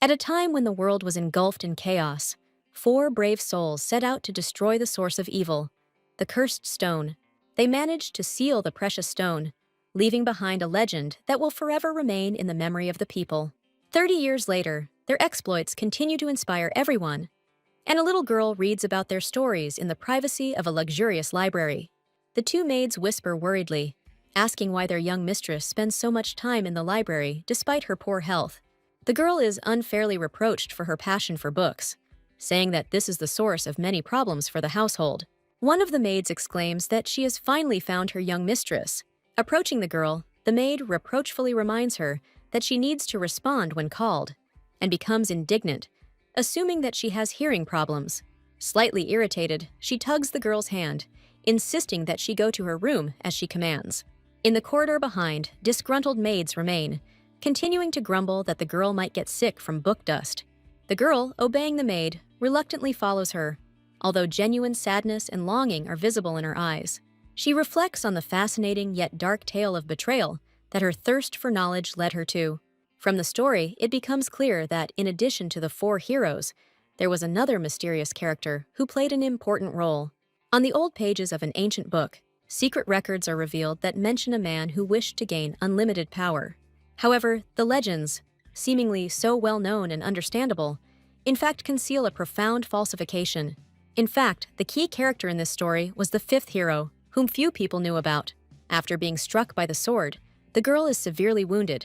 At a time when the world was engulfed in chaos, 4 brave souls set out to destroy the source of evil, the cursed stone. They managed to seal the precious stone, leaving behind a legend that will forever remain in the memory of the people. 30 years later, their exploits continue to inspire everyone, and a little girl reads about their stories in the privacy of a luxurious library. The 2 maids whisper worriedly, asking why their young mistress spends so much time in the library despite her poor health. The girl is unfairly reproached for her passion for books, saying that this is the source of many problems for the household. One of the maids exclaims that she has finally found her young mistress. Approaching the girl, the maid reproachfully reminds her that she needs to respond when called, and becomes indignant, assuming that she has hearing problems. Slightly irritated, she tugs the girl's hand, insisting that she go to her room as she commands. In the corridor behind, disgruntled maids remain, continuing to grumble that the girl might get sick from book dust. The girl, obeying the maid, reluctantly follows her, although genuine sadness and longing are visible in her eyes. She reflects on the fascinating yet dark tale of betrayal that her thirst for knowledge led her to. From the story, it becomes clear that, in addition to the 4 heroes, there was another mysterious character who played an important role. On the old pages of an ancient book, secret records are revealed that mention a man who wished to gain unlimited power. However, the legends, seemingly so well known and understandable, in fact conceal a profound falsification. In fact, the key character in this story was the 5th hero, whom few people knew about. After being struck by the sword, the girl is severely wounded.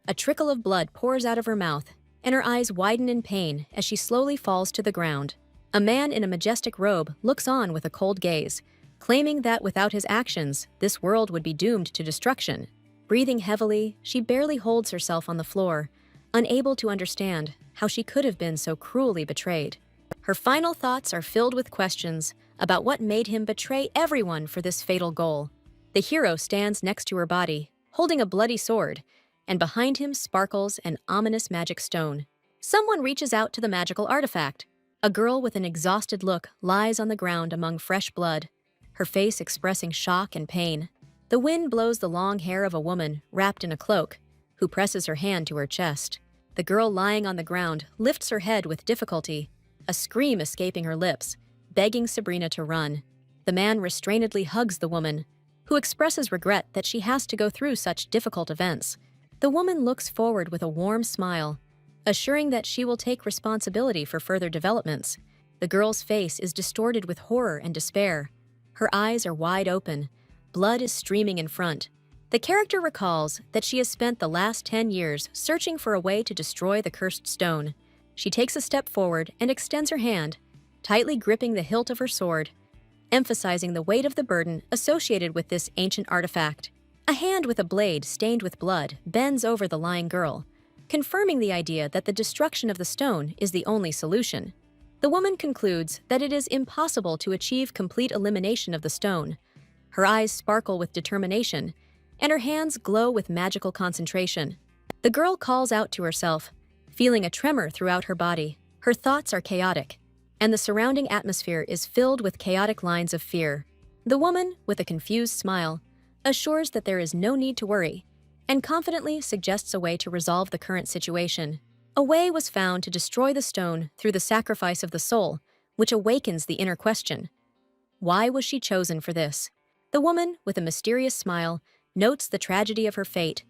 A trickle of blood pours out of her mouth, and her eyes widen in pain as she slowly falls to the ground. A man in a majestic robe looks on with a cold gaze, claiming that without his actions, this world would be doomed to destruction. Breathing heavily, she barely holds herself on the floor, unable to understand how she could have been so cruelly betrayed. Her final thoughts are filled with questions about what made him betray everyone for this fatal goal. The hero stands next to her body, holding a bloody sword, and behind him sparkles an ominous magic stone. Someone reaches out to the magical artifact. A girl with an exhausted look lies on the ground among fresh blood, her face expressing shock and pain. The wind blows the long hair of a woman wrapped in a cloak, who presses her hand to her chest. The girl lying on the ground lifts her head with difficulty, a scream escaping her lips, begging Sabrina to run. The man restrainedly hugs the woman, who expresses regret that she has to go through such difficult events. The woman looks forward with a warm smile, assuring that she will take responsibility for further developments. The girl's face is distorted with horror and despair. Her eyes are wide open. Blood is streaming in front. The character recalls that she has spent the last 10 years searching for a way to destroy the cursed stone. She takes a step forward and extends her hand, tightly gripping the hilt of her sword, emphasizing the weight of the burden associated with this ancient artifact. A hand with a blade stained with blood bends over the lying girl, confirming the idea that the destruction of the stone is the only solution. The woman concludes that it is impossible to achieve complete elimination of the stone. Her eyes sparkle with determination, and her hands glow with magical concentration. The girl calls out to herself, feeling a tremor throughout her body. Her thoughts are chaotic, and the surrounding atmosphere is filled with chaotic lines of fear. The woman, with a confused smile, assures that there is no need to worry, and confidently suggests a way to resolve the current situation. A way was found to destroy the stone through the sacrifice of the soul, which awakens the inner question. Why was she chosen for this? The woman, with a mysterious smile, notes the tragedy of her fate,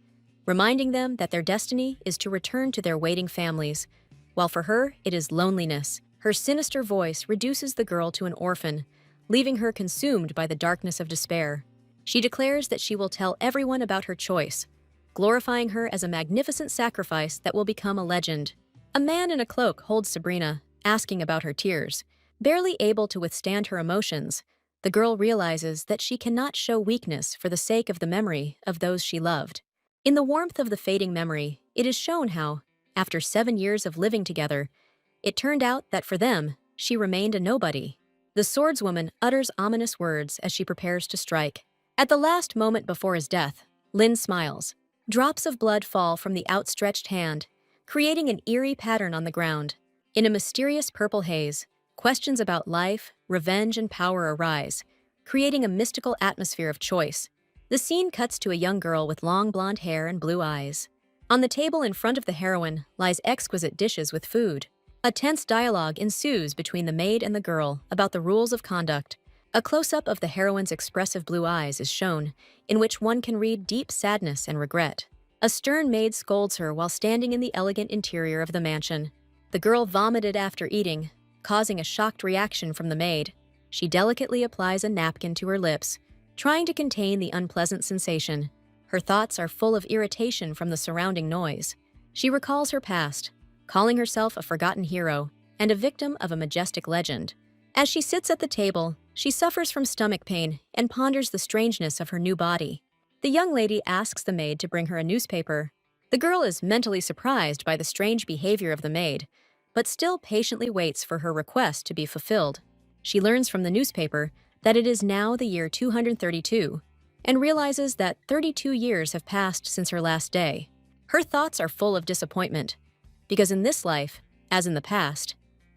reminding them that their destiny is to return to their waiting families, while for her it is loneliness. Her sinister voice reduces the girl to an orphan, leaving her consumed by the darkness of despair. She declares that she will tell everyone about her choice, glorifying her as a magnificent sacrifice that will become a legend. A man in a cloak holds Sabrina, asking about her tears. Barely able to withstand her emotions, the girl realizes that she cannot show weakness for the sake of the memory of those she loved. In the warmth of the fading memory, it is shown how, after 7 years of living together, it turned out that for them, she remained a nobody. The swordswoman utters ominous words as she prepares to strike. At the last moment before his death, Lin smiles. Drops of blood fall from the outstretched hand, creating an eerie pattern on the ground. In a mysterious purple haze, questions about life, revenge, and power arise, creating a mystical atmosphere of choice. The scene cuts to a young girl with long blonde hair and blue eyes. On the table in front of the heroine lies exquisite dishes with food. A tense dialogue ensues between the maid and the girl about the rules of conduct. A close-up of the heroine's expressive blue eyes is shown, in which one can read deep sadness and regret. A stern maid scolds her while standing in the elegant interior of the mansion. The girl vomited after eating, causing a shocked reaction from the maid. She delicately applies a napkin to her lips, trying to contain the unpleasant sensation. Her thoughts are full of irritation from the surrounding noise. She recalls her past, calling herself a forgotten hero and a victim of a majestic legend. As she sits at the table, she suffers from stomach pain and ponders the strangeness of her new body. The young lady asks the maid to bring her a newspaper. The girl is mentally surprised by the strange behavior of the maid, but still patiently waits for her request to be fulfilled. She learns from the newspaper that it is now the year 232, and realizes that 32 years have passed since her last day. Her thoughts are full of disappointment, because in this life, as in the past,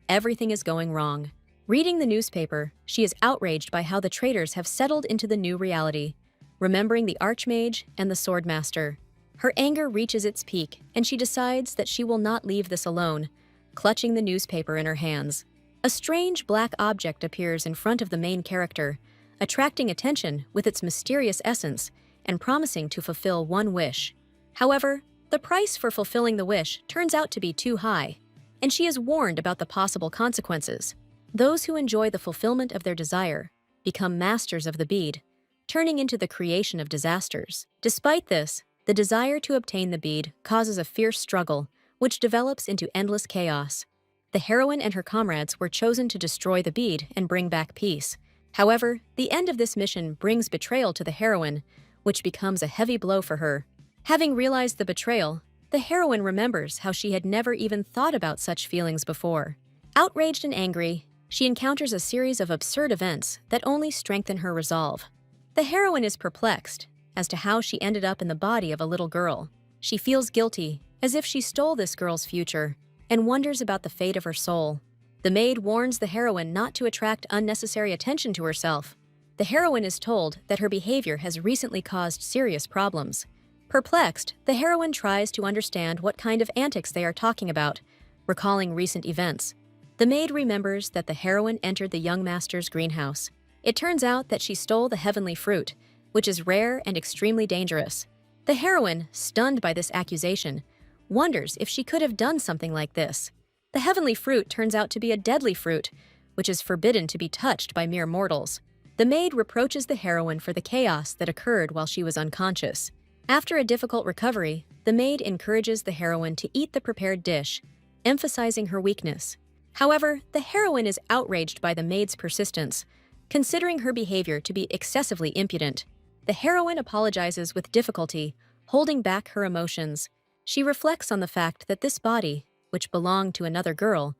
everything is going wrong. Reading the newspaper, she is outraged by how the traitors have settled into the new reality, remembering the Archmage and the Swordmaster. Her anger reaches its peak, and she decides that she will not leave this alone, clutching the newspaper in her hands. A strange black object appears in front of the main character, attracting attention with its mysterious essence and promising to fulfill one wish. However, the price for fulfilling the wish turns out to be too high, and she is warned about the possible consequences. Those who enjoy the fulfillment of their desire become masters of the bead, turning into the creation of disasters. Despite this, the desire to obtain the bead causes a fierce struggle, which develops into endless chaos. The heroine and her comrades were chosen to destroy the bead and bring back peace. However, the end of this mission brings betrayal to the heroine, which becomes a heavy blow for her. Having realized the betrayal, the heroine remembers how she had never even thought about such feelings before. Outraged and angry, she encounters a series of absurd events that only strengthen her resolve. The heroine is perplexed as to how she ended up in the body of a little girl. She feels guilty, as if she stole this girl's future, and wonders about the fate of her soul. The maid warns the heroine not to attract unnecessary attention to herself. The heroine is told that her behavior has recently caused serious problems. Perplexed, the heroine tries to understand what kind of antics they are talking about, recalling recent events. The maid remembers that the heroine entered the young master's greenhouse. It turns out that she stole the heavenly fruit, which is rare and extremely dangerous. The heroine, stunned by this accusation, wonders if she could have done something like this. The heavenly fruit turns out to be a deadly fruit, which is forbidden to be touched by mere mortals. The maid reproaches the heroine for the chaos that occurred while she was unconscious. After a difficult recovery, the maid encourages the heroine to eat the prepared dish, emphasizing her weakness. However, the heroine is outraged by the maid's persistence, considering her behavior to be excessively impudent. The heroine apologizes with difficulty, holding back her emotions. She reflects on the fact that this body, which belonged to another girl,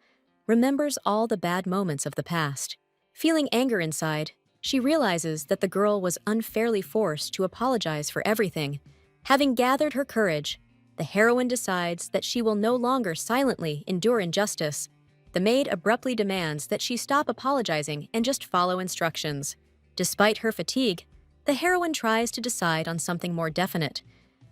remembers all the bad moments of the past. Feeling anger inside, she realizes that the girl was unfairly forced to apologize for everything. Having gathered her courage, the heroine decides that she will no longer silently endure injustice. The maid abruptly demands that she stop apologizing and just follow instructions. Despite her fatigue, the heroine tries to decide on something more definite,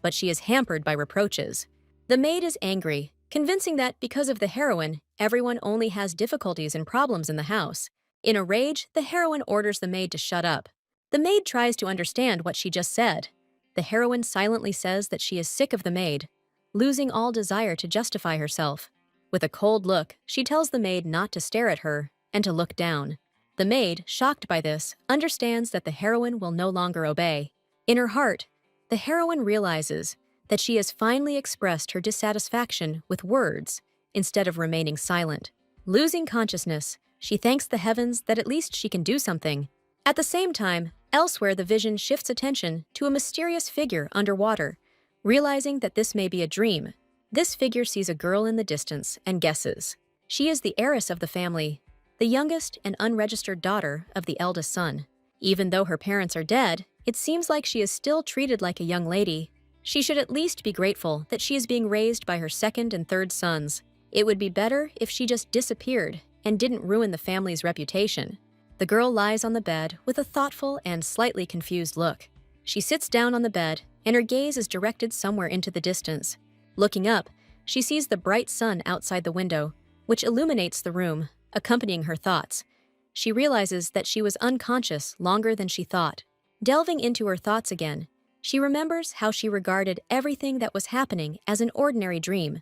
but she is hampered by reproaches. The maid is angry, convincing that because of the heroine, everyone only has difficulties and problems in the house. In a rage, the heroine orders the maid to shut up. The maid tries to understand what she just said. The heroine silently says that she is sick of the maid, losing all desire to justify herself. With a cold look, she tells the maid not to stare at her and to look down. The maid, shocked by this, understands that the heroine will no longer obey. In her heart, the heroine realizes that she has finally expressed her dissatisfaction with words instead of remaining silent. Losing consciousness, she thanks the heavens that at least she can do something. At the same time, elsewhere the vision shifts attention to a mysterious figure underwater. Realizing that this may be a dream, this figure sees a girl in the distance and guesses. She is the heiress of the family, the youngest and unregistered daughter of the eldest son. Even though her parents are dead, it seems like she is still treated like a young lady. She should at least be grateful that she is being raised by her second and third sons. It would be better if she just disappeared and didn't ruin the family's reputation. The girl lies on the bed with a thoughtful and slightly confused look. She sits down on the bed, and her gaze is directed somewhere into the distance. Looking up, she sees the bright sun outside the window, which illuminates the room, accompanying her thoughts. She realizes that she was unconscious longer than she thought. Delving into her thoughts again, she remembers how she regarded everything that was happening as an ordinary dream.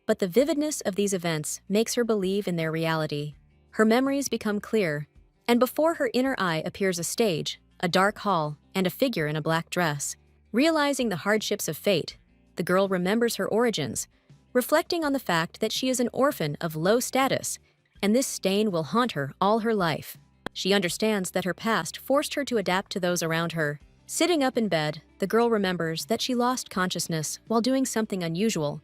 But the vividness of these events makes her believe in their reality. Her memories become clear, and before her inner eye appears a stage, a dark hall, and a figure in a black dress. Realizing the hardships of fate, the girl remembers her origins, reflecting on the fact that she is an orphan of low status, and this stain will haunt her all her life. She understands that her past forced her to adapt to those around her. Sitting up in bed, the girl remembers that she lost consciousness while doing something unusual,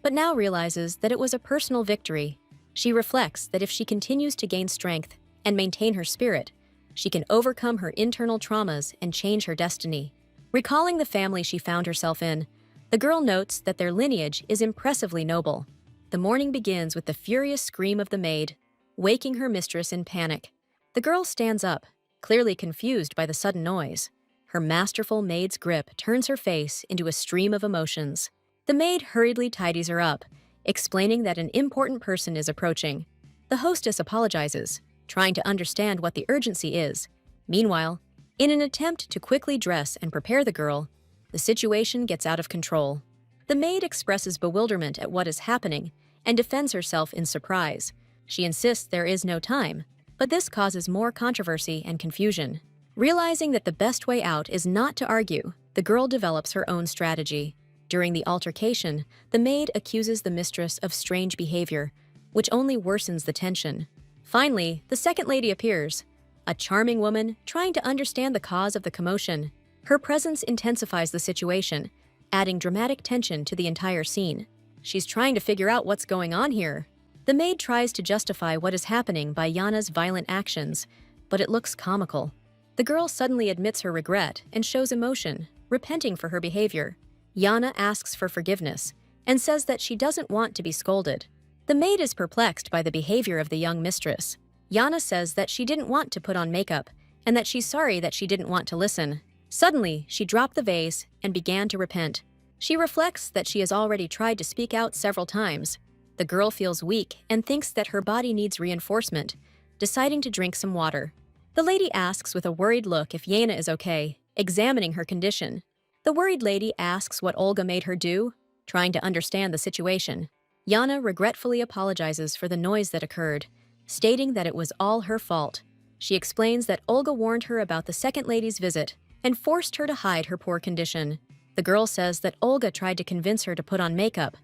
but now realizes that it was a personal victory. She reflects that if she continues to gain strength and maintain her spirit, she can overcome her internal traumas and change her destiny. Recalling the family she found herself in, the girl notes that their lineage is impressively noble. The morning begins with the furious scream of the maid, waking her mistress in panic. The girl stands up, clearly confused by the sudden noise. Her masterful maid's grip turns her face into a stream of emotions. The maid hurriedly tidies her up, explaining that an important person is approaching. The hostess apologizes, trying to understand what the urgency is. Meanwhile, in an attempt to quickly dress and prepare the girl, the situation gets out of control. The maid expresses bewilderment at what is happening and defends herself in surprise. She insists there is no time, but this causes more controversy and confusion. Realizing that the best way out is not to argue, the girl develops her own strategy. During the altercation, the maid accuses the mistress of strange behavior, which only worsens the tension. Finally, the second lady appears, a charming woman trying to understand the cause of the commotion. Her presence intensifies the situation, adding dramatic tension to the entire scene. She's trying to figure out what's going on here. The maid tries to justify what is happening by Jana's violent actions, but it looks comical. The girl suddenly admits her regret and shows emotion, repenting for her behavior. Jana asks for forgiveness and says that she doesn't want to be scolded. The maid is perplexed by the behavior of the young mistress. Jana says that she didn't want to put on makeup and that she's sorry that she didn't want to listen. Suddenly, she dropped the vase and began to repent. She reflects that she has already tried to speak out several times. The girl feels weak and thinks that her body needs reinforcement, deciding to drink some water. The lady asks with a worried look if Jana is okay, examining her condition. The worried lady asks what Olga made her do, trying to understand the situation. Jana regretfully apologizes for the noise that occurred, stating that it was all her fault. She explains that Olga warned her about the second lady's visit and forced her to hide her poor condition. The girl says that Olga tried to convince her to put on makeup,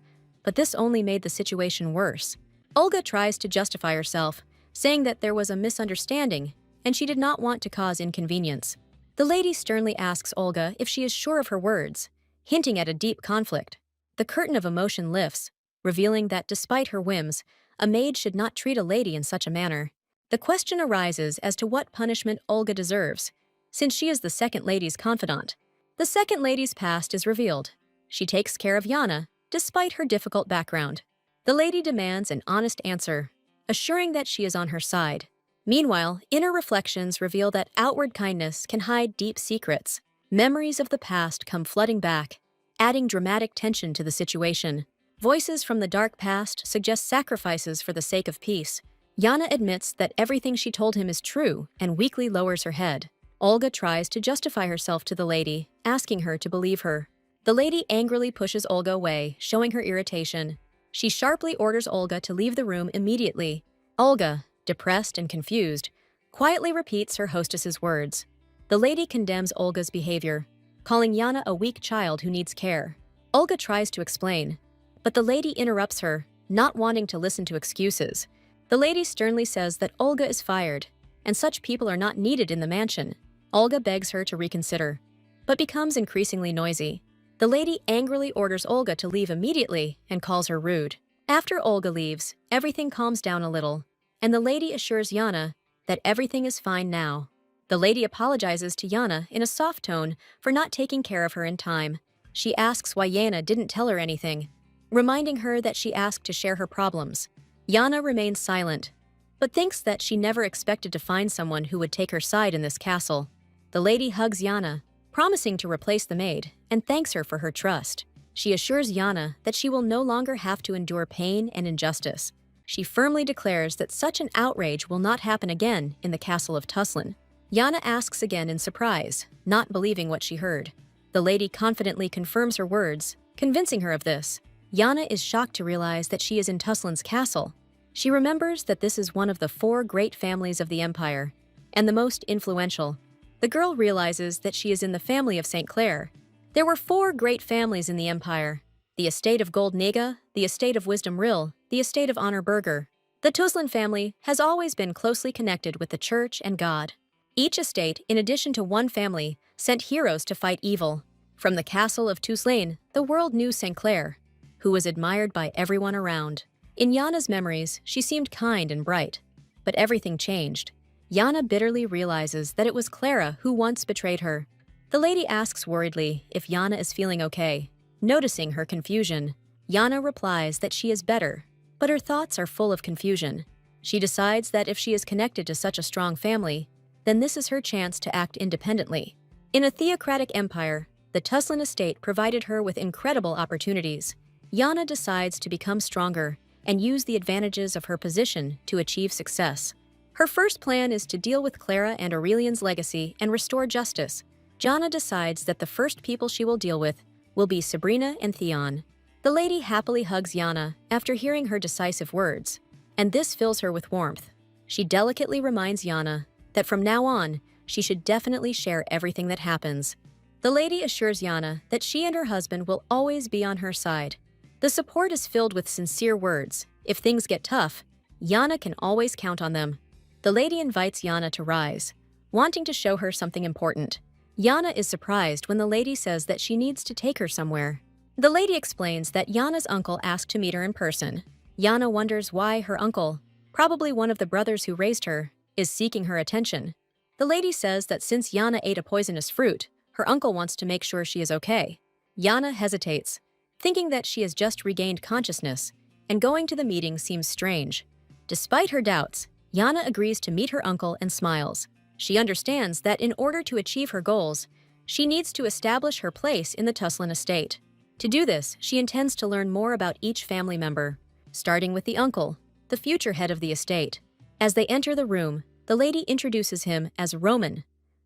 but this only made the situation worse. Olga tries to justify herself, saying that there was a misunderstanding and she did not want to cause inconvenience. The lady sternly asks Olga if she is sure of her words, hinting at a deep conflict. The curtain of emotion lifts, revealing that despite her whims, a maid should not treat a lady in such a manner. The question arises as to what punishment Olga deserves, since she is the second lady's confidant. The second lady's past is revealed. She takes care of Jana, despite her difficult background. The lady demands an honest answer, assuring that she is on her side. Meanwhile, inner reflections reveal that outward kindness can hide deep secrets. Memories of the past come flooding back, adding dramatic tension to the situation. Voices from the dark past suggest sacrifices for the sake of peace. Jana admits that everything she told him is true and weakly lowers her head. Olga tries to justify herself to the lady, asking her to believe her. The lady angrily pushes Olga away, showing her irritation. She sharply orders Olga to leave the room immediately. Olga, depressed and confused, quietly repeats her hostess's words. The lady condemns Olga's behavior, calling Jana a weak child who needs care. Olga tries to explain, but the lady interrupts her, not wanting to listen to excuses. The lady sternly says that Olga is fired, and such people are not needed in the mansion. Olga begs her to reconsider, but becomes increasingly noisy. The lady angrily orders Olga to leave immediately and calls her rude. After Olga leaves, everything calms down a little, and the lady assures Jana that everything is fine now. The lady apologizes to Jana in a soft tone for not taking care of her in time. She asks why Jana didn't tell her anything, reminding her that she asked to share her problems. Jana remains silent, but thinks that she never expected to find someone who would take her side in this castle. The lady hugs Jana, promising to replace the maid, and thanks her for her trust. She assures Jana that she will no longer have to endure pain and injustice. She firmly declares that such an outrage will not happen again in the castle of Tuslan. Jana asks again in surprise, not believing what she heard. The lady confidently confirms her words, convincing her of this. Jana is shocked to realize that she is in Tuslan's castle. She remembers that this is one of the 4 great families of the empire, and the most influential. The girl realizes that she is in the family of St. Clair. There were 4 great families in the empire: the estate of Gold Nega, the estate of Wisdom Rill, the estate of Honor Burger. The Tuslan family has always been closely connected with the church and God. Each estate, in addition to one family, sent heroes to fight evil. From the castle of Tuslan, the world knew St. Clair, who was admired by everyone around. In Jana's memories, she seemed kind and bright. But everything changed. Jana bitterly realizes that it was Clara who once betrayed her. The lady asks worriedly if Jana is feeling okay. Noticing her confusion, Jana replies that she is better, but her thoughts are full of confusion. She decides that if she is connected to such a strong family, then this is her chance to act independently. In a theocratic empire, the Tuslan estate provided her with incredible opportunities. Jana decides to become stronger and use the advantages of her position to achieve success. Her first plan is to deal with Clara and Aurelian's legacy and restore justice. Jana decides that the first people she will deal with will be Sabrina and Theon. The lady happily hugs Jana after hearing her decisive words, and this fills her with warmth. She delicately reminds Jana that from now on, she should definitely share everything that happens. The lady assures Jana that she and her husband will always be on her side. The support is filled with sincere words. If things get tough, Jana can always count on them. The lady invites Jana to rise, wanting to show her something important. Jana is surprised when the lady says that she needs to take her somewhere. The lady explains that Jana's uncle asked to meet her in person. Jana wonders why her uncle, probably one of the brothers who raised her, is seeking her attention. The lady says that since Jana ate a poisonous fruit, her uncle wants to make sure she is okay. Jana hesitates, thinking that she has just regained consciousness, and going to the meeting seems strange. Despite her doubts, Jana agrees to meet her uncle and smiles. She understands that in order to achieve her goals, she needs to establish her place in the Tuslan estate. To do this, she intends to learn more about each family member, starting with the uncle, the future head of the estate. As they enter the room, the lady introduces him as Roman,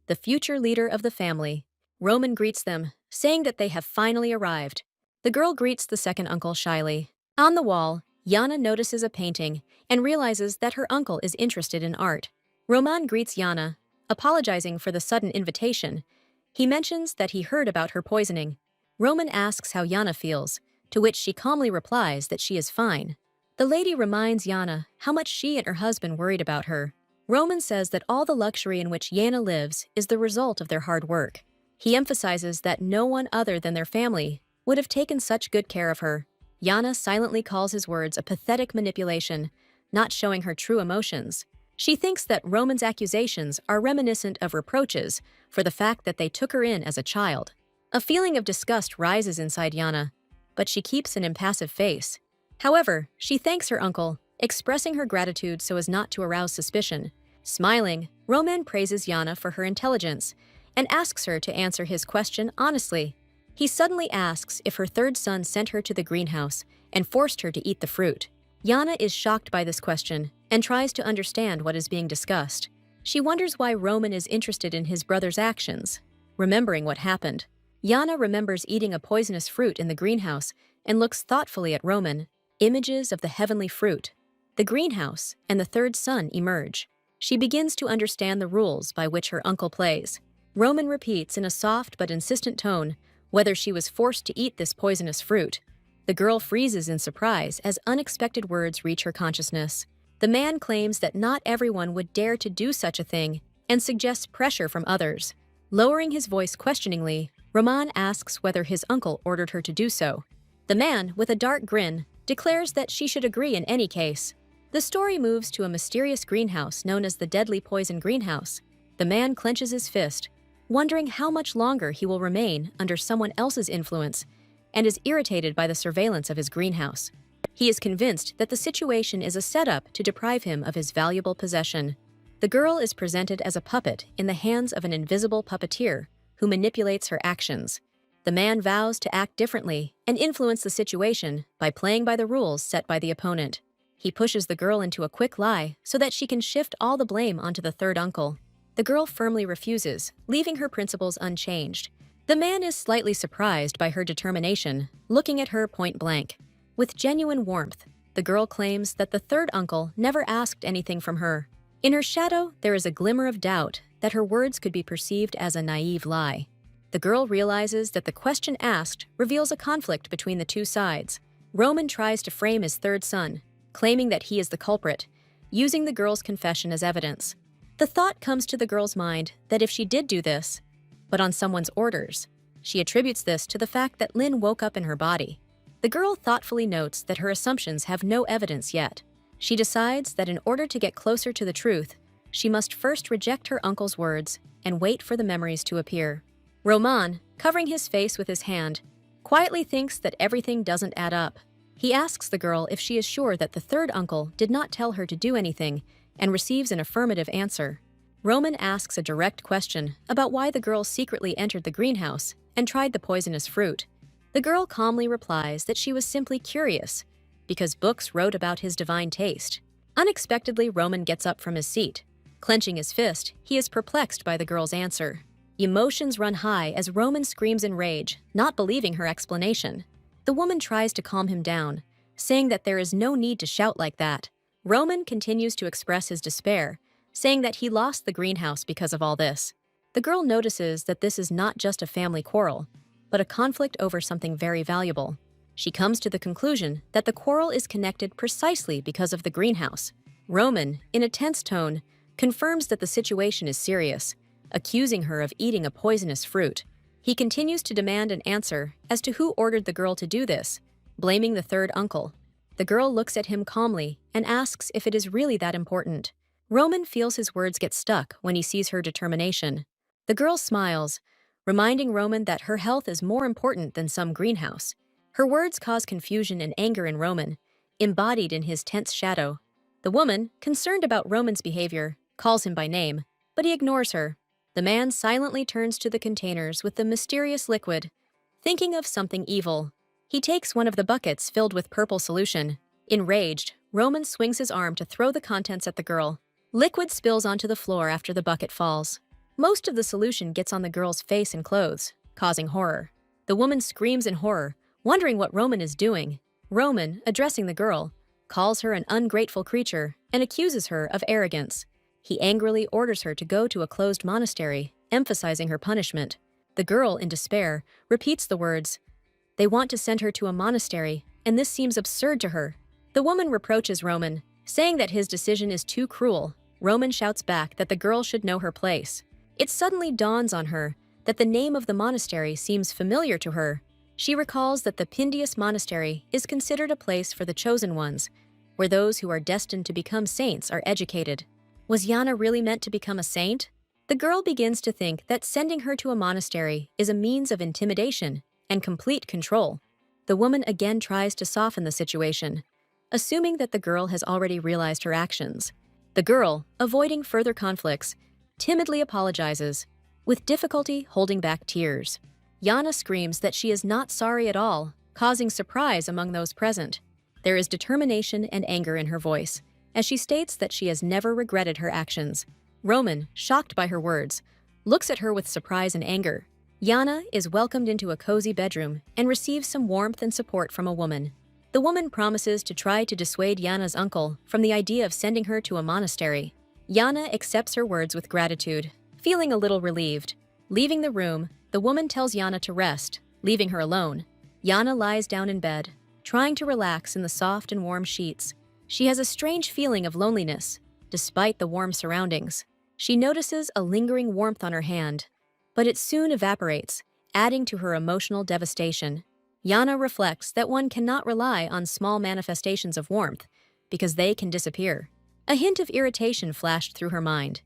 the future leader of the family. Roman greets them, saying that they have finally arrived. The girl greets the second uncle shyly. On the wall, Jana notices a painting and realizes that her uncle is interested in art. Roman greets Jana, apologizing for the sudden invitation. He mentions that he heard about her poisoning. Roman asks how Jana feels, to which she calmly replies that she is fine. The lady reminds Jana how much she and her husband worried about her. Roman says that all the luxury in which Jana lives is the result of their hard work. He emphasizes that no one other than their family would have taken such good care of her. Jana silently calls his words a pathetic manipulation, not showing her true emotions. She thinks that Roman's accusations are reminiscent of reproaches for the fact that they took her in as a child. A feeling of disgust rises inside Jana, but she keeps an impassive face. However, she thanks her uncle, expressing her gratitude so as not to arouse suspicion. Smiling, Roman praises Jana for her intelligence and asks her to answer his question honestly. He suddenly asks if her third son sent her to the greenhouse and forced her to eat the fruit. Jana is shocked by this question and tries to understand what is being discussed. She wonders why Roman is interested in his brother's actions. Remembering what happened, Jana remembers eating a poisonous fruit in the greenhouse and looks thoughtfully at Roman. Images of the heavenly fruit, the greenhouse, and the third son emerge. She begins to understand the rules by which her uncle plays. Roman repeats in a soft but insistent tone whether she was forced to eat this poisonous fruit. The girl freezes in surprise as unexpected words reach her consciousness. The man claims that not everyone would dare to do such a thing and suggests pressure from others. Lowering his voice questioningly, Roman asks whether his uncle ordered her to do so. The man, with a dark grin, declares that she should agree in any case. The story moves to a mysterious greenhouse known as the Deadly Poison Greenhouse. The man clenches his fist, wondering how much longer he will remain under someone else's influence, and is irritated by the surveillance of his greenhouse. He is convinced that the situation is a setup to deprive him of his valuable possession. The girl is presented as a puppet in the hands of an invisible puppeteer who manipulates her actions. The man vows to act differently and influence the situation by playing by the rules set by the opponent. He pushes the girl into a quick lie so that she can shift all the blame onto the third uncle. The girl firmly refuses, leaving her principles unchanged. The man is slightly surprised by her determination, looking at her point blank. With genuine warmth, the girl claims that the third uncle never asked anything from her. In her shadow, there is a glimmer of doubt that her words could be perceived as a naive lie. The girl realizes that the question asked reveals a conflict between the two sides. Roman tries to frame his third son, claiming that he is the culprit, using the girl's confession as evidence. The thought comes to the girl's mind that if she did do this, but on someone's orders, she attributes this to the fact that Lin woke up in her body. The girl thoughtfully notes that her assumptions have no evidence yet. She decides that in order to get closer to the truth, she must first reject her uncle's words and wait for the memories to appear. Roman, covering his face with his hand, quietly thinks that everything doesn't add up. He asks the girl if she is sure that the third uncle did not tell her to do anything and receives an affirmative answer. Roman asks a direct question about why the girl secretly entered the greenhouse and tried the poisonous fruit. The girl calmly replies that she was simply curious, because books wrote about his divine taste. Unexpectedly, Roman gets up from his seat. Clenching his fist, he is perplexed by the girl's answer. Emotions run high as Roman screams in rage, not believing her explanation. The woman tries to calm him down, saying that there is no need to shout like that. Roman continues to express his despair, saying that he lost the greenhouse because of all this. The girl notices that this is not just a family quarrel, but a conflict over something very valuable. She comes to the conclusion that the quarrel is connected precisely because of the greenhouse. Roman, in a tense tone, confirms that the situation is serious, accusing her of eating a poisonous fruit. He continues to demand an answer as to who ordered the girl to do this, blaming the third uncle. The girl looks at him calmly and asks if it is really that important. Roman feels his words get stuck when he sees her determination. The girl smiles, reminding Roman that her health is more important than some greenhouse. Her words cause confusion and anger in Roman, embodied in his tense shadow. The woman, concerned about Roman's behavior, calls him by name, but he ignores her. The man silently turns to the containers with the mysterious liquid, thinking of something evil. He takes one of the buckets filled with purple solution. Enraged, Roman swings his arm to throw the contents at the girl. Liquid spills onto the floor after the bucket falls. Most of the solution gets on the girl's face and clothes, causing horror. The woman screams in horror, wondering what Roman is doing. Roman, addressing the girl, calls her an ungrateful creature and accuses her of arrogance. He angrily orders her to go to a closed monastery, emphasizing her punishment. The girl, in despair, repeats the words. They want to send her to a monastery, and this seems absurd to her. The woman reproaches Roman, saying that his decision is too cruel. Roman shouts back that the girl should know her place. It suddenly dawns on her that the name of the monastery seems familiar to her. She recalls that the Pindius Monastery is considered a place for the chosen ones, where those who are destined to become saints are educated. Was Jana really meant to become a saint? The girl begins to think that sending her to a monastery is a means of intimidation and complete control. The woman again tries to soften the situation, assuming that the girl has already realized her actions. The girl, avoiding further conflicts, timidly apologizes, with difficulty holding back tears. Jana screams that she is not sorry at all, causing surprise among those present. There is determination and anger in her voice, as she states that she has never regretted her actions. Roman, shocked by her words, looks at her with surprise and anger. Jana is welcomed into a cozy bedroom and receives some warmth and support from a woman. The woman promises to try to dissuade Jana's uncle from the idea of sending her to a monastery. Jana accepts her words with gratitude, feeling a little relieved. Leaving the room, the woman tells Jana to rest, leaving her alone. Jana lies down in bed, trying to relax in the soft and warm sheets. She has a strange feeling of loneliness, despite the warm surroundings. She notices a lingering warmth on her hand, but it soon evaporates, adding to her emotional devastation. Jana reflects that one cannot rely on small manifestations of warmth, because they can disappear. A hint of irritation flashed through her mind.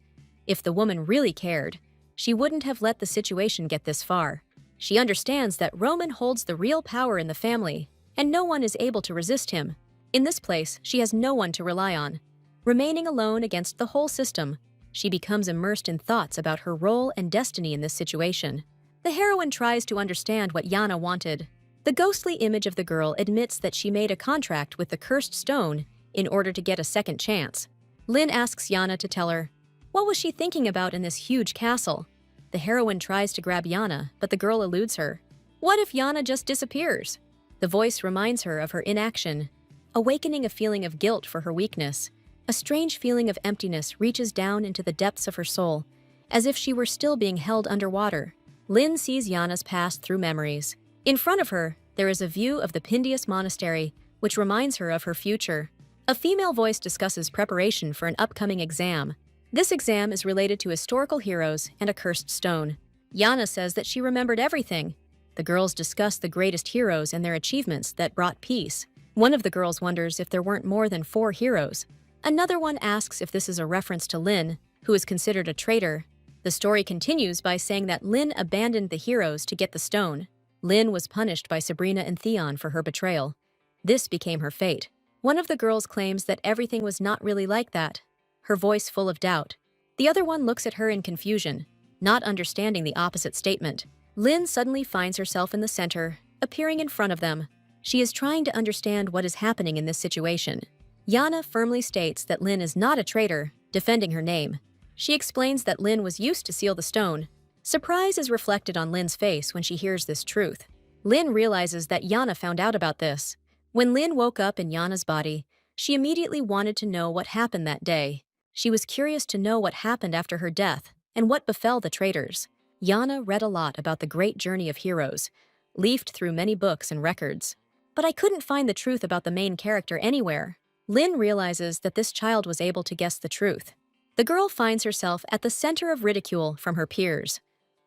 If the woman really cared, she wouldn't have let the situation get this far. She understands that Roman holds the real power in the family, and no one is able to resist him. In this place, she has no one to rely on. Remaining alone against the whole system, she becomes immersed in thoughts about her role and destiny in this situation. The heroine tries to understand what Jana wanted. The The ghostly image of the girl admits that she made a contract with the cursed stone in order to get a second chance. Lin asks Jana to tell her, what was she thinking about in this huge castle? The heroine tries to grab Jana, but the girl eludes her. What if Jana just disappears? The voice reminds her of her inaction, awakening a feeling of guilt for her weakness. A strange feeling of emptiness reaches down into the depths of her soul, as if she were still being held underwater. Lin sees Jana's past through memories. In front of her, there is a view of the Pindius Monastery, which reminds her of her future. A female voice discusses preparation for an upcoming exam. This exam is related to historical heroes and a cursed stone. Jana says that she remembered everything. The girls discuss the greatest heroes and their achievements that brought peace. One of the girls wonders if there weren't more than 4 heroes. Another one asks if this is a reference to Lin, who is considered a traitor. The story continues by saying that Lin abandoned the heroes to get the stone. Lin was punished by Sabrina and Theon for her betrayal. This became her fate. One of the girls claims that everything was not really like that, her voice full of doubt. The other one looks at her in confusion, not understanding the opposite statement. Lin suddenly finds herself in the center, appearing in front of them. She is trying to understand what is happening in this situation. Jana firmly states that Lin is not a traitor, defending her name. She explains that Lin was used to seal the stone. Surprise is reflected on Lin's face when she hears this truth. Lin realizes that Jana found out about this. When Lin woke up in Jana's body, she immediately wanted to know what happened that day. She was curious to know what happened after her death and what befell the traitors. Jana read a lot about the great journey of heroes, leafed through many books and records. But I couldn't find the truth about the main character anywhere. Lin realizes that this child was able to guess the truth. The girl finds herself at the center of ridicule from her peers,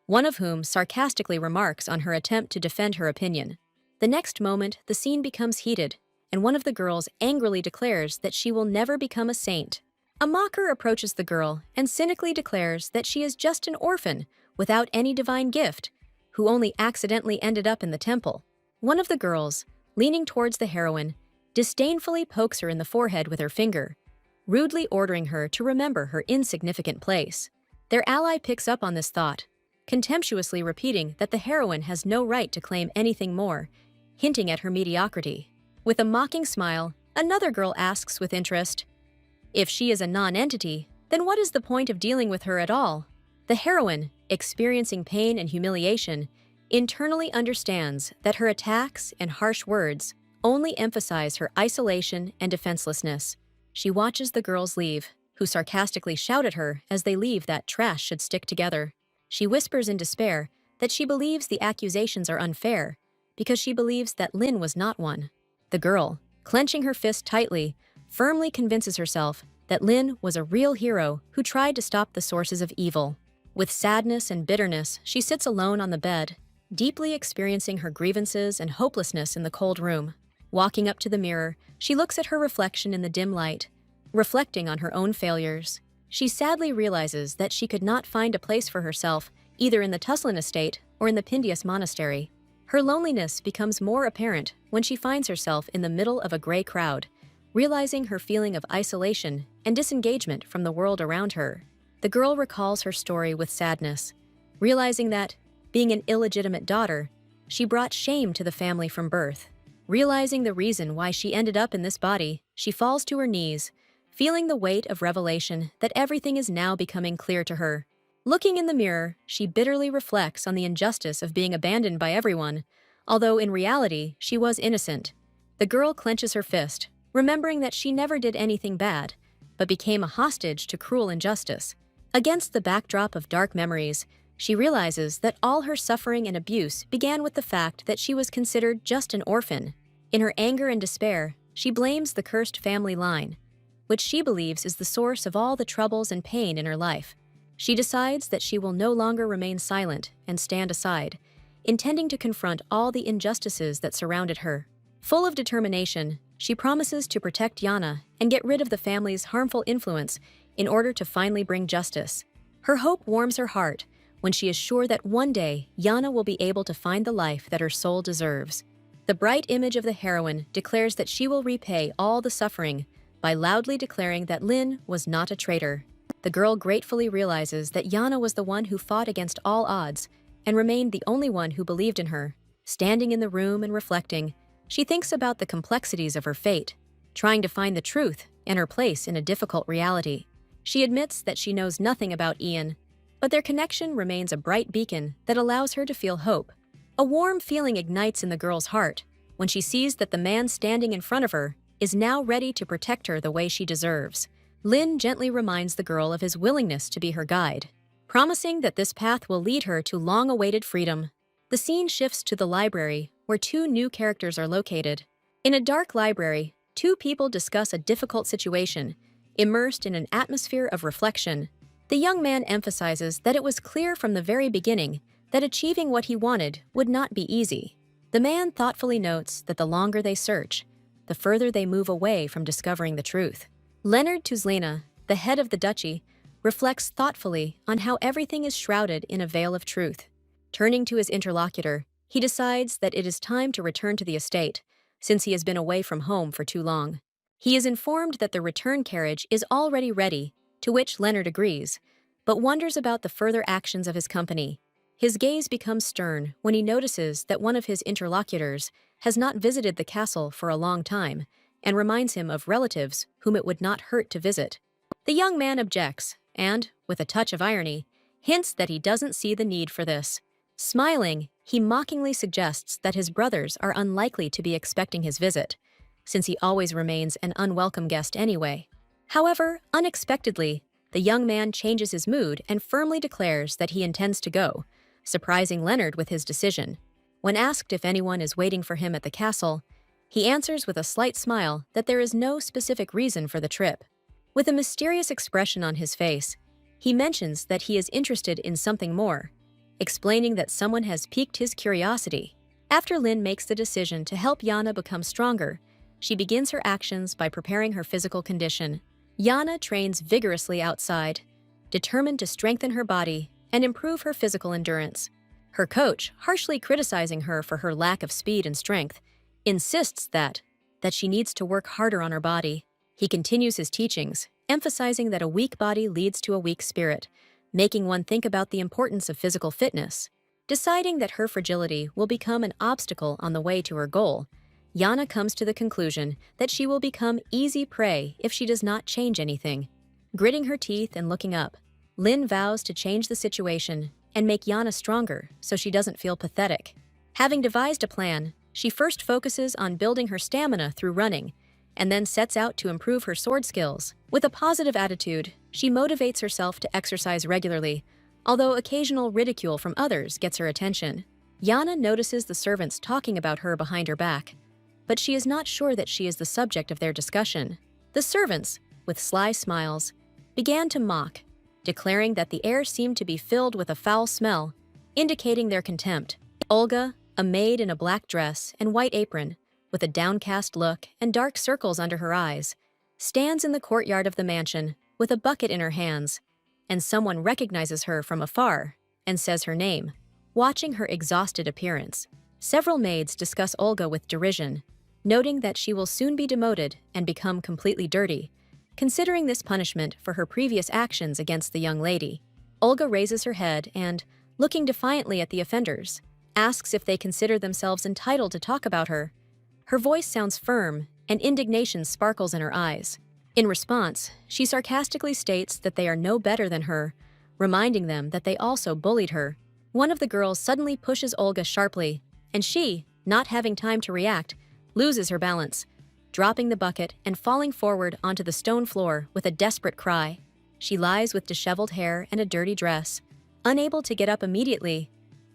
one of whom sarcastically remarks on her attempt to defend her opinion. The next moment, the scene becomes heated, and one of the girls angrily declares that she will never become a saint. A mocker approaches the girl and cynically declares that she is just an orphan without any divine gift, who only accidentally ended up in the temple. One of the girls, leaning towards the heroine, disdainfully pokes her in the forehead with her finger, rudely ordering her to remember her insignificant place. Their ally picks up on this thought, contemptuously repeating that the heroine has no right to claim anything more, hinting at her mediocrity. With a mocking smile, another girl asks with interest, if she is a non-entity, then what is the point of dealing with her at all? The heroine, experiencing pain and humiliation, internally understands that her attacks and harsh words only emphasize her isolation and defenselessness. She watches the girls leave, who sarcastically shout at her as they leave that trash should stick together. She whispers in despair that she believes the accusations are unfair because she believes that Lin was not one. The girl, clenching her fist tightly, firmly convinces herself that Lin was a real hero who tried to stop the sources of evil. With sadness and bitterness, she sits alone on the bed, deeply experiencing her grievances and hopelessness in the cold room. Walking up to the mirror, she looks at her reflection in the dim light, reflecting on her own failures. She sadly realizes that she could not find a place for herself either in the Tuslan estate or in the Pindius monastery. Her loneliness becomes more apparent when she finds herself in the middle of a gray crowd, realizing her feeling of isolation and disengagement from the world around her. The girl recalls her story with sadness, realizing that, being an illegitimate daughter, she brought shame to the family from birth. Realizing the reason why she ended up in this body, she falls to her knees, feeling the weight of revelation that everything is now becoming clear to her. Looking in the mirror, she bitterly reflects on the injustice of being abandoned by everyone, although in reality, she was innocent. The girl clenches her fist, remembering that she never did anything bad, but became a hostage to cruel injustice. Against the backdrop of dark memories, she realizes that all her suffering and abuse began with the fact that she was considered just an orphan. In her anger and despair, she blames the cursed family line, which she believes is the source of all the troubles and pain in her life. She decides that she will no longer remain silent and stand aside, intending to confront all the injustices that surrounded her. Full of determination, she promises to protect Jana and get rid of the family's harmful influence in order to finally bring justice. Her hope warms her heart when she is sure that one day Jana will be able to find the life that her soul deserves. The bright image of the heroine declares that she will repay all the suffering by loudly declaring that Lin was not a traitor. The girl gratefully realizes that Jana was the one who fought against all odds and remained the only one who believed in her. Standing in the room and reflecting, she thinks about the complexities of her fate, trying to find the truth and her place in a difficult reality. She admits that she knows nothing about Ian, but their connection remains a bright beacon that allows her to feel hope. A warm feeling ignites in the girl's heart when she sees that the man standing in front of her is now ready to protect her the way she deserves. Lin gently reminds the girl of his willingness to be her guide, promising that this path will lead her to long-awaited freedom. The scene shifts to the library, where two new characters are located. In a dark library, two people discuss a difficult situation, immersed in an atmosphere of reflection. The young man emphasizes that it was clear from the very beginning that achieving what he wanted would not be easy. The man thoughtfully notes that the longer they search, the further they move away from discovering the truth. Leonard Tuslan, the head of the duchy, reflects thoughtfully on how everything is shrouded in a veil of truth. Turning to his interlocutor, he decides that it is time to return to the estate, since he has been away from home for too long. He is informed that the return carriage is already ready, to which Leonard agrees, but wonders about the further actions of his company. His gaze becomes stern when he notices that one of his interlocutors has not visited the castle for a long time and reminds him of relatives whom it would not hurt to visit. The young man objects and, with a touch of irony, hints that he doesn't see the need for this. Smiling, he mockingly suggests that his brothers are unlikely to be expecting his visit, since he always remains an unwelcome guest anyway. However, unexpectedly, the young man changes his mood and firmly declares that he intends to go, surprising Leonard with his decision. When asked if anyone is waiting for him at the castle, he answers with a slight smile that there is no specific reason for the trip. With a mysterious expression on his face, he mentions that he is interested in something more, explaining that someone has piqued his curiosity. After Lin makes the decision to help Jana become stronger, she begins her actions by preparing her physical condition. Jana trains vigorously outside, determined to strengthen her body and improve her physical endurance. Her coach, harshly criticizing her for her lack of speed and strength, insists that she needs to work harder on her body. He continues his teachings, emphasizing that a weak body leads to a weak spirit, making one think about the importance of physical fitness. Deciding that her fragility will become an obstacle on the way to her goal, Jana comes to the conclusion that she will become easy prey if she does not change anything. Gritting her teeth and looking up, Lin vows to change the situation and make Jana stronger so she doesn't feel pathetic. Having devised a plan, she first focuses on building her stamina through running, and then sets out to improve her sword skills. With a positive attitude, she motivates herself to exercise regularly, although occasional ridicule from others gets her attention. Jana notices the servants talking about her behind her back, but she is not sure that she is the subject of their discussion. The servants, with sly smiles, began to mock, declaring that the air seemed to be filled with a foul smell, indicating their contempt. Olga, a maid in a black dress and white apron, with a downcast look and dark circles under her eyes, stands in the courtyard of the mansion with a bucket in her hands, and someone recognizes her from afar and says her name. Watching her exhausted appearance, several maids discuss Olga with derision, noting that she will soon be demoted and become completely dirty, considering this punishment for her previous actions against the young lady. Olga raises her head and, looking defiantly at the offenders, asks if they consider themselves entitled to talk about her. Her voice sounds firm, and indignation sparkles in her eyes. In response, she sarcastically states that they are no better than her, reminding them that they also bullied her. One of the girls suddenly pushes Olga sharply, and she, not having time to react, loses her balance, dropping the bucket and falling forward onto the stone floor with a desperate cry. She lies with disheveled hair and a dirty dress, unable to get up immediately.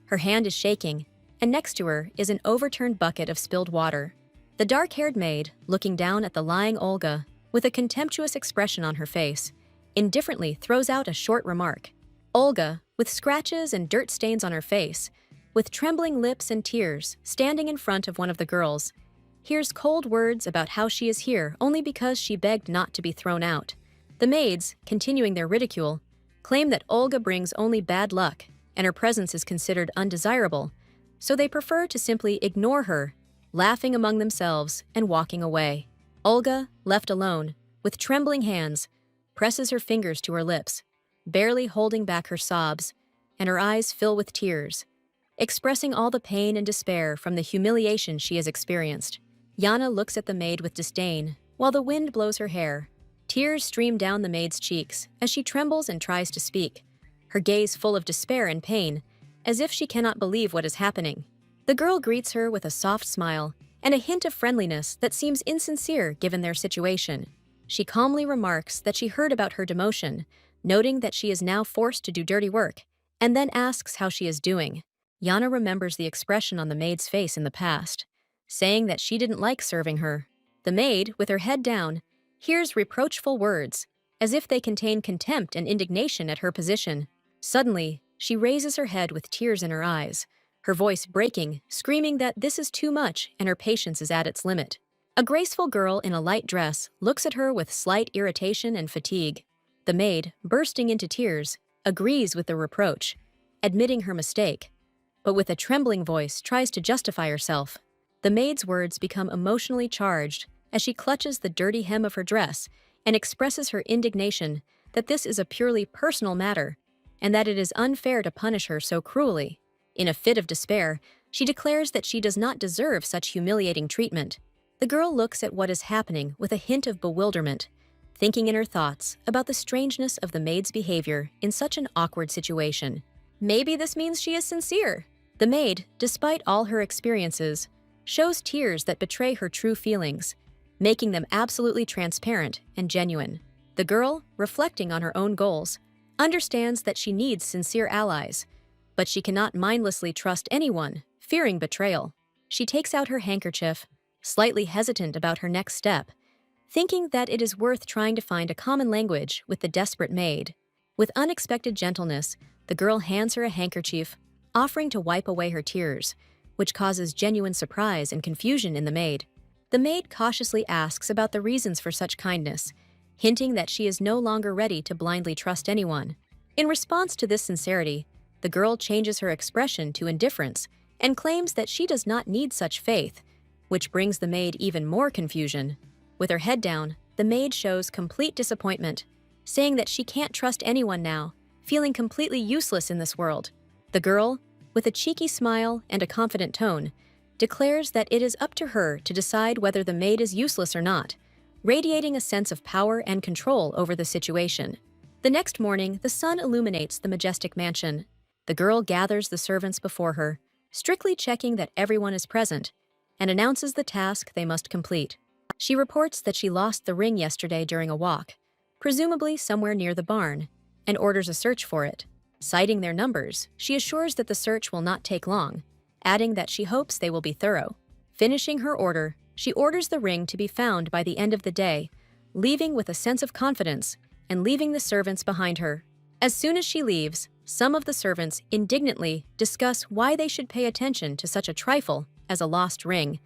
Her hand is shaking, and next to her is an overturned bucket of spilled water. The dark-haired maid, looking down at the lying Olga, with a contemptuous expression on her face, indifferently throws out a short remark. Olga, with scratches and dirt stains on her face, with trembling lips and tears, standing in front of one of the girls, hears cold words about how she is here only because she begged not to be thrown out. The maids, continuing their ridicule, claim that Olga brings only bad luck and her presence is considered undesirable, so they prefer to simply ignore her, laughing among themselves and walking away. Olga, left alone, with trembling hands, presses her fingers to her lips, barely holding back her sobs, and her eyes fill with tears. expressing all the pain and despair from the humiliation she has experienced. Jana looks at the maid with disdain, while the wind blows her hair. Tears stream down the maid's cheeks as she trembles and tries to speak, her gaze full of despair and pain, as if she cannot believe what is happening. The girl greets her with a soft smile and a hint of friendliness that seems insincere given their situation. She calmly remarks that she heard about her demotion, noting that she is now forced to do dirty work, and then asks how she is doing. Jana remembers the expression on the maid's face in the past, saying that she didn't like serving her. The maid, with her head down, hears reproachful words, as if they contain contempt and indignation at her position. Suddenly, she raises her head with tears in her eyes, her voice breaking, screaming that this is too much and her patience is at its limit. A graceful girl in a light dress looks at her with slight irritation and fatigue. The maid, bursting into tears, agrees with the reproach, admitting her mistake, but with a trembling voice tries to justify herself. The maid's words become emotionally charged as she clutches the dirty hem of her dress and expresses her indignation that this is a purely personal matter and that it is unfair to punish her so cruelly. In a fit of despair, she declares that she does not deserve such humiliating treatment. The girl looks at what is happening with a hint of bewilderment, thinking in her thoughts about the strangeness of the maid's behavior in such an awkward situation. Maybe this means she is sincere. The maid, despite all her experiences, shows tears that betray her true feelings, making them absolutely transparent and genuine. The girl, reflecting on her own goals, understands that she needs sincere allies, but she cannot mindlessly trust anyone, fearing betrayal. She takes out her handkerchief, slightly hesitant about her next step, thinking that it is worth trying to find a common language with the desperate maid. With unexpected gentleness, the girl hands her a handkerchief, offering to wipe away her tears, which causes genuine surprise and confusion in the maid. The maid cautiously asks about the reasons for such kindness, hinting that she is no longer ready to blindly trust anyone. In response to this sincerity, the girl changes her expression to indifference and claims that she does not need such faith, which brings the maid even more confusion. With her head down, the maid shows complete disappointment, saying that she can't trust anyone now, feeling completely useless in this world. The girl, with a cheeky smile and a confident tone, declares that it is up to her to decide whether the maid is useless or not, radiating a sense of power and control over the situation. The next morning, the sun illuminates the majestic mansion. The girl gathers the servants before her, strictly checking that everyone is present, and announces the task they must complete. She reports that she lost the ring yesterday during a walk, presumably somewhere near the barn, and orders a search for it. Citing their numbers, she assures that the search will not take long, adding that she hopes they will be thorough. Finishing her order, she orders the ring to be found by the end of the day, leaving with a sense of confidence and leaving the servants behind her. As soon as she leaves, some of the servants indignantly discuss why they should pay attention to such a trifle as a lost ring,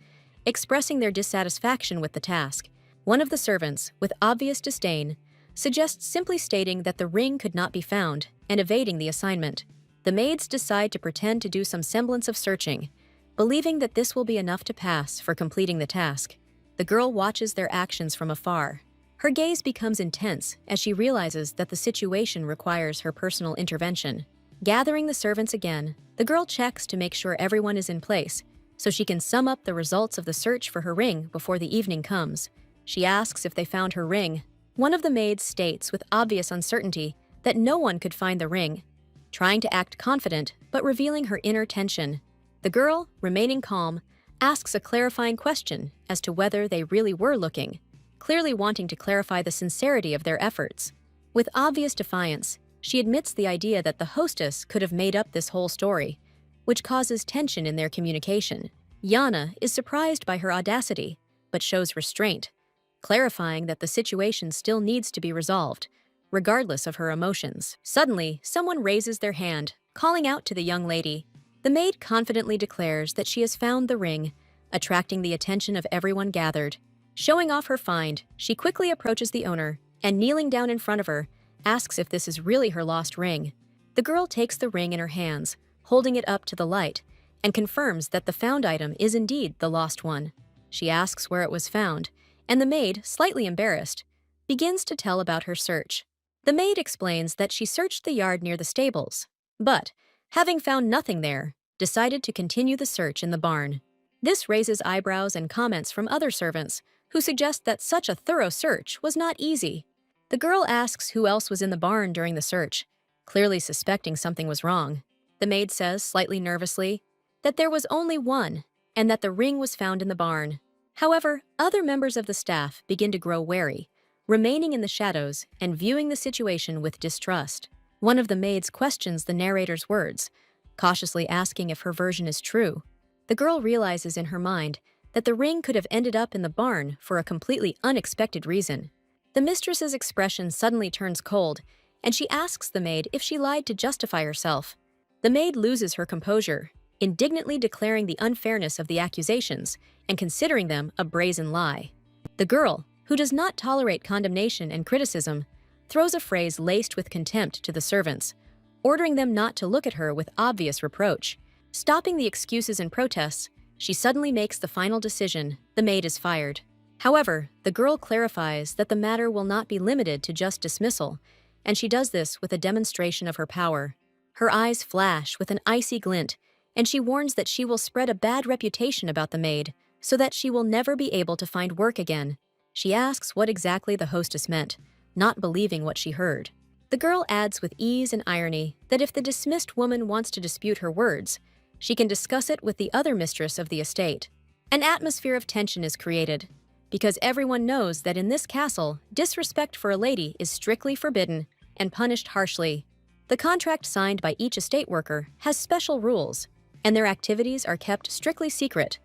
expressing their dissatisfaction with the task. One of the servants, with obvious disdain, suggests simply stating that the ring could not be found and evading the assignment. The maids decide to pretend to do some semblance of searching, believing that this will be enough to pass for completing the task. The girl watches their actions from afar. Her gaze becomes intense as she realizes that the situation requires her personal intervention. Gathering the servants again, the girl checks to make sure everyone is in place, so she can sum up the results of the search for her ring before the evening comes. She asks if they found her ring. One of the maids states with obvious uncertainty that no one could find the ring, trying to act confident but revealing her inner tension. The girl, remaining calm, asks a clarifying question as to whether they really were looking, clearly wanting to clarify the sincerity of their efforts. With obvious defiance, she admits the idea that the hostess could have made up this whole story, which causes tension in their communication. Jana is surprised by her audacity, but shows restraint, clarifying that the situation still needs to be resolved, regardless of her emotions. Suddenly, someone raises their hand, calling out to the young lady. The maid confidently declares that she has found the ring, attracting the attention of everyone gathered. Showing off her find, she quickly approaches the owner and, kneeling down in front of her, asks if this is really her lost ring. The girl takes the ring in her hands, holding it up to the light, and confirms that the found item is indeed the lost one. She asks where it was found, and the maid, slightly embarrassed, begins to tell about her search. The maid explains that she searched the yard near the stables, but, having found nothing there, decided to continue the search in the barn. This raises eyebrows and comments from other servants, who suggest that such a thorough search was not easy. The girl asks who else was in the barn during the search, clearly suspecting something was wrong. The maid says, slightly nervously, that there was only one, and that the ring was found in the barn. However, other members of the staff begin to grow wary, remaining in the shadows and viewing the situation with distrust. One of the maids questions the narrator's words, cautiously asking if her version is true. The girl realizes in her mind that the ring could have ended up in the barn for a completely unexpected reason. The mistress's expression suddenly turns cold, and she asks the maid if she lied to justify herself. The maid loses her composure, indignantly declaring the unfairness of the accusations and considering them a brazen lie. The girl, who does not tolerate condemnation and criticism, throws a phrase laced with contempt to the servants, ordering them not to look at her with obvious reproach. Stopping the excuses and protests, she suddenly makes the final decision: the maid is fired. However, the girl clarifies that the matter will not be limited to just dismissal, and she does this with a demonstration of her power. Her eyes flash with an icy glint, and she warns that she will spread a bad reputation about the maid, so that she will never be able to find work again. She asks what exactly the hostess meant, not believing what she heard. The girl adds with ease and irony that if the dismissed woman wants to dispute her words, she can discuss it with the other mistress of the estate. An atmosphere of tension is created, because everyone knows that in this castle, disrespect for a lady is strictly forbidden and punished harshly. The contract signed by each estate worker has special rules, and their activities are kept strictly secret,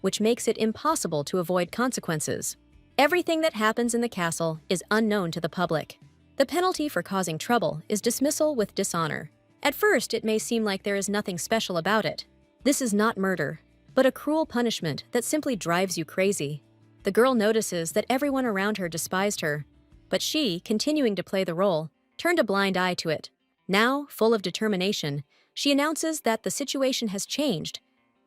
which makes it impossible to avoid consequences. Everything that happens in the castle is unknown to the public. The penalty for causing trouble is dismissal with dishonor. At first, it may seem like there is nothing special about it. This is not murder, but a cruel punishment that simply drives you crazy. The girl notices that everyone around her despised her, but she, continuing to play the role, turned a blind eye to it. Now, full of determination, she announces that the situation has changed,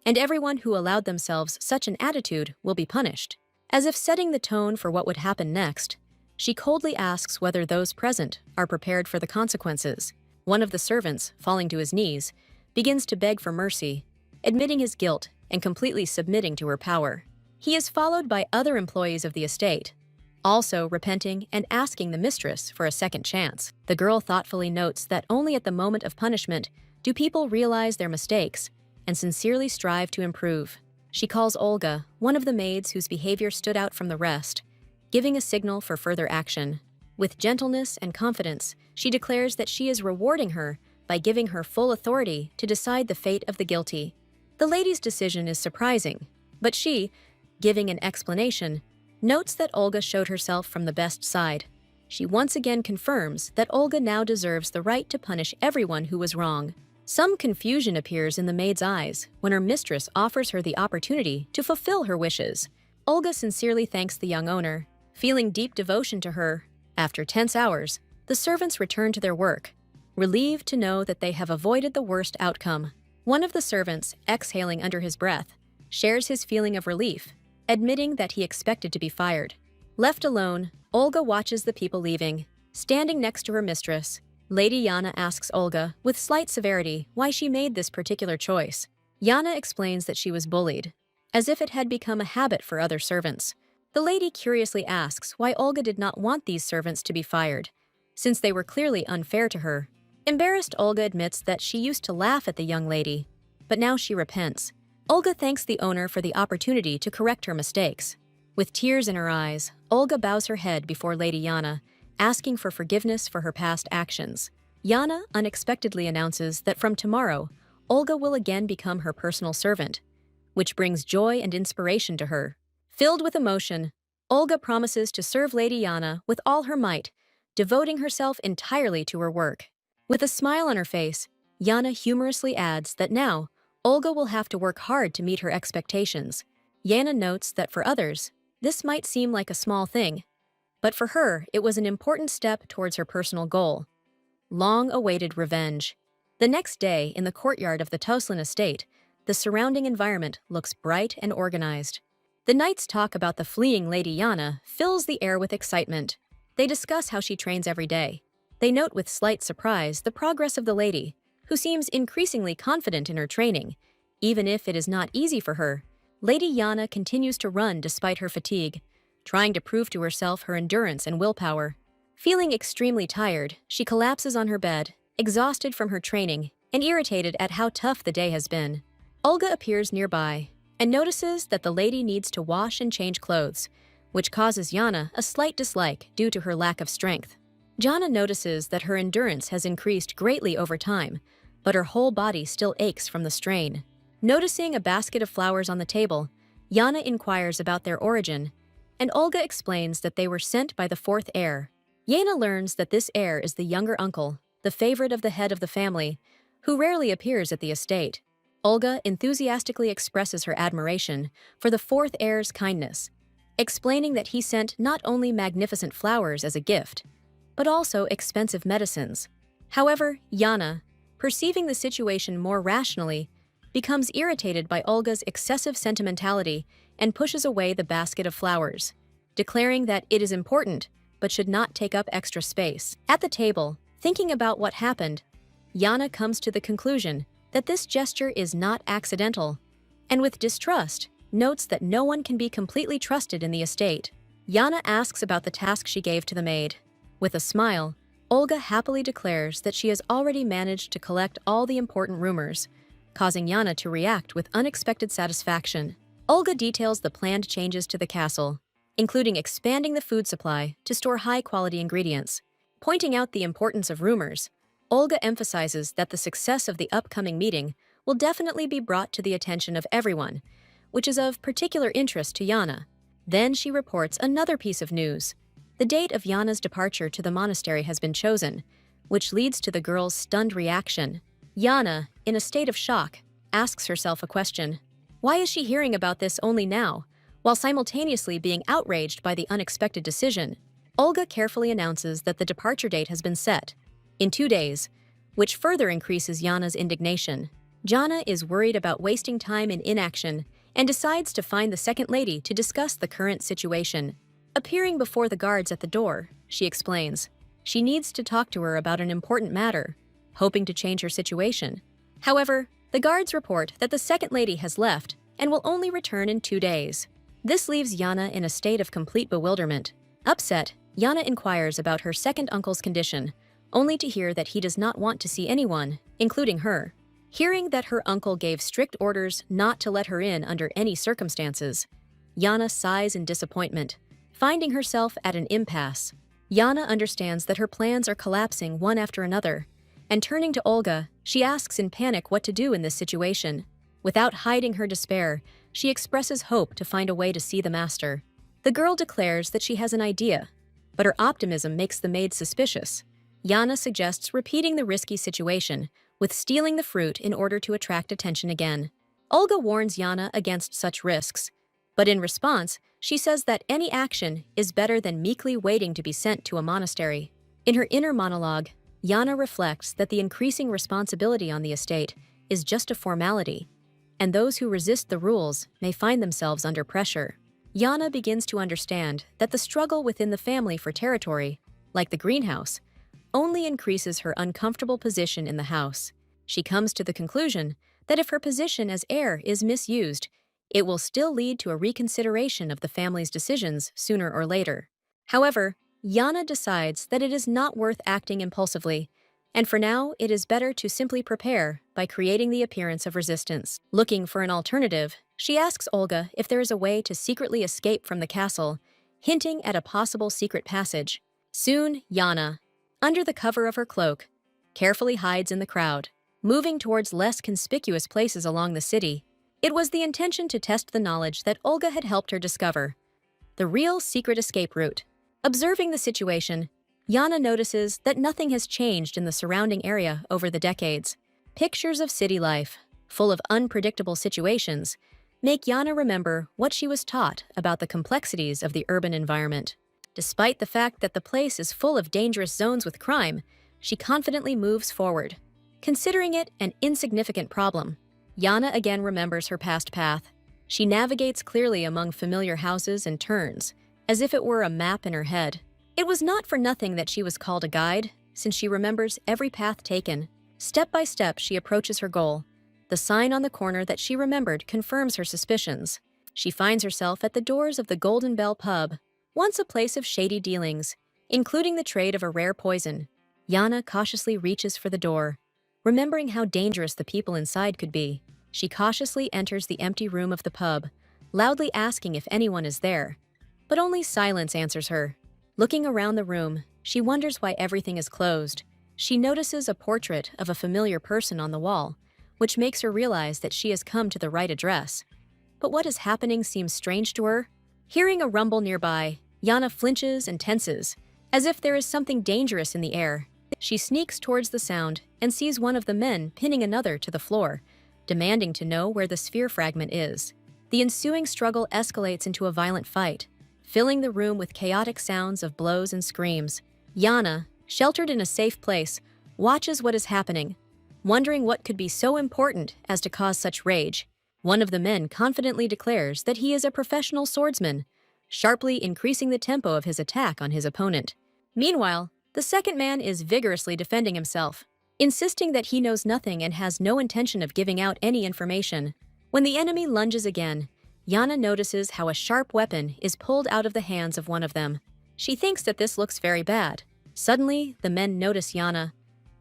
and everyone who allowed themselves such an attitude will be punished. As if setting the tone for what would happen next, she coldly asks whether those present are prepared for the consequences. One of the servants, falling to his knees, begins to beg for mercy, admitting his guilt and completely submitting to her power. He is followed by other employees of the estate, also repenting and asking the mistress for a second chance. The girl thoughtfully notes that only at the moment of punishment do people realize their mistakes and sincerely strive to improve. She calls Olga, one of the maids whose behavior stood out from the rest, giving a signal for further action. With gentleness and confidence, she declares that she is rewarding her by giving her full authority to decide the fate of the guilty. The lady's decision is surprising, but she, giving an explanation, notes that Olga showed herself from the best side. She once again confirms that Olga now deserves the right to punish everyone who was wrong. Some confusion appears in the maid's eyes when her mistress offers her the opportunity to fulfill her wishes. Olga sincerely thanks the young owner, feeling deep devotion to her. After tense hours, the servants return to their work, relieved to know that they have avoided the worst outcome. One of the servants, exhaling under his breath, shares his feeling of relief, admitting that he expected to be fired. Left alone, Olga watches the people leaving. Standing next to her mistress, Lady Jana asks Olga, with slight severity, why she made this particular choice. Jana explains that she was bullied, as if it had become a habit for other servants. The lady curiously asks why Olga did not want these servants to be fired, since they were clearly unfair to her. Embarrassed, Olga admits that she used to laugh at the young lady, but now she repents. Olga thanks the owner for the opportunity to correct her mistakes. With tears in her eyes, Olga bows her head before Lady Jana, asking for forgiveness for her past actions. Jana unexpectedly announces that from tomorrow, Olga will again become her personal servant, which brings joy and inspiration to her. Filled with emotion, Olga promises to serve Lady Jana with all her might, devoting herself entirely to her work. With a smile on her face, Jana humorously adds that now, Olga will have to work hard to meet her expectations. Jana notes that for others, this might seem like a small thing, but for her, it was an important step towards her personal goal: long-awaited revenge. The next day, in the courtyard of the Tuslan estate, the surrounding environment looks bright and organized. The knights talk about the fleeing Lady Jana fills the air with excitement. They discuss how she trains every day. They note with slight surprise the progress of the lady, who seems increasingly confident in her training Even if it is not easy for her, Lady Jana continues to run despite her fatigue, trying to prove to herself her endurance and willpower. Feeling extremely tired, she collapses on her bed, exhausted from her training and irritated at how tough the day has been. Olga appears nearby and notices that the lady needs to wash and change clothes, which causes Jana a slight dislike due to her lack of strength. Jana notices that her endurance has increased greatly over time, but her whole body still aches from the strain. Noticing a basket of flowers on the table, Jana inquires about their origin, and Olga explains that they were sent by the fourth heir. Jana learns that this heir is the younger uncle, the favorite of the head of the family, who rarely appears at the estate. Olga enthusiastically expresses her admiration for the fourth heir's kindness, explaining that he sent not only magnificent flowers as a gift, but also expensive medicines. However, Jana, perceiving the situation more rationally, becomes irritated by Olga's excessive sentimentality and pushes away the basket of flowers, declaring that it is important but should not take up extra space. At the table, thinking about what happened, Jana comes to the conclusion that this gesture is not accidental, and with distrust, notes that no one can be completely trusted in the estate. Jana asks about the task she gave to the maid. With a smile, Olga happily declares that she has already managed to collect all the important rumors, causing Jana to react with unexpected satisfaction. Olga details the planned changes to the castle, including expanding the food supply to store high-quality ingredients. Pointing out the importance of rumors, Olga emphasizes that the success of the upcoming meeting will definitely be brought to the attention of everyone, which is of particular interest to Jana. Then she reports another piece of news. The date of Jana's departure to the monastery has been chosen, which leads to the girl's stunned reaction. Jana, in a state of shock, asks herself a question. Why is she hearing about this only now, while simultaneously being outraged by the unexpected decision? Olga carefully announces that the departure date has been set, in 2 days, which further increases Jana's indignation. Jana is worried about wasting time in inaction and decides to find the second lady to discuss the current situation. Appearing before the guards at the door, she explains she needs to talk to her about an important matter, hoping to change her situation. However, the guards report that the second lady has left and will only return in 2 days. This leaves Jana in a state of complete bewilderment. Upset, Jana inquires about her second uncle's condition, only to hear that he does not want to see anyone, including her. Hearing that her uncle gave strict orders not to let her in under any circumstances, Jana sighs in disappointment, finding herself at an impasse. Jana understands that her plans are collapsing one after another, and turning to Olga, she asks in panic what to do in this situation. Without hiding her despair, she expresses hope to find a way to see the master. The girl declares that she has an idea, but her optimism makes the maid suspicious. Jana suggests repeating the risky situation, with stealing the fruit in order to attract attention again. Olga warns Jana against such risks, but in response, she says that any action is better than meekly waiting to be sent to a monastery. In her inner monologue, Jana reflects that the increasing responsibility on the estate is just a formality, and those who resist the rules may find themselves under pressure. Jana begins to understand that the struggle within the family for territory, like the greenhouse, only increases her uncomfortable position in the house. She comes to the conclusion that if her position as heir is misused, it will still lead to a reconsideration of the family's decisions sooner or later. However, Jana decides that it is not worth acting impulsively, and for now it is better to simply prepare by creating the appearance of resistance. Looking for an alternative, she asks Olga if there is a way to secretly escape from the castle, hinting at a possible secret passage. Soon, Jana, under the cover of her cloak, carefully hides in the crowd, moving towards less conspicuous places along the city. It was the intention to test the knowledge that Olga had helped her discover, the real secret escape route. Observing the situation, Jana notices that nothing has changed in the surrounding area over the decades. Pictures of city life, full of unpredictable situations, make Jana remember what she was taught about the complexities of the urban environment. Despite the fact that the place is full of dangerous zones with crime, she confidently moves forward. Considering it an insignificant problem, Jana again remembers her past path. She navigates clearly among familiar houses and turns, as if it were a map in her head. It was not for nothing that she was called a guide, since she remembers every path taken. Step by step, she approaches her goal, the The sign on the corner that she remembered confirms her suspicions. She finds herself at the doors of the Golden Bell pub, once a place of shady dealings, including the trade of a rare poison. Jana cautiously reaches for the door. Remembering how dangerous the people inside could be, she cautiously enters the empty room of the pub, loudly asking if anyone is there. But only silence answers her. Looking around the room, she wonders why everything is closed. She notices a portrait of a familiar person on the wall, which makes her realize that she has come to the right address. But what is happening seems strange to her. Hearing a rumble nearby, Jana flinches and tenses, as if there is something dangerous in the air. She sneaks towards the sound and sees one of the men pinning another to the floor, demanding to know where the sphere fragment is. The ensuing struggle escalates into a violent fight, filling the room with chaotic sounds of blows and screams. Jana, sheltered in a safe place, watches what is happening, wondering what could be so important as to cause such rage. One of the men confidently declares that he is a professional swordsman, sharply increasing the tempo of his attack on his opponent. Meanwhile, the second man is vigorously defending himself, insisting that he knows nothing and has no intention of giving out any information. When the enemy lunges again, Jana notices how a sharp weapon is pulled out of the hands of one of them. She thinks that this looks very bad. Suddenly, the men notice Jana,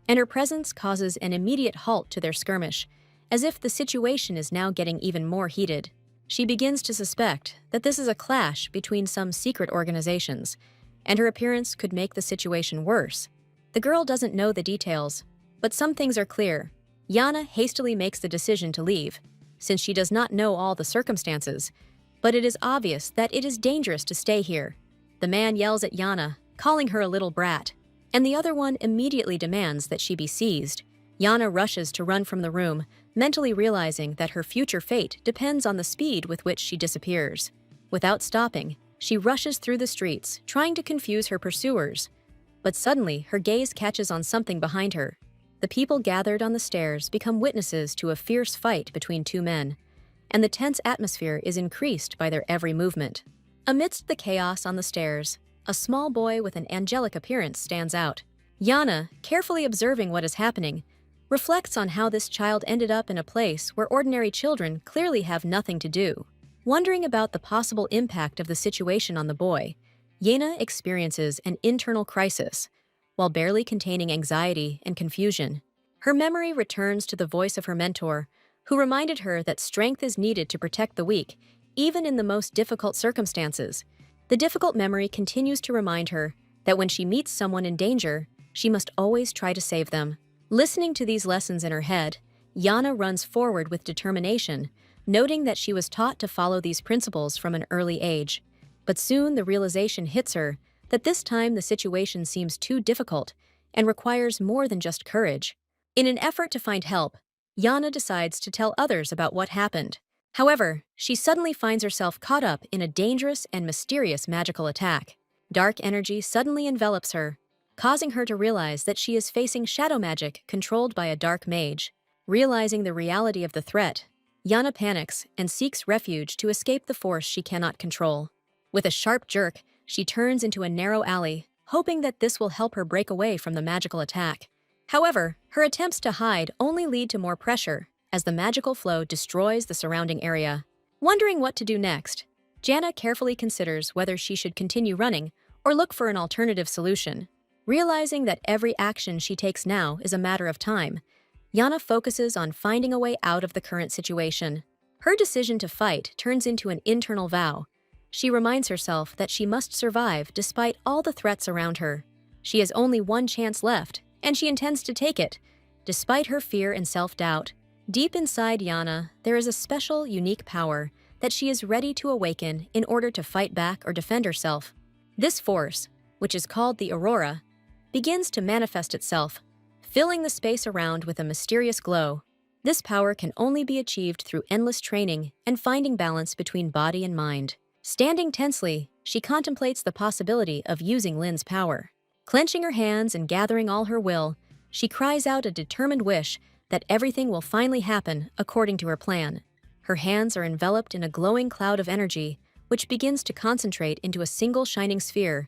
and her presence causes an immediate halt to their skirmish, as if the situation is now getting even more heated. She begins to suspect that this is a clash between some secret organizations, and her appearance could make the situation worse. The girl doesn't know the details, but some things are clear. Jana hastily makes the decision to leave, since she does not know all the circumstances, but it is obvious that it is dangerous to stay here. The man yells at Jana, calling her a little brat, and the other one immediately demands that she be seized. Jana rushes to run from the room, mentally realizing that her future fate depends on the speed with which she disappears. Without stopping, she rushes through the streets, trying to confuse her pursuers. But suddenly, her gaze catches on something behind her. The people gathered on the stairs become witnesses to a fierce fight between two men, and the tense atmosphere is increased by their every movement. Amidst the chaos on the stairs, a small boy with an angelic appearance stands out. Jana, carefully observing what is happening, reflects on how this child ended up in a place where ordinary children clearly have nothing to do. Wondering about the possible impact of the situation on the boy, Jana experiences an internal crisis, while barely containing anxiety and confusion. Her memory returns to the voice of her mentor, who reminded her that strength is needed to protect the weak, even in the most difficult circumstances. The difficult memory continues to remind her that when she meets someone in danger, she must always try to save them. Listening to these lessons in her head, Jana runs forward with determination, noting that she was taught to follow these principles from an early age. But soon the realization hits her that this time the situation seems too difficult and requires more than just courage. In an effort to find help, Jana decides to tell others about what happened. However, she suddenly finds herself caught up in a dangerous and mysterious magical attack. Dark energy suddenly envelops her, causing her to realize that she is facing shadow magic controlled by a dark mage. Realizing the reality of the threat, Jana panics and seeks refuge to escape the force she cannot control. With a sharp jerk, she turns into a narrow alley, hoping that this will help her break away from the magical attack. However, her attempts to hide only lead to more pressure, as the magical flow destroys the surrounding area. Wondering what to do next, Jana carefully considers whether she should continue running or look for an alternative solution. Realizing that every action she takes now is a matter of time, Jana focuses on finding a way out of the current situation. Her decision to fight turns into an internal vow. She reminds herself that she must survive despite all the threats around her. She has only one chance left, and she intends to take it, despite her fear and self-doubt. Deep inside Jana, there is a special, unique power that she is ready to awaken in order to fight back or defend herself. This force, which is called the Aurora, begins to manifest itself, filling the space around with a mysterious glow. This power can only be achieved through endless training and finding balance between body and mind. Standing tensely, she contemplates the possibility of using Lin's power. Clenching her hands and gathering all her will, she cries out a determined wish that everything will finally happen according to her plan. Her hands are enveloped in a glowing cloud of energy, which begins to concentrate into a single shining sphere,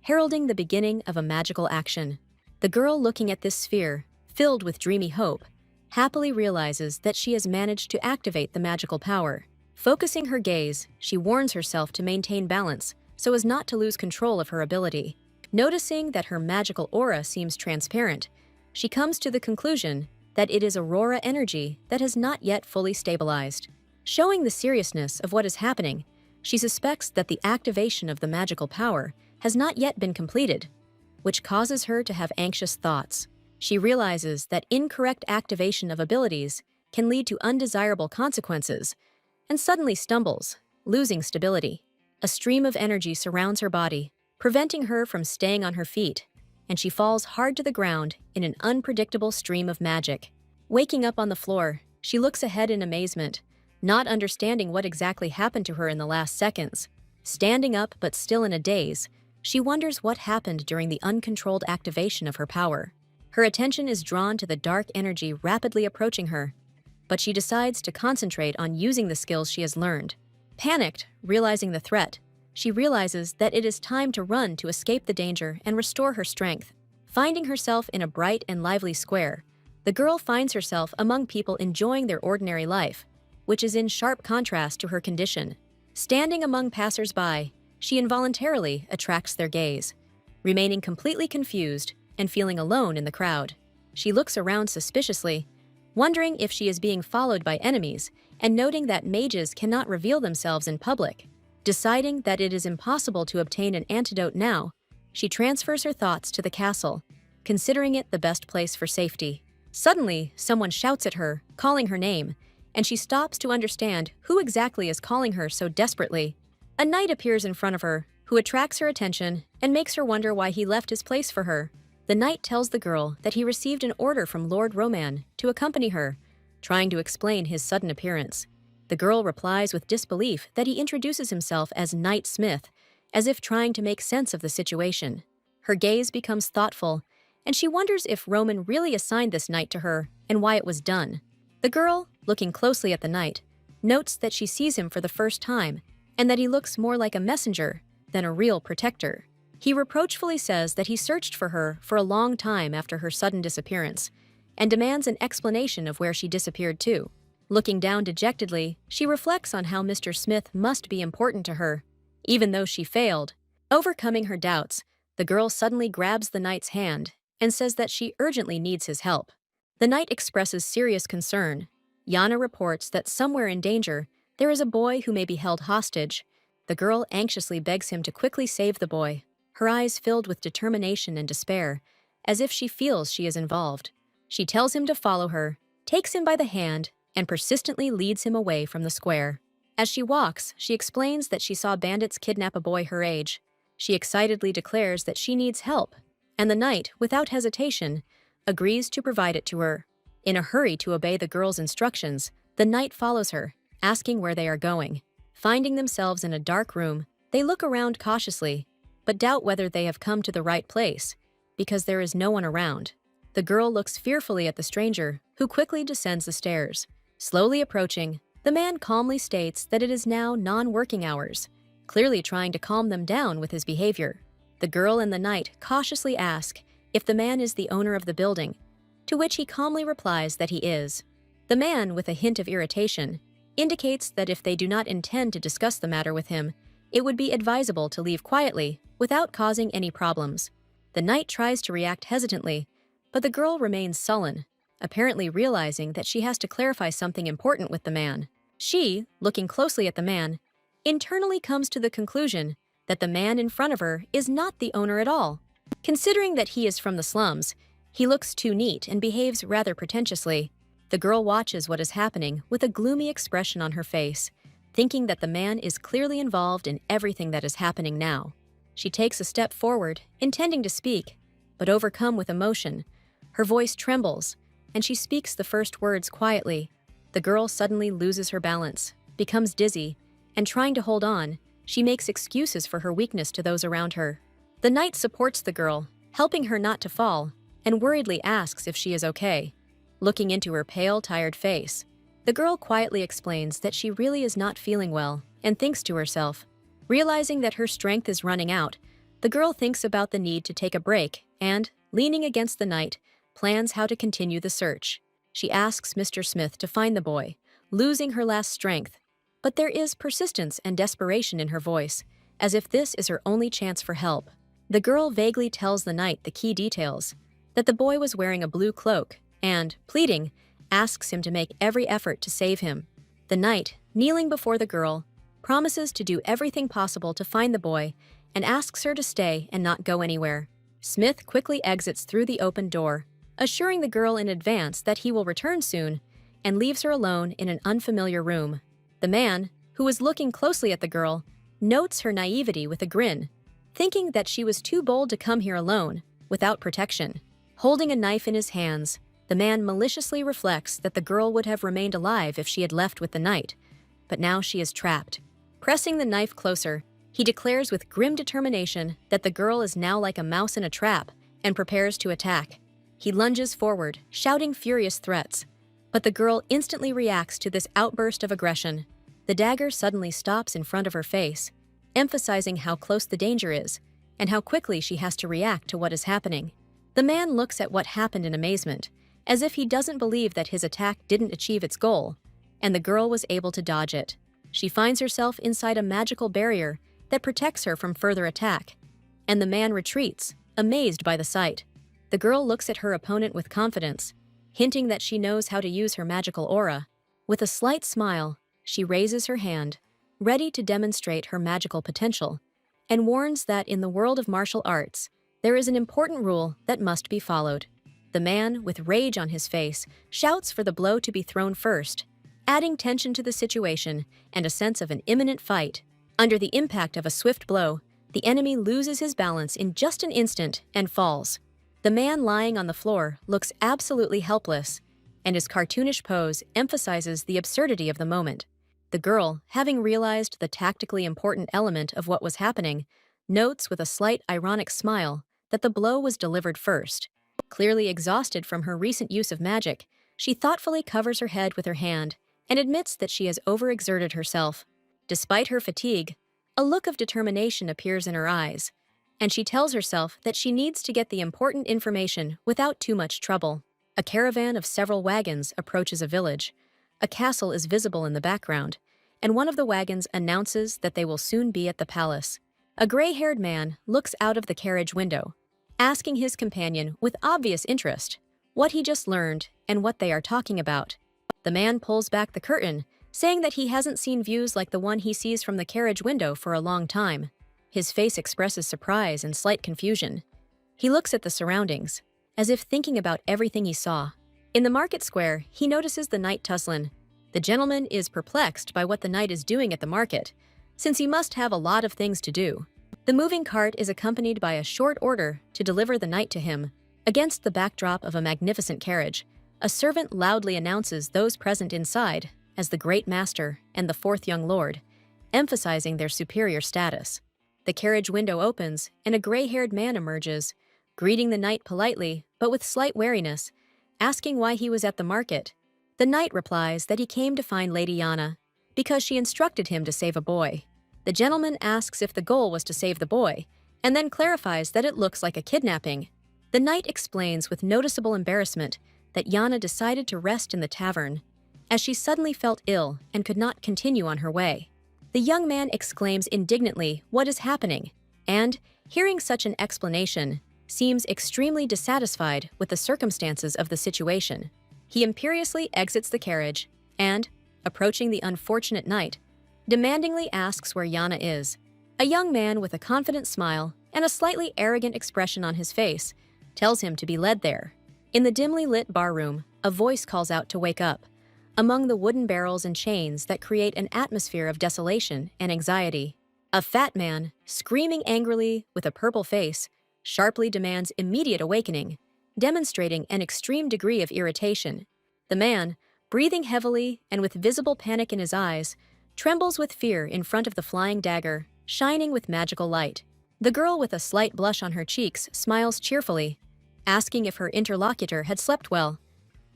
heralding the beginning of a magical action. The girl looking at this sphere, filled with dreamy hope, happily realizes that she has managed to activate the magical power. Focusing her gaze, she warns herself to maintain balance so as not to lose control of her ability. Noticing that her magical aura seems transparent, she comes to the conclusion that it is Aurora energy that has not yet fully stabilized. Showing the seriousness of what is happening, she suspects that the activation of the magical power has not yet been completed, which causes her to have anxious thoughts. She realizes that incorrect activation of abilities can lead to undesirable consequences, and suddenly stumbles, losing stability. A stream of energy surrounds her body, preventing her from staying on her feet, and she falls hard to the ground in an unpredictable stream of magic. Waking up on the floor, she looks ahead in amazement, not understanding what exactly happened to her in the last seconds. Standing up but still in a daze, she wonders what happened during the uncontrolled activation of her power. Her attention is drawn to the dark energy rapidly approaching her, but she decides to concentrate on using the skills she has learned. Panicked, realizing the threat, she realizes that it is time to run to escape the danger and restore her strength. Finding herself in a bright and lively square, the girl finds herself among people enjoying their ordinary life, which is in sharp contrast to her condition. Standing among passers-by, she involuntarily attracts their gaze. Remaining completely confused and feeling alone in the crowd, she looks around suspiciously, wondering if she is being followed by enemies and noting that mages cannot reveal themselves in public. Deciding that it is impossible to obtain an antidote now, she transfers her thoughts to the castle, considering it the best place for safety. Suddenly, someone shouts at her, calling her name, and she stops to understand who exactly is calling her so desperately. A knight appears in front of her, who attracts her attention and makes her wonder why he left his place for her. The knight tells the girl that he received an order from Lord Roman to accompany her, trying to explain his sudden appearance. The girl replies with disbelief that he introduces himself as Knight Smith, as if trying to make sense of the situation. Her gaze becomes thoughtful, and she wonders if Roman really assigned this knight to her and why it was done. The girl, looking closely at the knight, notes that she sees him for the first time and that he looks more like a messenger than a real protector. He reproachfully says that he searched for her for a long time after her sudden disappearance and demands an explanation of where she disappeared to. Looking down dejectedly, she reflects on how Mr. Smith must be important to her, even though she failed. Overcoming her doubts, the girl suddenly grabs the knight's hand and says that she urgently needs his help. The knight expresses serious concern. Jana reports that somewhere in danger, there is a boy who may be held hostage. The girl anxiously begs him to quickly save the boy, her eyes filled with determination and despair, as if she feels she is involved. She tells him to follow her, takes him by the hand, and persistently leads him away from the square. As she walks, she explains that she saw bandits kidnap a boy her age. She excitedly declares that she needs help, and the knight, without hesitation, agrees to provide it to her. In a hurry to obey the girl's instructions, the knight follows her, asking where they are going. Finding themselves in a dark room, they look around cautiously, but doubt whether they have come to the right place, because there is no one around. The girl looks fearfully at the stranger, who quickly descends the stairs. Slowly approaching, the man calmly states that it is now non-working hours, clearly trying to calm them down with his behavior. The girl and the knight cautiously ask if the man is the owner of the building, to which he calmly replies that he is. The man, with a hint of irritation, indicates that if they do not intend to discuss the matter with him, it would be advisable to leave quietly without causing any problems. The knight tries to react hesitantly, but the girl remains sullen, apparently realizing that she has to clarify something important with the man. She, looking closely at the man, internally comes to the conclusion that the man in front of her is not the owner at all. Considering that he is from the slums, he looks too neat and behaves rather pretentiously. The girl watches what is happening with a gloomy expression on her face, thinking that the man is clearly involved in everything that is happening now. She takes a step forward, intending to speak, but overcome with emotion. Her voice trembles, and she speaks the first words quietly. The girl suddenly loses her balance, becomes dizzy, and trying to hold on, she makes excuses for her weakness to those around her. The knight supports the girl, helping her not to fall, and worriedly asks if she is okay. Looking into her pale, tired face, the girl quietly explains that she really is not feeling well and thinks to herself. Realizing that her strength is running out, the girl thinks about the need to take a break and, leaning against the knight, plans how to continue the search. She asks Mr. Smith to find the boy, losing her last strength. But there is persistence and desperation in her voice, as if this is her only chance for help. The girl vaguely tells the knight the key details, that the boy was wearing a blue cloak, and, pleading, asks him to make every effort to save him. The knight, kneeling before the girl, promises to do everything possible to find the boy and asks her to stay and not go anywhere. Smith quickly exits through the open door, assuring the girl in advance that he will return soon, and leaves her alone in an unfamiliar room. The man, who was looking closely at the girl, notes her naivety with a grin, thinking that she was too bold to come here alone, without protection. Holding a knife in his hands, the man maliciously reflects that the girl would have remained alive if she had left with the knight, but now she is trapped. Pressing the knife closer, he declares with grim determination that the girl is now like a mouse in a trap and prepares to attack. He lunges forward, shouting furious threats, but the girl instantly reacts to this outburst of aggression. The dagger suddenly stops in front of her face, emphasizing how close the danger is and how quickly she has to react to what is happening. The man looks at what happened in amazement, as if he doesn't believe that his attack didn't achieve its goal, and the girl was able to dodge it. She finds herself inside a magical barrier that protects her from further attack, and the man retreats, amazed by the sight. The girl looks at her opponent with confidence, hinting that she knows how to use her magical aura. With a slight smile, she raises her hand, ready to demonstrate her magical potential, and warns that in the world of martial arts, there is an important rule that must be followed. The man, with rage on his face, shouts for the blow to be thrown first, adding tension to the situation and a sense of an imminent fight. Under the impact of a swift blow, the enemy loses his balance in just an instant and falls. The man lying on the floor looks absolutely helpless, and his cartoonish pose emphasizes the absurdity of the moment. The girl, having realized the tactically important element of what was happening, notes with a slight ironic smile that the blow was delivered first. Clearly exhausted from her recent use of magic, she thoughtfully covers her head with her hand and admits that she has overexerted herself. Despite her fatigue, a look of determination appears in her eyes, and she tells herself that she needs to get the important information without too much trouble. A caravan of several wagons approaches a village. A castle is visible in the background, and one of the wagons announces that they will soon be at the palace. A gray-haired man looks out of the carriage window, asking his companion with obvious interest what he just learned and what they are talking about. The man pulls back the curtain, saying that he hasn't seen views like the one he sees from the carriage window for a long time. His face expresses surprise and slight confusion. He looks at the surroundings, as if thinking about everything he saw. In the market square, he notices the knight Tuslan. The gentleman is perplexed by what the knight is doing at the market, since he must have a lot of things to do. The moving cart is accompanied by a short order to deliver the knight to him. Against the backdrop of a magnificent carriage, a servant loudly announces those present inside as the Great Master and the Fourth Young Lord, emphasizing their superior status. The carriage window opens, and a gray-haired man emerges, greeting the knight politely but with slight wariness, asking why he was at the market. The knight replies that he came to find Lady Jana because she instructed him to save a boy. The gentleman asks if the goal was to save the boy, and then clarifies that it looks like a kidnapping. The knight explains with noticeable embarrassment that Jana decided to rest in the tavern, as she suddenly felt ill and could not continue on her way. The young man exclaims indignantly what is happening, and, hearing such an explanation, seems extremely dissatisfied with the circumstances of the situation. He imperiously exits the carriage and, approaching the unfortunate knight, demandingly asks where Jana is. A young man with a confident smile and a slightly arrogant expression on his face tells him to be led there. In the dimly lit barroom, a voice calls out to wake up, among the wooden barrels and chains that create an atmosphere of desolation and anxiety. A fat man, screaming angrily with a purple face, sharply demands immediate awakening, demonstrating an extreme degree of irritation. The man, breathing heavily and with visible panic in his eyes, trembles with fear in front of the flying dagger, shining with magical light. The girl with a slight blush on her cheeks smiles cheerfully, asking if her interlocutor had slept well,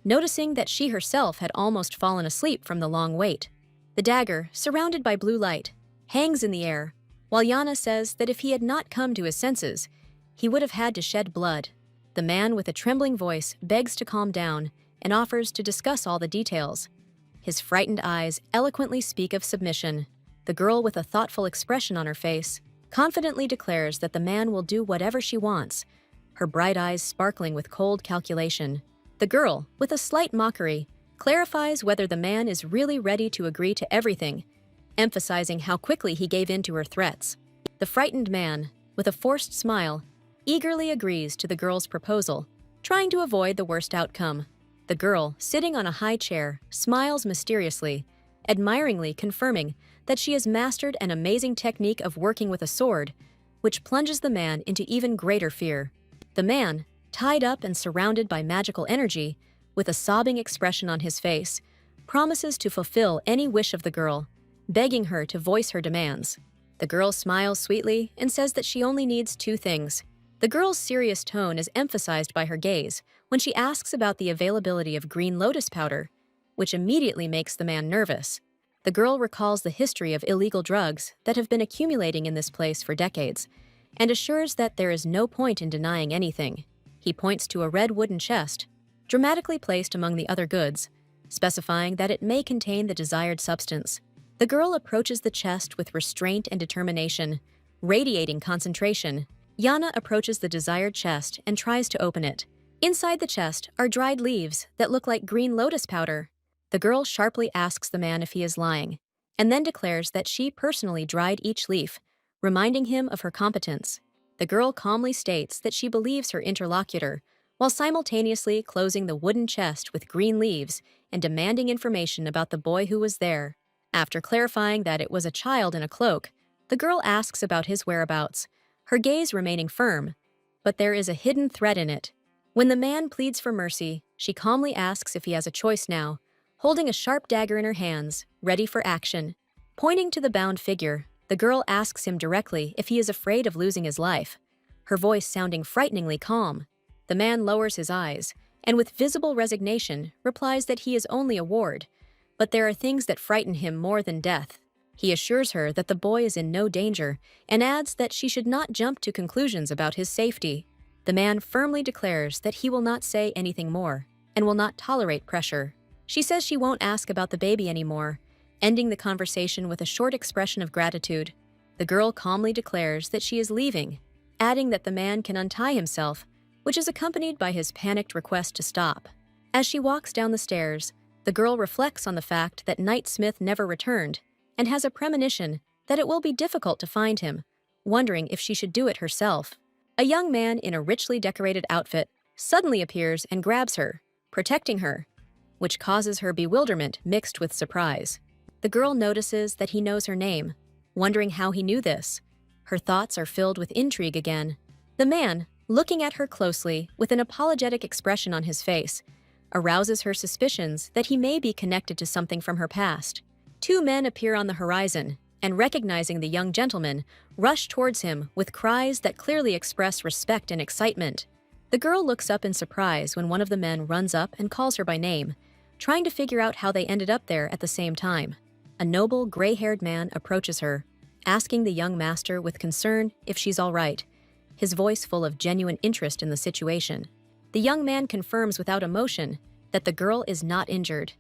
noticing that she herself had almost fallen asleep from the long wait. The dagger, surrounded by blue light, hangs in the air, while Jana says that if he had not come to his senses, he would have had to shed blood. The man with a trembling voice begs to calm down and offers to discuss all the details. His frightened eyes eloquently speak of submission. The girl, with a thoughtful expression on her face, confidently declares that the man will do whatever she wants, her bright eyes sparkling with cold calculation. The girl, with a slight mockery, clarifies whether the man is really ready to agree to everything, emphasizing how quickly he gave in to her threats. The frightened man, with a forced smile, eagerly agrees to the girl's proposal, trying to avoid the worst outcome. The girl, sitting on a high chair, smiles mysteriously, admiringly confirming that she has mastered an amazing technique of working with a sword, which plunges the man into even greater fear. The man, tied up and surrounded by magical energy, with a sobbing expression on his face, promises to fulfill any wish of the girl, begging her to voice her demands. The girl smiles sweetly and says that she only needs two things. The girl's serious tone is emphasized by her gaze when she asks about the availability of green lotus powder, which immediately makes the man nervous. The girl recalls the history of illegal drugs that have been accumulating in this place for decades, and assures that there is no point in denying anything. He points to a red wooden chest, dramatically placed among the other goods, specifying that it may contain the desired substance. The girl approaches the chest with restraint and determination, radiating concentration. Jana approaches the desired chest and tries to open it. Inside the chest are dried leaves that look like green lotus powder. The girl sharply asks the man if he is lying, and then declares that she personally dried each leaf, reminding him of her competence. The girl calmly states that she believes her interlocutor, while simultaneously closing the wooden chest with green leaves and demanding information about the boy who was there. After clarifying that it was a child in a cloak, the girl asks about his whereabouts, her gaze remaining firm, but there is a hidden threat in it. When the man pleads for mercy, she calmly asks if he has a choice now, holding a sharp dagger in her hands, ready for action. Pointing to the bound figure, the girl asks him directly if he is afraid of losing his life, her voice sounding frighteningly calm. The man lowers his eyes, and with visible resignation, replies that he is only a ward, but there are things that frighten him more than death. He assures her that the boy is in no danger, and adds that she should not jump to conclusions about his safety. The man firmly declares that he will not say anything more, and will not tolerate pressure. She says she won't ask about the baby anymore, ending the conversation with a short expression of gratitude. The girl calmly declares that she is leaving, adding that the man can untie himself, which is accompanied by his panicked request to stop. As she walks down the stairs, the girl reflects on the fact that Knight Smith never returned, and has a premonition that it will be difficult to find him, wondering if she should do it herself. A young man in a richly decorated outfit suddenly appears and grabs her, protecting her, which causes her bewilderment mixed with surprise. The girl notices that he knows her name, wondering how he knew this. Her thoughts are filled with intrigue again. The man, looking at her closely with an apologetic expression on his face, arouses her suspicions that he may be connected to something from her past. Two men appear on the horizon, and recognizing the young gentleman, rush towards him with cries that clearly express respect and excitement. The girl looks up in surprise when one of the men runs up and calls her by name, trying to figure out how they ended up there at the same time. A noble, gray-haired man approaches her, asking the young master with concern if she's all right, his voice full of genuine interest in the situation. The young man confirms without emotion that the girl is not injured.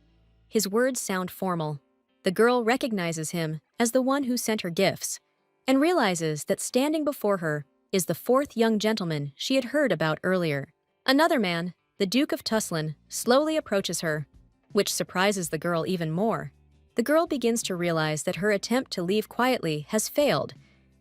His words sound formal. The girl recognizes him as the one who sent her gifts, and realizes that standing before her is the fourth young gentleman she had heard about earlier. Another man, the Duke of Tuslan, slowly approaches her, which surprises the girl even more. The girl begins to realize that her attempt to leave quietly has failed,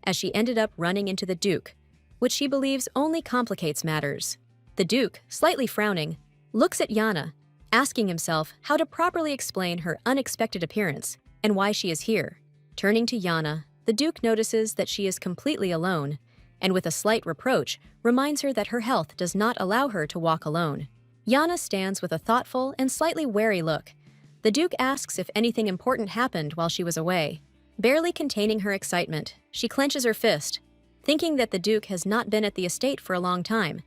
as she ended up running into the Duke, which she believes only complicates matters. The Duke, slightly frowning, looks at Jana, asking himself how to properly explain her unexpected appearance and why she is here. Turning to Jana, the Duke notices that she is completely alone, and with a slight reproach, reminds her that her health does not allow her to walk alone. Jana stands with a thoughtful and slightly wary look. The Duke asks if anything important happened while she was away. Barely containing her excitement, she clenches her fist, thinking that the Duke has not been at the estate for a long time,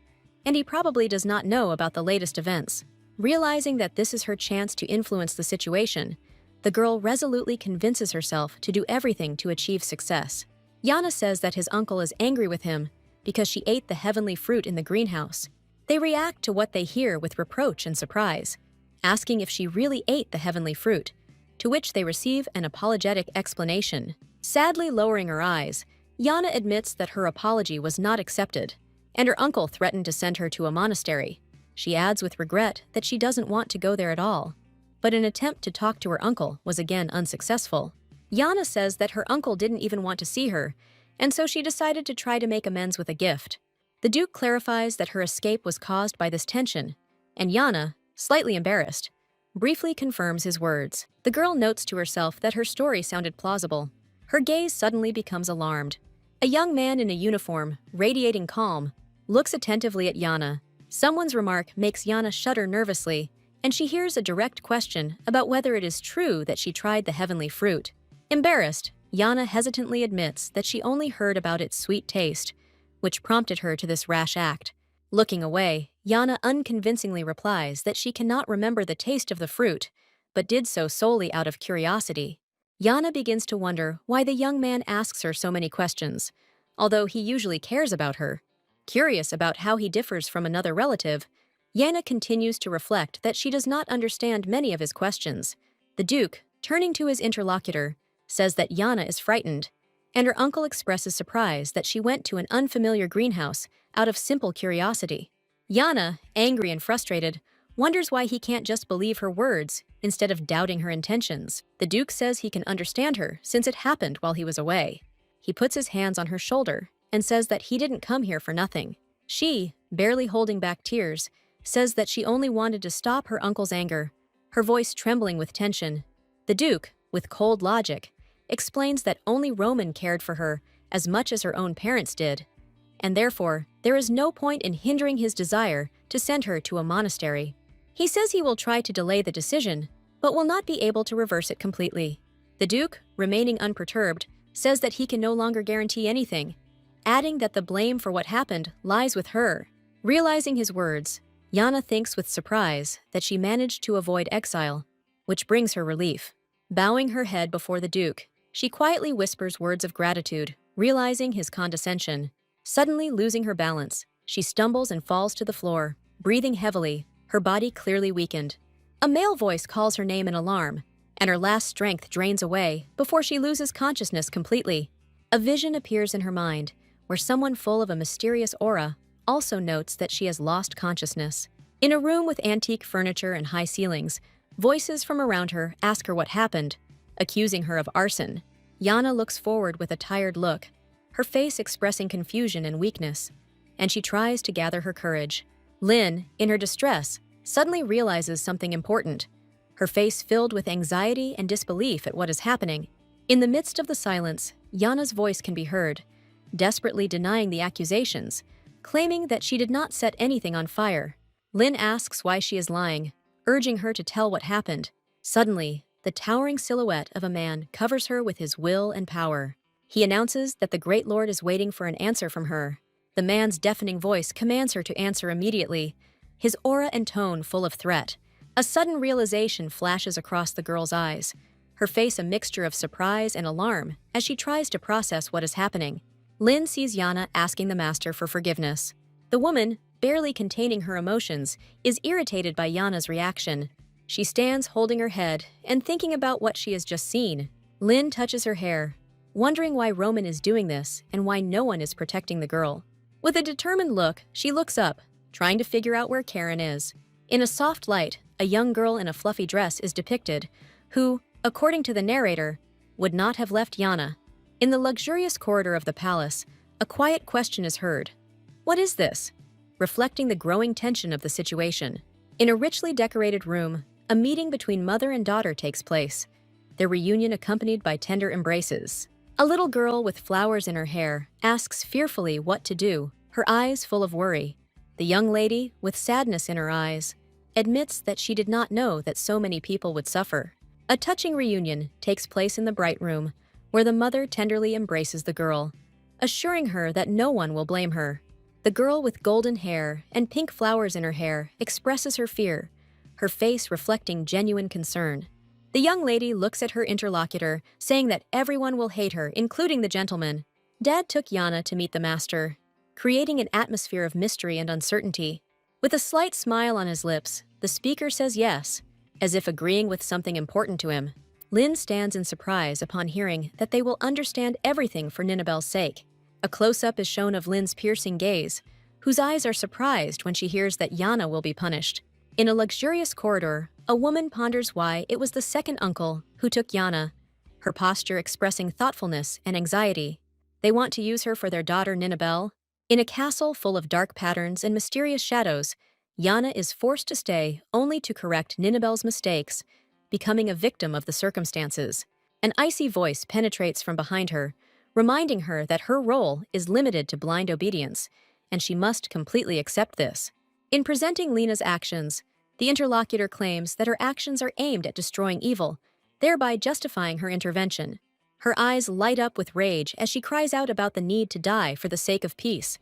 and he probably does not know about the latest events. Realizing that this is her chance to influence the situation, the girl resolutely convinces herself to do everything to achieve success. Jana says that his uncle is angry with him because she ate the heavenly fruit in the greenhouse. They react to what they hear with reproach and surprise. asking if she really ate the heavenly fruit, to which they receive an apologetic explanation. Sadly lowering her eyes, Jana admits that her apology was not accepted, and her uncle threatened to send her to a monastery. She adds with regret that she doesn't want to go there at all, but an attempt to talk to her uncle was again unsuccessful. Jana says that her uncle didn't even want to see her, and so she decided to try to make amends with a gift. The Duke clarifies that her escape was caused by this tension, and Jana, slightly embarrassed, briefly confirms his words. The girl notes to herself that her story sounded plausible. Her gaze suddenly becomes alarmed. A young man in a uniform, radiating calm, looks attentively at Jana. Someone's remark makes Jana shudder nervously, and she hears a direct question about whether it is true that she tried the heavenly fruit. Embarrassed, Jana hesitantly admits that she only heard about its sweet taste, which prompted her to this rash act. Looking away, Jana unconvincingly replies that she cannot remember the taste of the fruit, but did so solely out of curiosity. Jana begins to wonder why the young man asks her so many questions, although he usually cares about her. Curious about how he differs from another relative, Jana continues to reflect that she does not understand many of his questions. The Duke, turning to his interlocutor, says that Jana is frightened, and her uncle expresses surprise that she went to an unfamiliar greenhouse out of simple curiosity. Jana, angry and frustrated, wonders why he can't just believe her words instead of doubting her intentions. The Duke says he can understand her since it happened while he was away. He puts his hands on her shoulder and says that he didn't come here for nothing. She, barely holding back tears, says that she only wanted to stop her uncle's anger, her voice trembling with tension. The Duke, with cold logic, explains that only Roman cared for her as much as her own parents did, and therefore there is no point in hindering his desire to send her to a monastery. He says he will try to delay the decision, but will not be able to reverse it completely. The Duke, remaining unperturbed, says that he can no longer guarantee anything, adding that the blame for what happened lies with her. Realizing his words, Jana thinks with surprise that she managed to avoid exile, which brings her relief. Bowing her head before the Duke, she quietly whispers words of gratitude, realizing his condescension. Suddenly losing her balance, she stumbles and falls to the floor, breathing heavily, her body clearly weakened. A male voice calls her name in alarm, and her last strength drains away before she loses consciousness completely. A vision appears in her mind, where someone full of a mysterious aura also notes that she has lost consciousness. In a room with antique furniture and high ceilings, voices from around her ask her what happened, accusing her of arson. Jana looks forward with a tired look, her face expressing confusion and weakness, and she tries to gather her courage. Lynn, in her distress, suddenly realizes something important, her face filled with anxiety and disbelief at what is happening. In the midst of the silence, Jana's voice can be heard, desperately denying the accusations, claiming that she did not set anything on fire. Lynn asks why she is lying, urging her to tell what happened. Suddenly, the towering silhouette of a man covers her with his will and power. He announces that the Great Lord is waiting for an answer from her. The man's deafening voice commands her to answer immediately, his aura and tone full of threat. A sudden realization flashes across the girl's eyes, her face a mixture of surprise and alarm as she tries to process what is happening. Lynn sees Jana asking the master for forgiveness. The woman, barely containing her emotions, is irritated by Jana's reaction. She stands holding her head and thinking about what she has just seen. Lynn touches her hair, wondering why Roman is doing this and why no one is protecting the girl. With a determined look, she looks up, trying to figure out where Karen is. In a soft light, a young girl in a fluffy dress is depicted, who, according to the narrator, would not have left Jana. In the luxurious corridor of the palace, a quiet question is heard. "What is this?" reflecting the growing tension of the situation. In a richly decorated room, a meeting between mother and daughter takes place, their reunion accompanied by tender embraces. A little girl with flowers in her hair asks fearfully what to do, her eyes full of worry. The young lady, with sadness in her eyes, admits that she did not know that so many people would suffer. A touching reunion takes place in the bright room, where the mother tenderly embraces the girl, assuring her that no one will blame her. The girl with golden hair and pink flowers in her hair expresses her fear, her face reflecting genuine concern. The young lady looks at her interlocutor, saying that everyone will hate her, including the gentleman. Dad took Jana to meet the master, creating an atmosphere of mystery and uncertainty. With a slight smile on his lips, the speaker says yes, as if agreeing with something important to him. Lin stands in surprise upon hearing that they will understand everything for Nabel's sake. A close-up is shown of Lin's piercing gaze, whose eyes are surprised when she hears that Jana will be punished. In a luxurious corridor, a woman ponders why it was the second uncle who took Jana, her posture expressing thoughtfulness and anxiety. They want to use her for their daughter Nabel. In a castle full of dark patterns and mysterious shadows, Jana is forced to stay only to correct Nabel's mistakes, becoming a victim of the circumstances. An icy voice penetrates from behind her, reminding her that her role is limited to blind obedience, and she must completely accept this. In presenting Lena's actions, the interlocutor claims that her actions are aimed at destroying evil, thereby justifying her intervention. Her eyes light up with rage as she cries out about the need to die for the sake of peace,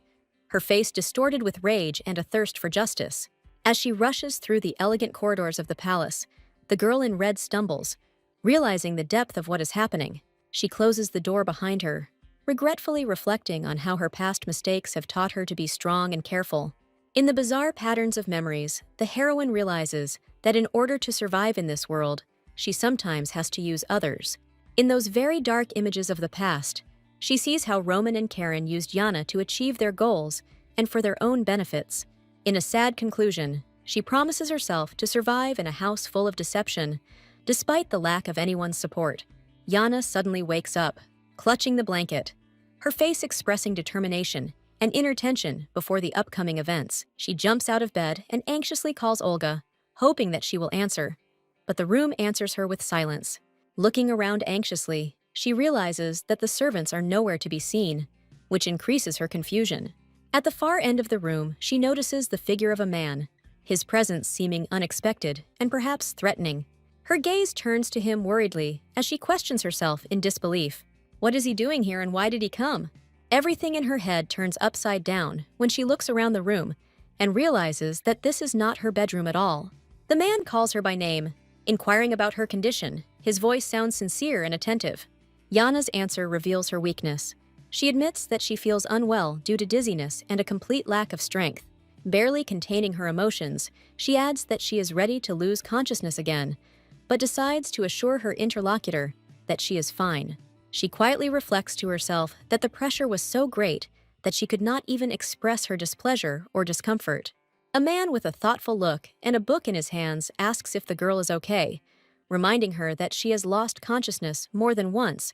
her face distorted with rage and a thirst for justice. As she rushes through the elegant corridors of the palace, the girl in red stumbles, realizing the depth of what is happening. She closes the door behind her, regretfully reflecting on how her past mistakes have taught her to be strong and careful. In the bizarre patterns of memories, the heroine realizes that in order to survive in this world, she sometimes has to use others. In those very dark images of the past, she sees how Roman and Karen used Jana to achieve their goals and for their own benefits. In a sad conclusion, she promises herself to survive in a house full of deception, despite the lack of anyone's support. Jana suddenly wakes up, clutching the blanket, her face expressing determination and inner tension before the upcoming events. She jumps out of bed and anxiously calls Olga, hoping that she will answer. But the room answers her with silence. Looking around anxiously, she realizes that the servants are nowhere to be seen, which increases her confusion. At the far end of the room, she notices the figure of a man, his presence seeming unexpected and perhaps threatening. Her gaze turns to him worriedly as she questions herself in disbelief. What is he doing here and why did he come? Everything in her head turns upside down when she looks around the room and realizes that this is not her bedroom at all. The man calls her by name, inquiring about her condition. His voice sounds sincere and attentive. Jana's answer reveals her weakness. She admits that she feels unwell due to dizziness and a complete lack of strength. Barely containing her emotions, she adds that she is ready to lose consciousness again, but decides to assure her interlocutor that she is fine. She quietly reflects to herself that the pressure was so great that she could not even express her displeasure or discomfort. A man with a thoughtful look and a book in his hands asks if the girl is okay, reminding her that she has lost consciousness more than once,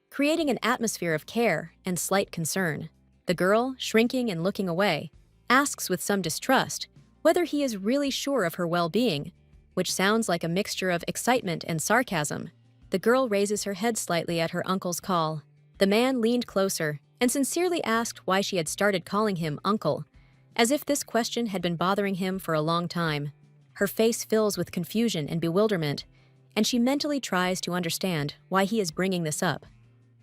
creating an atmosphere of care and slight concern. The girl, shrinking and looking away, asks with some distrust whether he is really sure of her well-being, which sounds like a mixture of excitement and sarcasm. The girl raises her head slightly at her uncle's call. The man leaned closer and sincerely asked why she had started calling him uncle, as if this question had been bothering him for a long time. Her face fills with confusion and bewilderment, and she mentally tries to understand why he is bringing this up,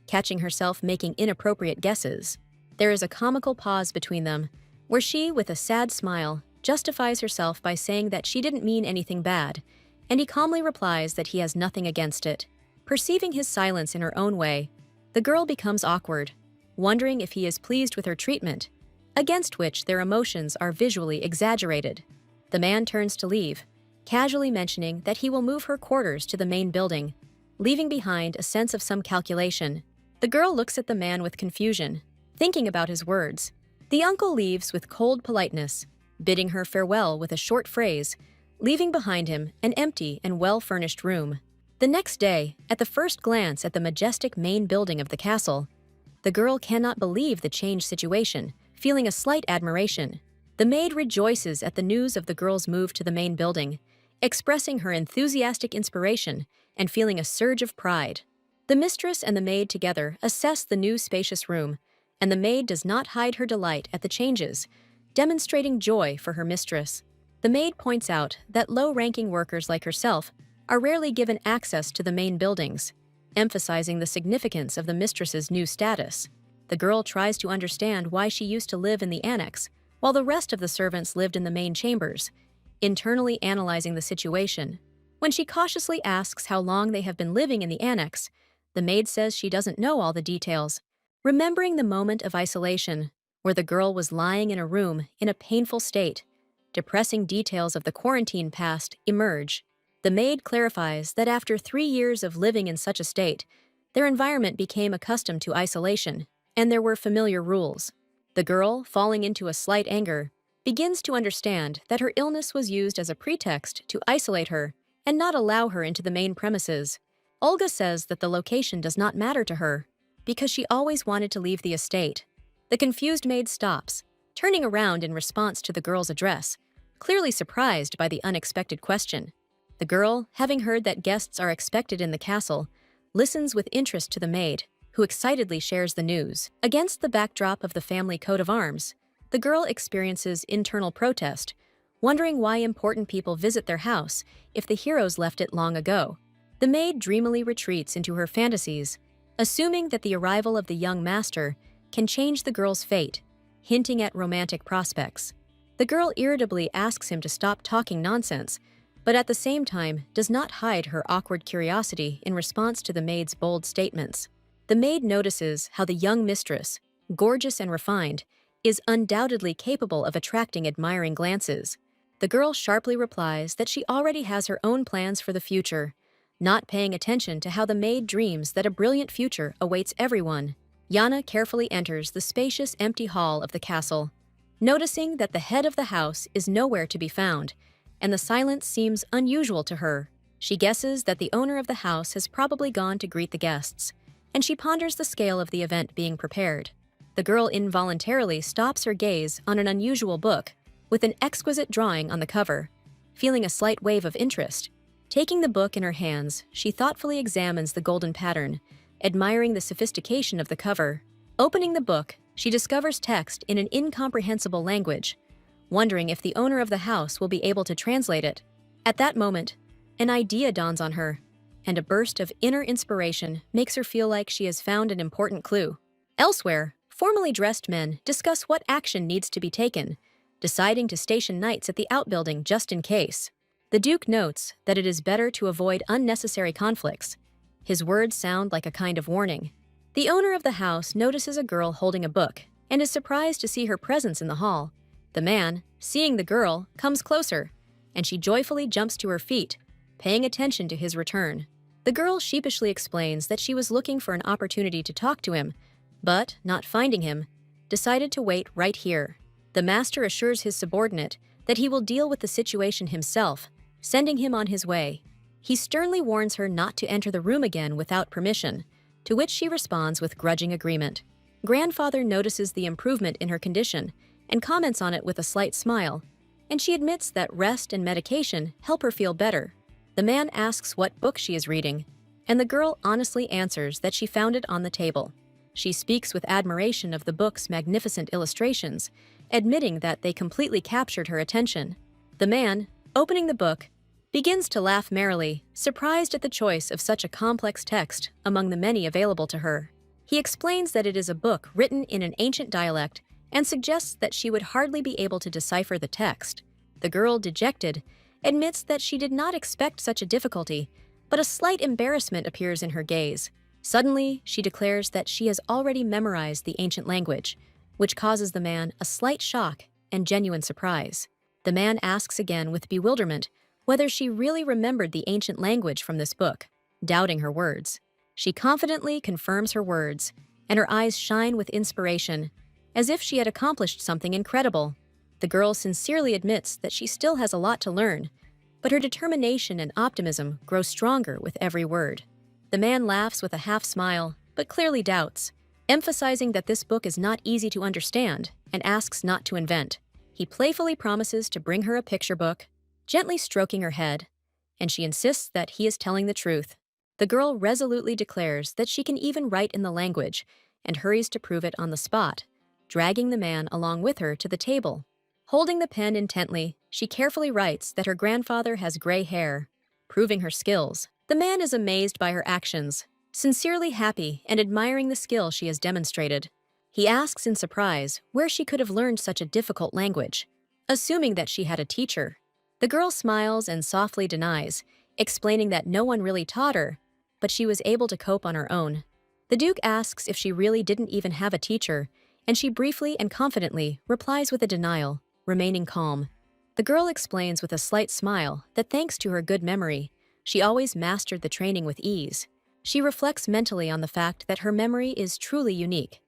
catching herself making inappropriate guesses. There is a comical pause between them, where she, with a sad smile, justifies herself by saying that she didn't mean anything bad, and he calmly replies that he has nothing against it. Perceiving his silence in her own way, the girl becomes awkward, wondering if he is pleased with her treatment, against which their emotions are visually exaggerated. The man turns to leave, casually mentioning that he will move her quarters to the main building, leaving behind a sense of some calculation. The girl looks at the man with confusion, thinking about his words. The uncle leaves with cold politeness, bidding her farewell with a short phrase, leaving behind him an empty and well-furnished room. The next day, at the first glance at the majestic main building of the castle, the girl cannot believe the changed situation, feeling a slight admiration. The maid rejoices at the news of the girl's move to the main building, expressing her enthusiastic inspiration and feeling a surge of pride. The mistress and the maid together assess the new spacious room, and the maid does not hide her delight at the changes, demonstrating joy for her mistress. The maid points out that low-ranking workers like herself are rarely given access to the main buildings, emphasizing the significance of the mistress's new status. The girl tries to understand why she used to live in the annex, while the rest of the servants lived in the main chambers, internally analyzing the situation. When she cautiously asks how long they have been living in the annex, the maid says she doesn't know all the details. Remembering the moment of isolation, where the girl was lying in a room in a painful state, depressing details of the quarantine past emerge. The maid clarifies that after 3 years of living in such a state, their environment became accustomed to isolation, and there were familiar rules. The girl, falling into a slight anger, begins to understand that her illness was used as a pretext to isolate her and not allow her into the main premises. Olga says that the location does not matter to her because she always wanted to leave the estate. The confused maid stops, turning around in response to the girl's address, clearly surprised by the unexpected question. The girl, having heard that guests are expected in the castle, listens with interest to the maid, who excitedly shares the news. Against the backdrop of the family coat of arms, the girl experiences internal protest, wondering why important people visit their house if the heroes left it long ago. The maid dreamily retreats into her fantasies, assuming that the arrival of the young master can change the girl's fate, hinting at romantic prospects. The girl irritably asks him to stop talking nonsense, but at the same time does not hide her awkward curiosity in response to the maid's bold statements. The maid notices how the young mistress, gorgeous and refined, is undoubtedly capable of attracting admiring glances. The girl sharply replies that she already has her own plans for the future, not paying attention to how the maid dreams that a brilliant future awaits everyone. Jana carefully enters the spacious empty hall of the castle, noticing that the head of the house is nowhere to be found, and the silence seems unusual to her. She guesses that the owner of the house has probably gone to greet the guests, and she ponders the scale of the event being prepared. The girl involuntarily stops her gaze on an unusual book with an exquisite drawing on the cover, feeling a slight wave of interest. Taking the book in her hands, she thoughtfully examines the golden pattern, admiring the sophistication of the cover. Opening the book, she discovers text in an incomprehensible language, wondering if the owner of the house will be able to translate it. At that moment, an idea dawns on her, and a burst of inner inspiration makes her feel like she has found an important clue. Elsewhere, formally dressed men discuss what action needs to be taken, deciding to station knights at the outbuilding just in case. The Duke notes that it is better to avoid unnecessary conflicts. His words sound like a kind of warning. The owner of the house notices a girl holding a book and is surprised to see her presence in the hall. The man, seeing the girl, comes closer, and she joyfully jumps to her feet, paying attention to his return. The girl sheepishly explains that she was looking for an opportunity to talk to him, but, not finding him, decided to wait right here. The master assures his subordinate that he will deal with the situation himself, sending him on his way. He sternly warns her not to enter the room again without permission, to which she responds with grudging agreement. Grandfather notices the improvement in her condition and comments on it with a slight smile, and she admits that rest and medication help her feel better. The man asks what book she is reading, and the girl honestly answers that she found it on the table. She speaks with admiration of the book's magnificent illustrations, admitting that they completely captured her attention. The man, opening the book, begins to laugh merrily, surprised at the choice of such a complex text among the many available to her. He explains that it is a book written in an ancient dialect and suggests that she would hardly be able to decipher the text. The girl, dejected, admits that she did not expect such a difficulty, but a slight embarrassment appears in her gaze. Suddenly, she declares that she has already memorized the ancient language, which causes the man a slight shock and genuine surprise. The man asks again with bewilderment whether she really remembered the ancient language from this book, doubting her words. She confidently confirms her words, and her eyes shine with inspiration, as if she had accomplished something incredible. The girl sincerely admits that she still has a lot to learn, but her determination and optimism grow stronger with every word. The man laughs with a half smile, but clearly doubts, emphasizing that this book is not easy to understand and asks not to invent. He playfully promises to bring her a picture book, gently stroking her head, and she insists that he is telling the truth. The girl resolutely declares that she can even write in the language and hurries to prove it on the spot, dragging the man along with her to the table. Holding the pen intently, she carefully writes that her grandfather has gray hair, proving her skills. The man is amazed by her actions, sincerely happy and admiring the skill she has demonstrated. He asks in surprise where she could have learned such a difficult language, assuming that she had a teacher. The girl smiles and softly denies, explaining that no one really taught her, but she was able to cope on her own. The Duke asks if she really didn't even have a teacher, and she briefly and confidently replies with a denial, remaining calm. The girl explains with a slight smile that thanks to her good memory, she always mastered the training with ease. She reflects mentally on the fact that her memory is truly unique,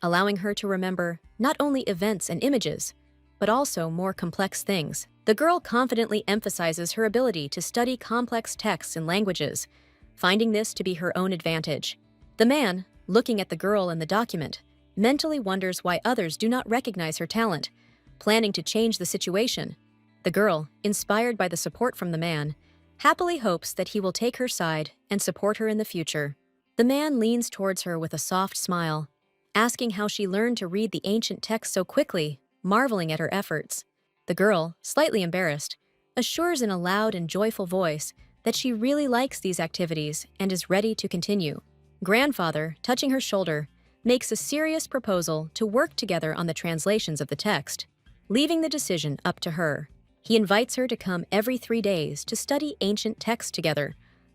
allowing her to remember not only events and images, but also more complex things. The girl confidently emphasizes her ability to study complex texts and languages, finding this to be her own advantage. The man, looking at the girl in the document, mentally wonders why others do not recognize her talent, planning to change the situation. The girl, inspired by the support from the man, happily hopes that he will take her side and support her in the future. The man leans towards her with a soft smile, asking how she learned to read the ancient text so quickly, marveling at her efforts. The girl, slightly embarrassed, assures in a loud and joyful voice that she really likes these activities and is ready to continue. Grandfather, touching her shoulder, makes a serious proposal to work together on the translations of the text, leaving the decision up to her. He invites her to come every 3 days to study ancient texts together,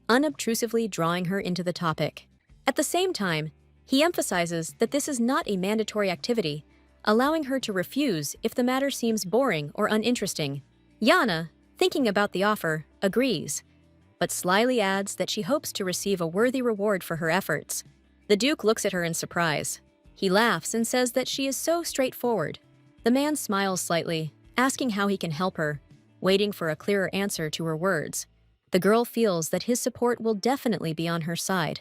unobtrusively drawing her into the topic. At the same time, he emphasizes that this is not a mandatory activity, allowing her to refuse if the matter seems boring or uninteresting. Jana, thinking about the offer, agrees, but slyly adds that she hopes to receive a worthy reward for her efforts. The Duke looks at her in surprise. He laughs and says that she is so straightforward. The man smiles slightly, asking how he can help her, waiting for a clearer answer to her words. The girl feels that his support will definitely be on her side,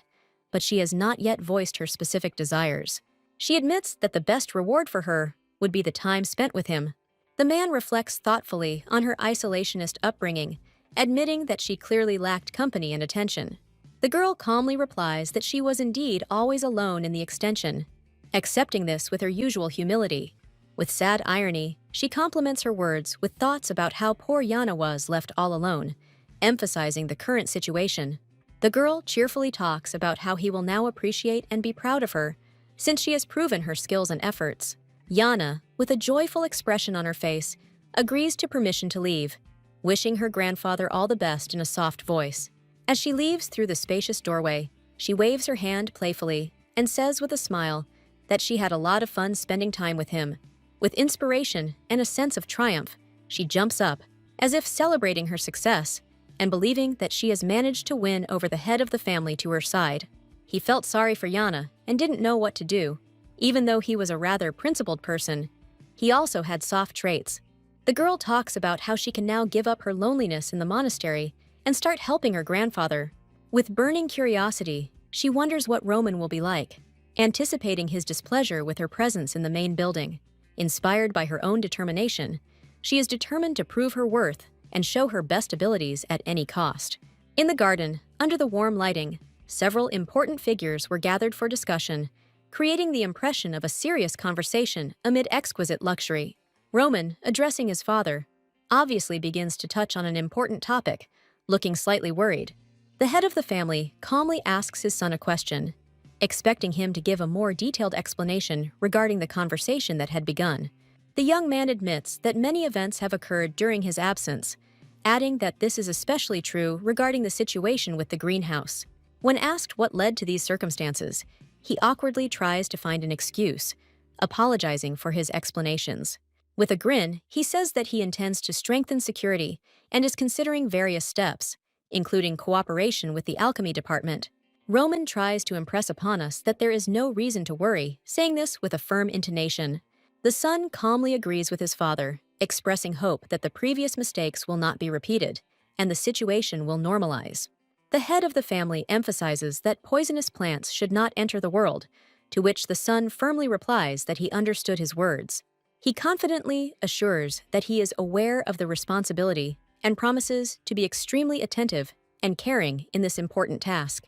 but she has not yet voiced her specific desires. She admits that the best reward for her would be the time spent with him. The man reflects thoughtfully on her isolationist upbringing, admitting that she clearly lacked company and attention. The girl calmly replies that she was indeed always alone in the extension, accepting this with her usual humility. With sad irony, she complements her words with thoughts about how poor Jana was left all alone, emphasizing the current situation. The girl cheerfully talks about how he will now appreciate and be proud of her, since she has proven her skills and efforts. Jana, with a joyful expression on her face, agrees to permission to leave, wishing her grandfather all the best in a soft voice. As she leaves through the spacious doorway, she waves her hand playfully and says with a smile that she had a lot of fun spending time with him. With inspiration and a sense of triumph, she jumps up, as if celebrating her success and believing that she has managed to win over the head of the family to her side. He felt sorry for Jana and didn't know what to do. Even though he was a rather principled person, he also had soft traits. The girl talks about how she can now give up her loneliness in the monastery and start helping her grandfather. With burning curiosity, she wonders what Roman will be like, anticipating his displeasure with her presence in the main building. Inspired by her own determination, she is determined to prove her worth and show her best abilities at any cost. In the garden, under the warm lighting, several important figures were gathered for discussion, creating the impression of a serious conversation amid exquisite luxury. Roman, addressing his father, obviously begins to touch on an important topic, looking slightly worried. The head of the family calmly asks his son a question, expecting him to give a more detailed explanation regarding the conversation that had begun. The young man admits that many events have occurred during his absence, adding that this is especially true regarding the situation with the greenhouse. When asked what led to these circumstances, he awkwardly tries to find an excuse, apologizing for his explanations. With a grin, he says that he intends to strengthen security and is considering various steps, including cooperation with the alchemy department. Roman tries to impress upon us that there is no reason to worry, saying this with a firm intonation. The son calmly agrees with his father, expressing hope that the previous mistakes will not be repeated, and the situation will normalize. The head of the family emphasizes that poisonous plants should not enter the world, to which the son firmly replies that he understood his words. He confidently assures that he is aware of the responsibility and promises to be extremely attentive and caring in this important task.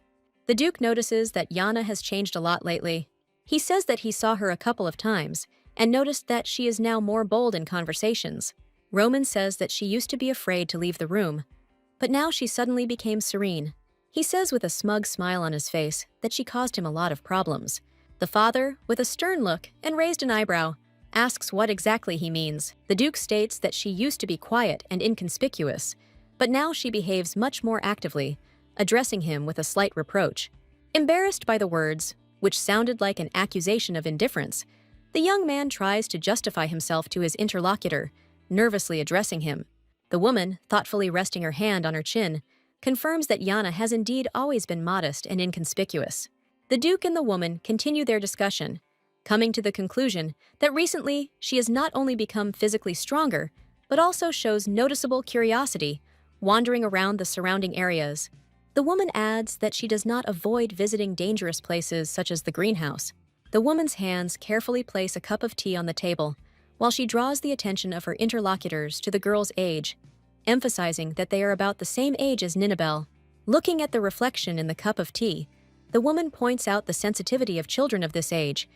The Duke notices that Jana has changed a lot lately. He says that he saw her a couple of times and noticed that she is now more bold in conversations. Roman says that she used to be afraid to leave the room, but now she suddenly became serene. He says with a smug smile on his face that she caused him a lot of problems. The father, with a stern look and raised an eyebrow, asks what exactly he means. The Duke states that she used to be quiet and inconspicuous, but now she behaves much more actively, addressing him with a slight reproach. Embarrassed by the words, which sounded like an accusation of indifference, the young man tries to justify himself to his interlocutor, nervously addressing him. The woman, thoughtfully resting her hand on her chin, confirms that Jana has indeed always been modest and inconspicuous. The Duke and the woman continue their discussion, coming to the conclusion that recently she has not only become physically stronger, but also shows noticeable curiosity, wandering around the surrounding areas. The woman adds that she does not avoid visiting dangerous places such as the greenhouse. The woman's hands carefully place a cup of tea on the table, while she draws the attention of her interlocutors to the girl's age, emphasizing that they are about the same age as Nabel. Looking at the reflection in the cup of tea, the woman points out the sensitivity of children of this age,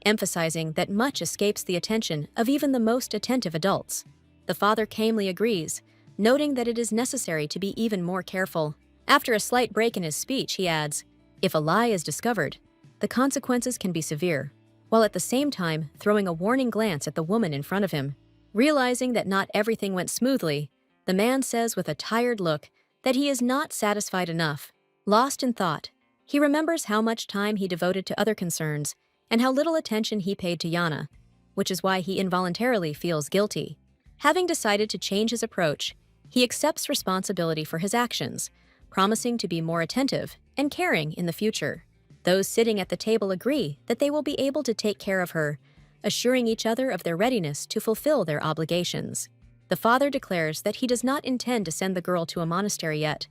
emphasizing that much escapes the attention of even the most attentive adults. The father calmly agrees, noting that it is necessary to be even more careful. After a slight break in his speech, he adds, "If a lie is discovered, the consequences can be severe," while at the same time throwing a warning glance at the woman in front of him. Realizing that not everything went smoothly, the man says with a tired look that he is not satisfied enough. Lost in thought, he remembers how much time he devoted to other concerns and how little attention he paid to Jana, which is why he involuntarily feels guilty. Having decided to change his approach, he accepts responsibility for his actions, promising to be more attentive and caring in the future. Those sitting at the table agree that they will be able to take care of her, assuring each other of their readiness to fulfill their obligations. The father declares that he does not intend to send the girl to a monastery yet,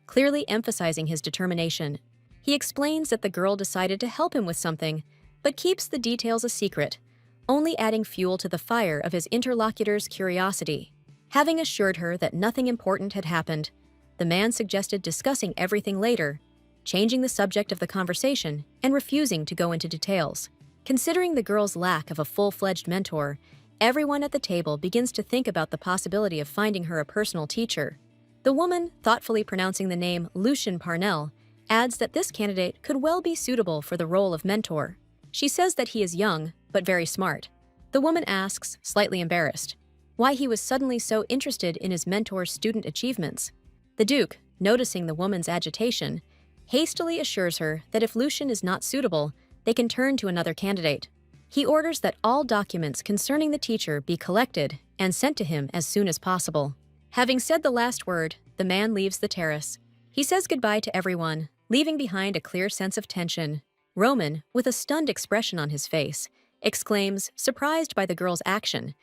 clearly emphasizing his determination. He explains that the girl decided to help him with something, but keeps the details a secret, only adding fuel to the fire of his interlocutor's curiosity. Having assured her that nothing important had happened, the man suggested discussing everything later, changing the subject of the conversation and refusing to go into details. Considering the girl's lack of a full-fledged mentor, everyone at the table begins to think about the possibility of finding her a personal teacher. The woman, thoughtfully pronouncing the name Lucien Parnell, adds that this candidate could well be suitable for the role of mentor. She says that he is young, but very smart. The woman asks, slightly embarrassed, why he was suddenly so interested in his mentor's student achievements. The Duke, noticing the woman's agitation, hastily assures her that if Lucien is not suitable, they can turn to another candidate. He orders that all documents concerning the teacher be collected and sent to him as soon as possible. Having said the last word, the man leaves the terrace. He says goodbye to everyone, leaving behind a clear sense of tension. Roman, with a stunned expression on his face, exclaims, surprised by the girl's action,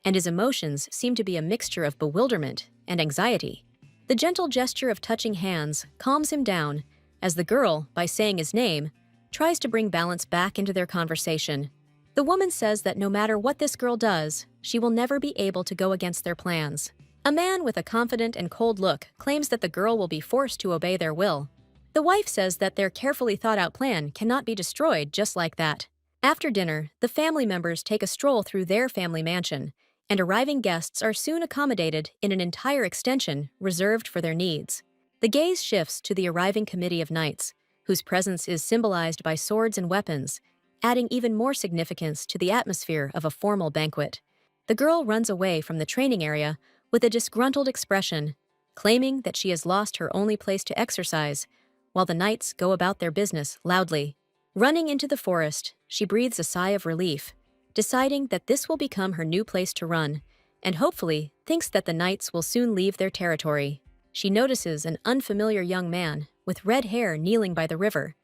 and his emotions seem to be a mixture of bewilderment and anxiety. The gentle gesture of touching hands calms him down, as the girl, by saying his name, tries to bring balance back into their conversation. The woman says that no matter what this girl does, she will never be able to go against their plans. A man with a confident and cold look claims that the girl will be forced to obey their will. The wife says that their carefully thought-out plan cannot be destroyed just like that. After dinner, the family members take a stroll through their family mansion, and arriving guests are soon accommodated in an entire extension reserved for their needs. The gaze shifts to the arriving committee of knights, whose presence is symbolized by swords and weapons, adding even more significance to the atmosphere of a formal banquet. The girl runs away from the training area with a disgruntled expression, claiming that she has lost her only place to exercise, while the knights go about their business loudly. Running into the forest, she breathes a sigh of relief, deciding that this will become her new place to run, and hopefully thinks that the knights will soon leave their territory. She notices an unfamiliar young man with red hair kneeling by the river,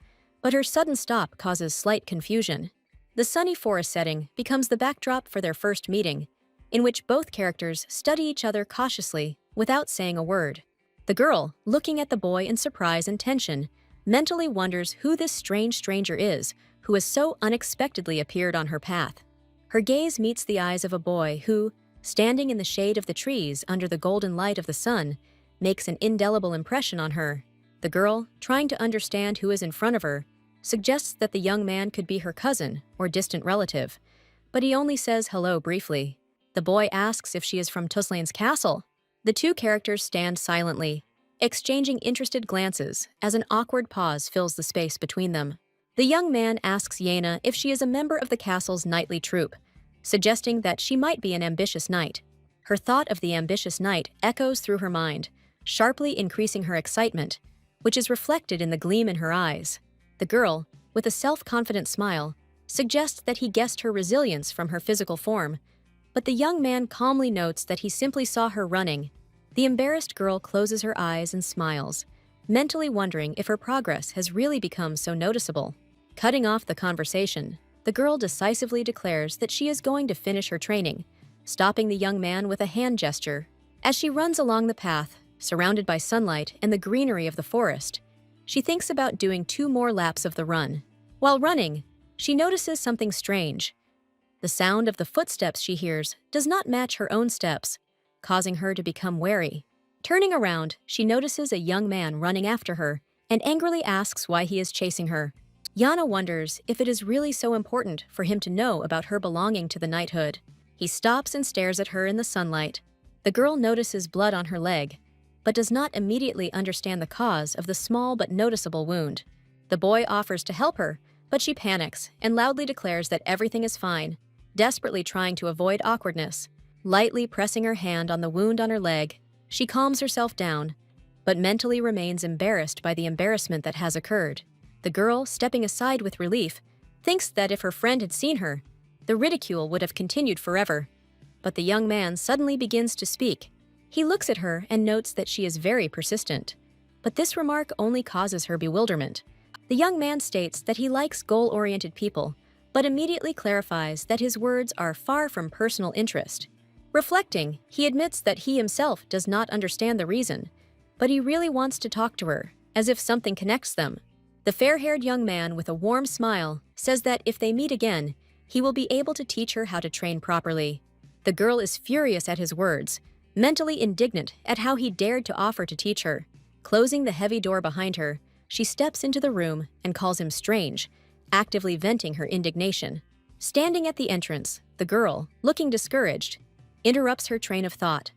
but her sudden stop causes slight confusion. The sunny forest setting becomes the backdrop for their first meeting, in which both characters study each other cautiously without saying a word. The girl, looking at the boy in surprise and tension, mentally wonders who this strange stranger is who has so unexpectedly appeared on her path. Her gaze meets the eyes of a boy who, standing in the shade of the trees under the golden light of the sun, makes an indelible impression on her. The girl, trying to understand who is in front of her, suggests that the young man could be her cousin or distant relative, but he only says hello briefly. The boy asks if she is from Tuslan's castle. The two characters stand silently, exchanging interested glances as an awkward pause fills the space between them. The young man asks Jana if she is a member of the castle's knightly troop, suggesting that she might be an ambitious knight. Her thought of the ambitious knight echoes through her mind, sharply increasing her excitement, which is reflected in the gleam in her eyes. The girl, with a self-confident smile, suggests that he guessed her resilience from her physical form, but the young man calmly notes that he simply saw her running. The embarrassed girl closes her eyes and smiles, mentally wondering if her progress has really become so noticeable. Cutting off the conversation, the girl decisively declares that she is going to finish her training, stopping the young man with a hand gesture. As she runs along the path, surrounded by sunlight and the greenery of the forest, she thinks about doing 2 more laps of the run. While running, she notices something strange. The sound of the footsteps she hears does not match her own steps, causing her to become wary. Turning around, she notices a young man running after her and angrily asks why he is chasing her. Jana wonders if it is really so important for him to know about her belonging to the knighthood. He stops and stares at her in the sunlight. The girl notices blood on her leg, but does not immediately understand the cause of the small but noticeable wound. The boy offers to help her, but she panics and loudly declares that everything is fine, desperately trying to avoid awkwardness. Lightly pressing her hand on the wound on her leg, she calms herself down, but mentally remains embarrassed by the embarrassment that has occurred. The girl, stepping aside with relief, thinks that if her friend had seen her, the ridicule would have continued forever. But the young man suddenly begins to speak. He looks at her and notes that she is very persistent. But this remark only causes her bewilderment. The young man states that he likes goal-oriented people, but immediately clarifies that his words are far from personal interest. Reflecting, he admits that he himself does not understand the reason, but he really wants to talk to her, as if something connects them. The fair-haired young man with a warm smile says that if they meet again, he will be able to teach her how to train properly. The girl is furious at his words, mentally indignant at how he dared to offer to teach her. Closing the heavy door behind her, she steps into the room and calls him strange, actively venting her indignation. Standing at the entrance, the girl, looking discouraged, interrupts her train of thought,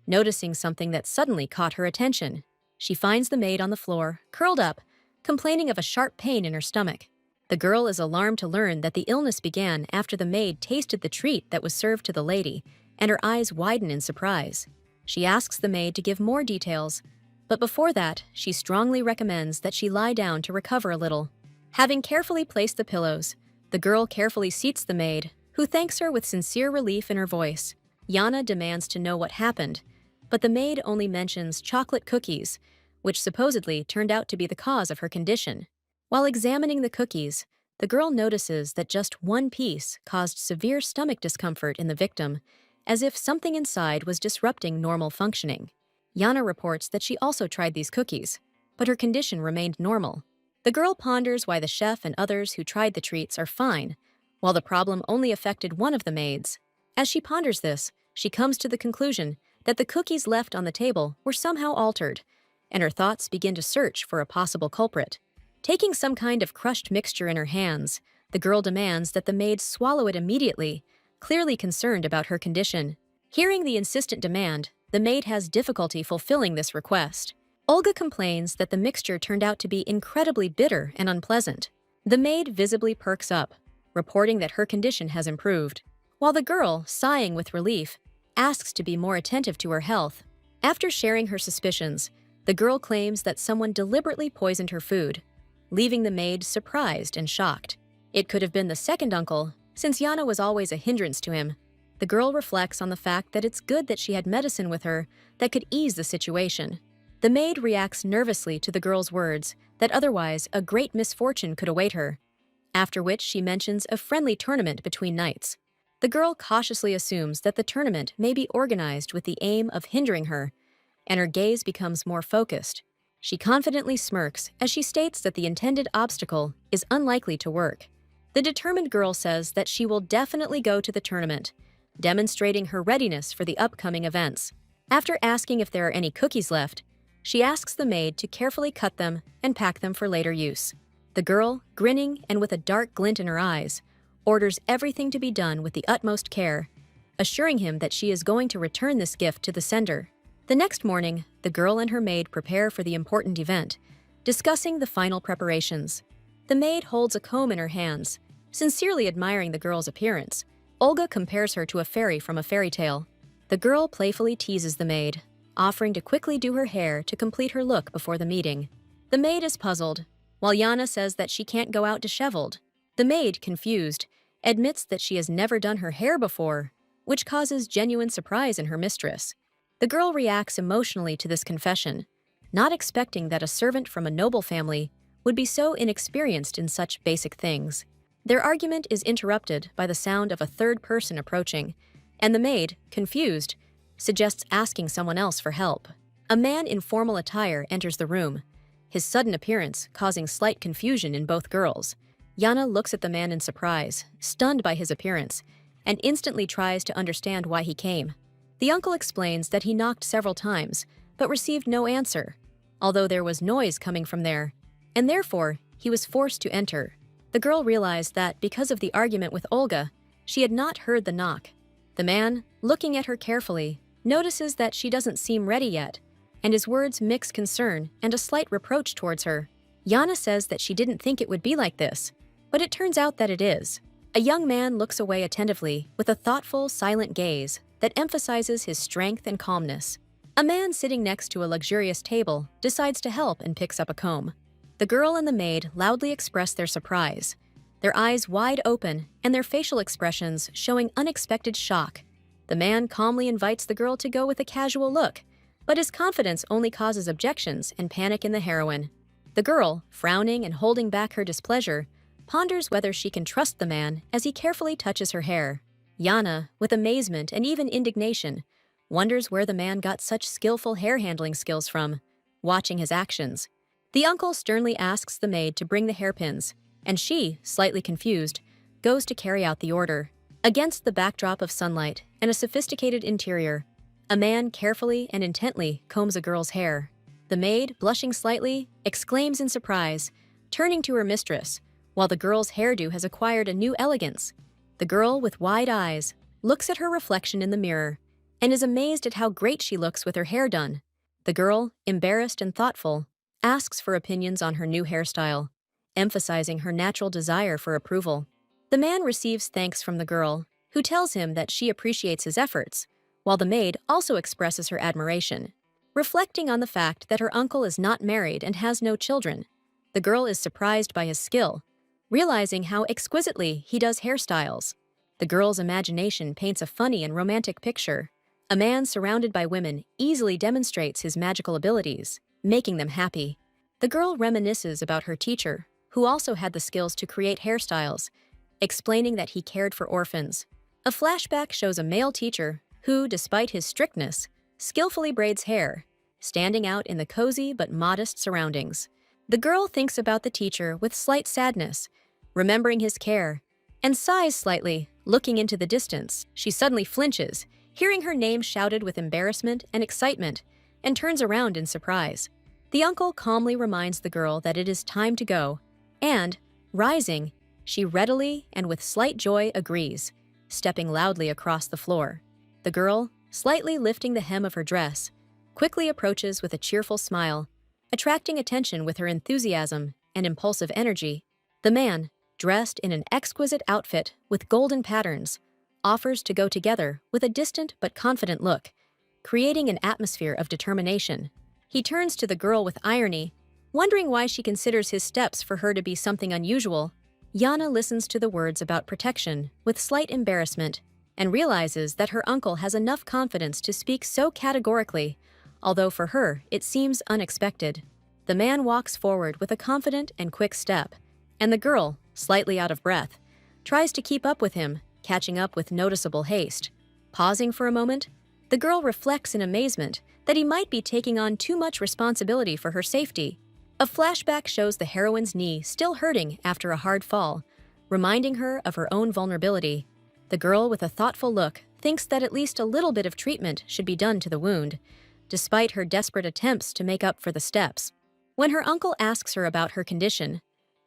noticing something that suddenly caught her attention. She finds the maid on the floor, curled up, complaining of a sharp pain in her stomach. The girl is alarmed to learn that the illness began after the maid tasted the treat that was served to the lady, and her eyes widen in surprise. She asks the maid to give more details, but before that, she strongly recommends that she lie down to recover a little. Having carefully placed the pillows, the girl carefully seats the maid, who thanks her with sincere relief in her voice. Jana demands to know what happened, but the maid only mentions chocolate cookies, which supposedly turned out to be the cause of her condition. While examining the cookies, the girl notices that just one piece caused severe stomach discomfort in the victim, as if something inside was disrupting normal functioning. Jana reports that she also tried these cookies, but her condition remained normal. The girl ponders why the chef and others who tried the treats are fine, while the problem only affected one of the maids. As she ponders this, she comes to the conclusion that the cookies left on the table were somehow altered, and her thoughts begin to search for a possible culprit. Taking some kind of crushed mixture in her hands, the girl demands that the maid swallow it immediately, clearly concerned about her condition. Hearing the insistent demand, the maid has difficulty fulfilling this request. Olga complains that the mixture turned out to be incredibly bitter and unpleasant. The maid visibly perks up, reporting that her condition has improved, while the girl, sighing with relief, asks to be more attentive to her health. After sharing her suspicions, the girl claims that someone deliberately poisoned her food, leaving the maid surprised and shocked. It could have been the second uncle, since Jana was always a hindrance to him. The girl reflects on the fact that it's good that she had medicine with her that could ease the situation. The maid reacts nervously to the girl's words that otherwise a great misfortune could await her, after which she mentions a friendly tournament between knights. The girl cautiously assumes that the tournament may be organized with the aim of hindering her, and her gaze becomes more focused. She confidently smirks as she states that the intended obstacle is unlikely to work. The determined girl says that she will definitely go to the tournament, demonstrating her readiness for the upcoming events. After asking if there are any cookies left, she asks the maid to carefully cut them and pack them for later use. The girl, grinning and with a dark glint in her eyes, orders everything to be done with the utmost care, assuring him that she is going to return this gift to the sender. The next morning, the girl and her maid prepare for the important event, discussing the final preparations. The maid holds a comb in her hands, sincerely admiring the girl's appearance. Olga compares her to a fairy from a fairy tale. The girl playfully teases the maid, offering to quickly do her hair to complete her look before the meeting. The maid is puzzled, while Jana says that she can't go out disheveled. The maid, confused, admits that she has never done her hair before, which causes genuine surprise in her mistress. The girl reacts emotionally to this confession, not expecting that a servant from a noble family would be so inexperienced in such basic things. Their argument is interrupted by the sound of a third person approaching, and the maid, confused, suggests asking someone else for help. A man in formal attire enters the room, his sudden appearance causing slight confusion in both girls. Jana looks at the man in surprise, stunned by his appearance, and instantly tries to understand why he came. The uncle explains that he knocked several times, but received no answer, although there was noise coming from there, and therefore he was forced to enter. The girl realized that because of the argument with Olga, she had not heard the knock. The man, looking at her carefully, notices that she doesn't seem ready yet, and his words mix concern and a slight reproach towards her. Jana says that she didn't think it would be like this, but it turns out that it is. A young man looks away attentively with a thoughtful, silent gaze that emphasizes his strength and calmness. A man sitting next to a luxurious table decides to help and picks up a comb. The girl and the maid loudly express their surprise, their eyes wide open and their facial expressions showing unexpected shock. The man calmly invites the girl to go with a casual look, but his confidence only causes objections and panic in the heroine. The girl, frowning and holding back her displeasure, ponders whether she can trust the man as he carefully touches her hair. Jana, with amazement and even indignation, wonders where the man got such skillful hair-handling skills from. Watching his actions, the uncle sternly asks the maid to bring the hairpins, and she, slightly confused, goes to carry out the order. Against the backdrop of sunlight and a sophisticated interior, a man carefully and intently combs a girl's hair. The maid, blushing slightly, exclaims in surprise, turning to her mistress, while the girl's hairdo has acquired a new elegance. The girl, with wide eyes, looks at her reflection in the mirror and is amazed at how great she looks with her hair done. The girl, embarrassed and thoughtful, asks for opinions on her new hairstyle, emphasizing her natural desire for approval. The man receives thanks from the girl, who tells him that she appreciates his efforts, while the maid also expresses her admiration. Reflecting on the fact that her uncle is not married and has no children, the girl is surprised by his skill, realizing how exquisitely he does hairstyles. The girl's imagination paints a funny and romantic picture. A man surrounded by women easily demonstrates his magical abilities, making them happy. The girl reminisces about her teacher, who also had the skills to create hairstyles, explaining that he cared for orphans. A flashback shows a male teacher who, despite his strictness, skillfully braids hair, standing out in the cozy but modest surroundings. The girl thinks about the teacher with slight sadness, remembering his care, and sighs slightly, looking into the distance. She suddenly flinches, hearing her name shouted with embarrassment and excitement, and turns around in surprise. The uncle calmly reminds the girl that it is time to go, and, rising, she readily and with slight joy agrees, stepping loudly across the floor. The girl, slightly lifting the hem of her dress, quickly approaches with a cheerful smile, attracting attention with her enthusiasm and impulsive energy. The man, dressed in an exquisite outfit with golden patterns, offers to go together with a distant but confident look, creating an atmosphere of determination. He turns to the girl with irony, wondering why she considers his steps for her to be something unusual. Jana listens to the words about protection with slight embarrassment and realizes that her uncle has enough confidence to speak so categorically, although for her it seems unexpected. The man walks forward with a confident and quick step, and the girl, slightly out of breath, tries to keep up with him, catching up with noticeable haste. Pausing for a moment, the girl reflects in amazement that he might be taking on too much responsibility for her safety. A flashback shows the heroine's knee still hurting after a hard fall, reminding her of her own vulnerability. The girl, with a thoughtful look, thinks that at least a little bit of treatment should be done to the wound, despite her desperate attempts to make up for the steps. When her uncle asks her about her condition,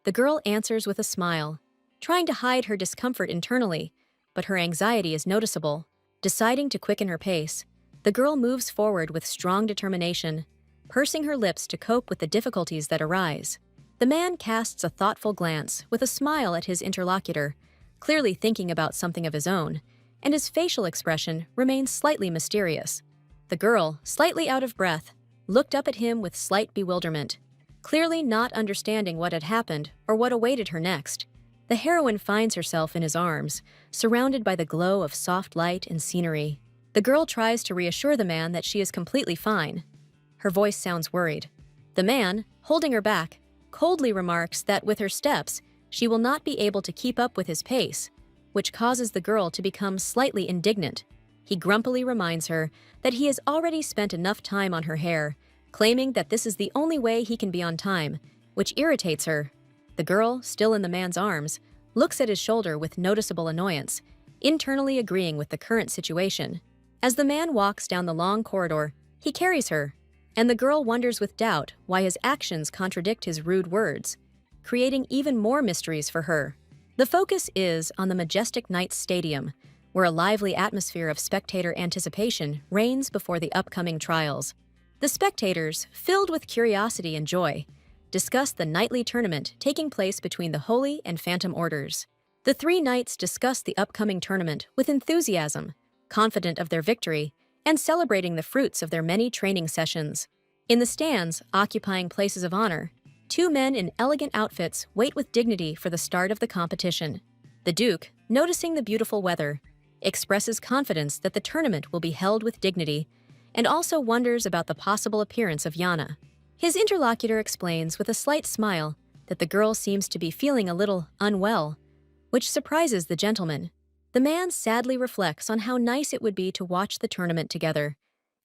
the girl answers with a smile, trying to hide her discomfort internally, but her anxiety is noticeable. Deciding to quicken her pace, the girl moves forward with strong determination, pursing her lips to cope with the difficulties that arise. The man casts a thoughtful glance with a smile at his interlocutor, clearly thinking about something of his own, and his facial expression remains slightly mysterious. The girl, slightly out of breath, looked up at him with slight bewilderment, clearly not understanding what had happened or what awaited her next. The heroine finds herself in his arms, surrounded by the glow of soft light and scenery. The girl tries to reassure the man that she is completely fine. Her voice sounds worried. The man, holding her back, coldly remarks that with her steps, she will not be able to keep up with his pace, which causes the girl to become slightly indignant. He grumpily reminds her that he has already spent enough time on her hair, claiming that this is the only way he can be on time, which irritates her. The girl, still in the man's arms, looks at his shoulder with noticeable annoyance, internally agreeing with the current situation. As the man walks down the long corridor, he carries her, and the girl wonders with doubt why his actions contradict his rude words, creating even more mysteries for her. The focus is on the majestic Knights Stadium, where a lively atmosphere of spectator anticipation reigns before the upcoming trials. The spectators, filled with curiosity and joy, discuss the nightly tournament taking place between the Holy and Phantom Orders. The three knights discuss the upcoming tournament with enthusiasm, confident of their victory, and celebrating the fruits of their many training sessions. In the stands, occupying places of honor, two men in elegant outfits wait with dignity for the start of the competition. The Duke, noticing the beautiful weather, expresses confidence that the tournament will be held with dignity, and also wonders about the possible appearance of Jana. His interlocutor explains with a slight smile that the girl seems to be feeling a little unwell, which surprises the gentleman. The man sadly reflects on how nice it would be to watch the tournament together,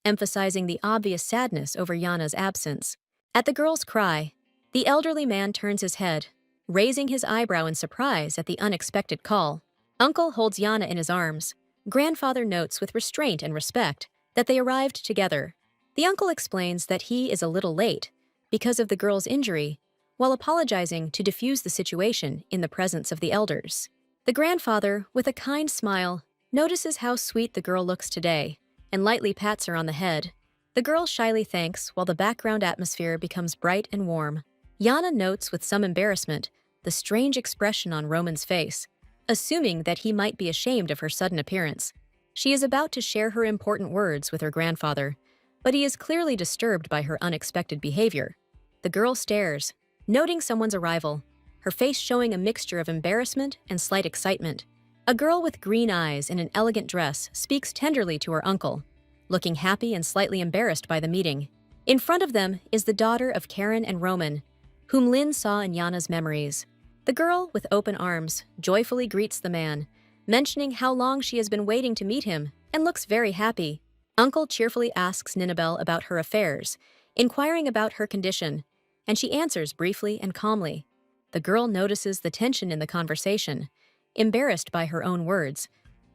emphasizing the obvious sadness over Jana's absence. At the girl's cry, the elderly man turns his head, raising his eyebrow in surprise at the unexpected call. Uncle holds Jana in his arms. Grandfather notes with restraint and respect that they arrived together. The uncle explains that he is a little late because of the girl's injury, while apologizing to defuse the situation in the presence of the elders. The grandfather, with a kind smile, notices how sweet the girl looks today and lightly pats her on the head. The girl shyly thanks while the background atmosphere becomes bright and warm. Jana notes with some embarrassment the strange expression on Roman's face, assuming that he might be ashamed of her sudden appearance. She is about to share her important words with her grandfather, but he is clearly disturbed by her unexpected behavior. The girl stares, noting someone's arrival, her face showing a mixture of embarrassment and slight excitement. A girl with green eyes in an elegant dress speaks tenderly to her uncle, looking happy and slightly embarrassed by the meeting. In front of them is the daughter of Karen and Roman, whom Lynn saw in Jana's memories. The girl, with open arms, joyfully greets the man, mentioning how long she has been waiting to meet him, and looks very happy. Uncle cheerfully asks Nabel about her affairs, inquiring about her condition, and she answers briefly and calmly. The girl notices the tension in the conversation, embarrassed by her own words,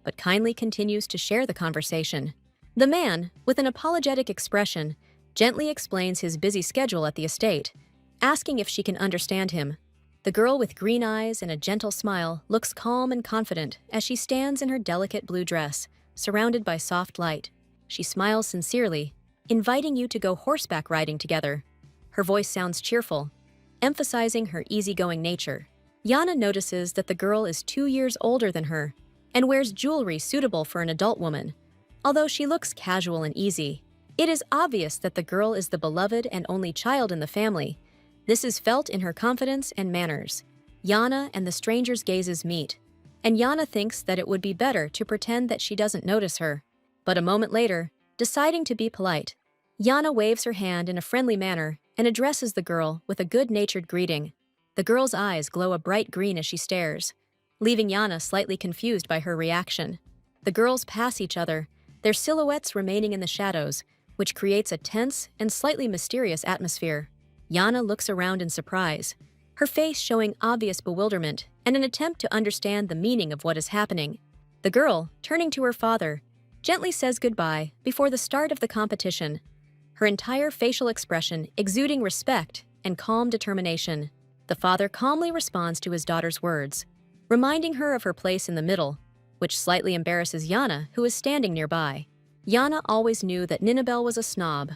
but kindly continues to share the conversation. The man, with an apologetic expression, gently explains his busy schedule at the estate, asking if she can understand him. The girl with green eyes and a gentle smile looks calm and confident as she stands in her delicate blue dress, surrounded by soft light. She smiles sincerely, inviting you to go horseback riding together. Her voice sounds cheerful, emphasizing her easygoing nature. Jana notices that the girl is 2 years older than her and wears jewelry suitable for an adult woman. Although she looks casual and easy, it is obvious that the girl is the beloved and only child in the family. This is felt in her confidence and manners. Jana and the stranger's gazes meet, and Jana thinks that it would be better to pretend that she doesn't notice her. But a moment later, deciding to be polite, Jana waves her hand in a friendly manner and addresses the girl with a good-natured greeting. The girl's eyes glow a bright green as she stares, leaving Jana slightly confused by her reaction. The girls pass each other, their silhouettes remaining in the shadows, which creates a tense and slightly mysterious atmosphere. Jana looks around in surprise, her face showing obvious bewilderment and an attempt to understand the meaning of what is happening. The girl, turning to her father, gently says goodbye before the start of the competition, her entire facial expression exuding respect and calm determination. The father calmly responds to his daughter's words, reminding her of her place in the middle, which slightly embarrasses Jana, who is standing nearby. Jana always knew that Nabel was a snob,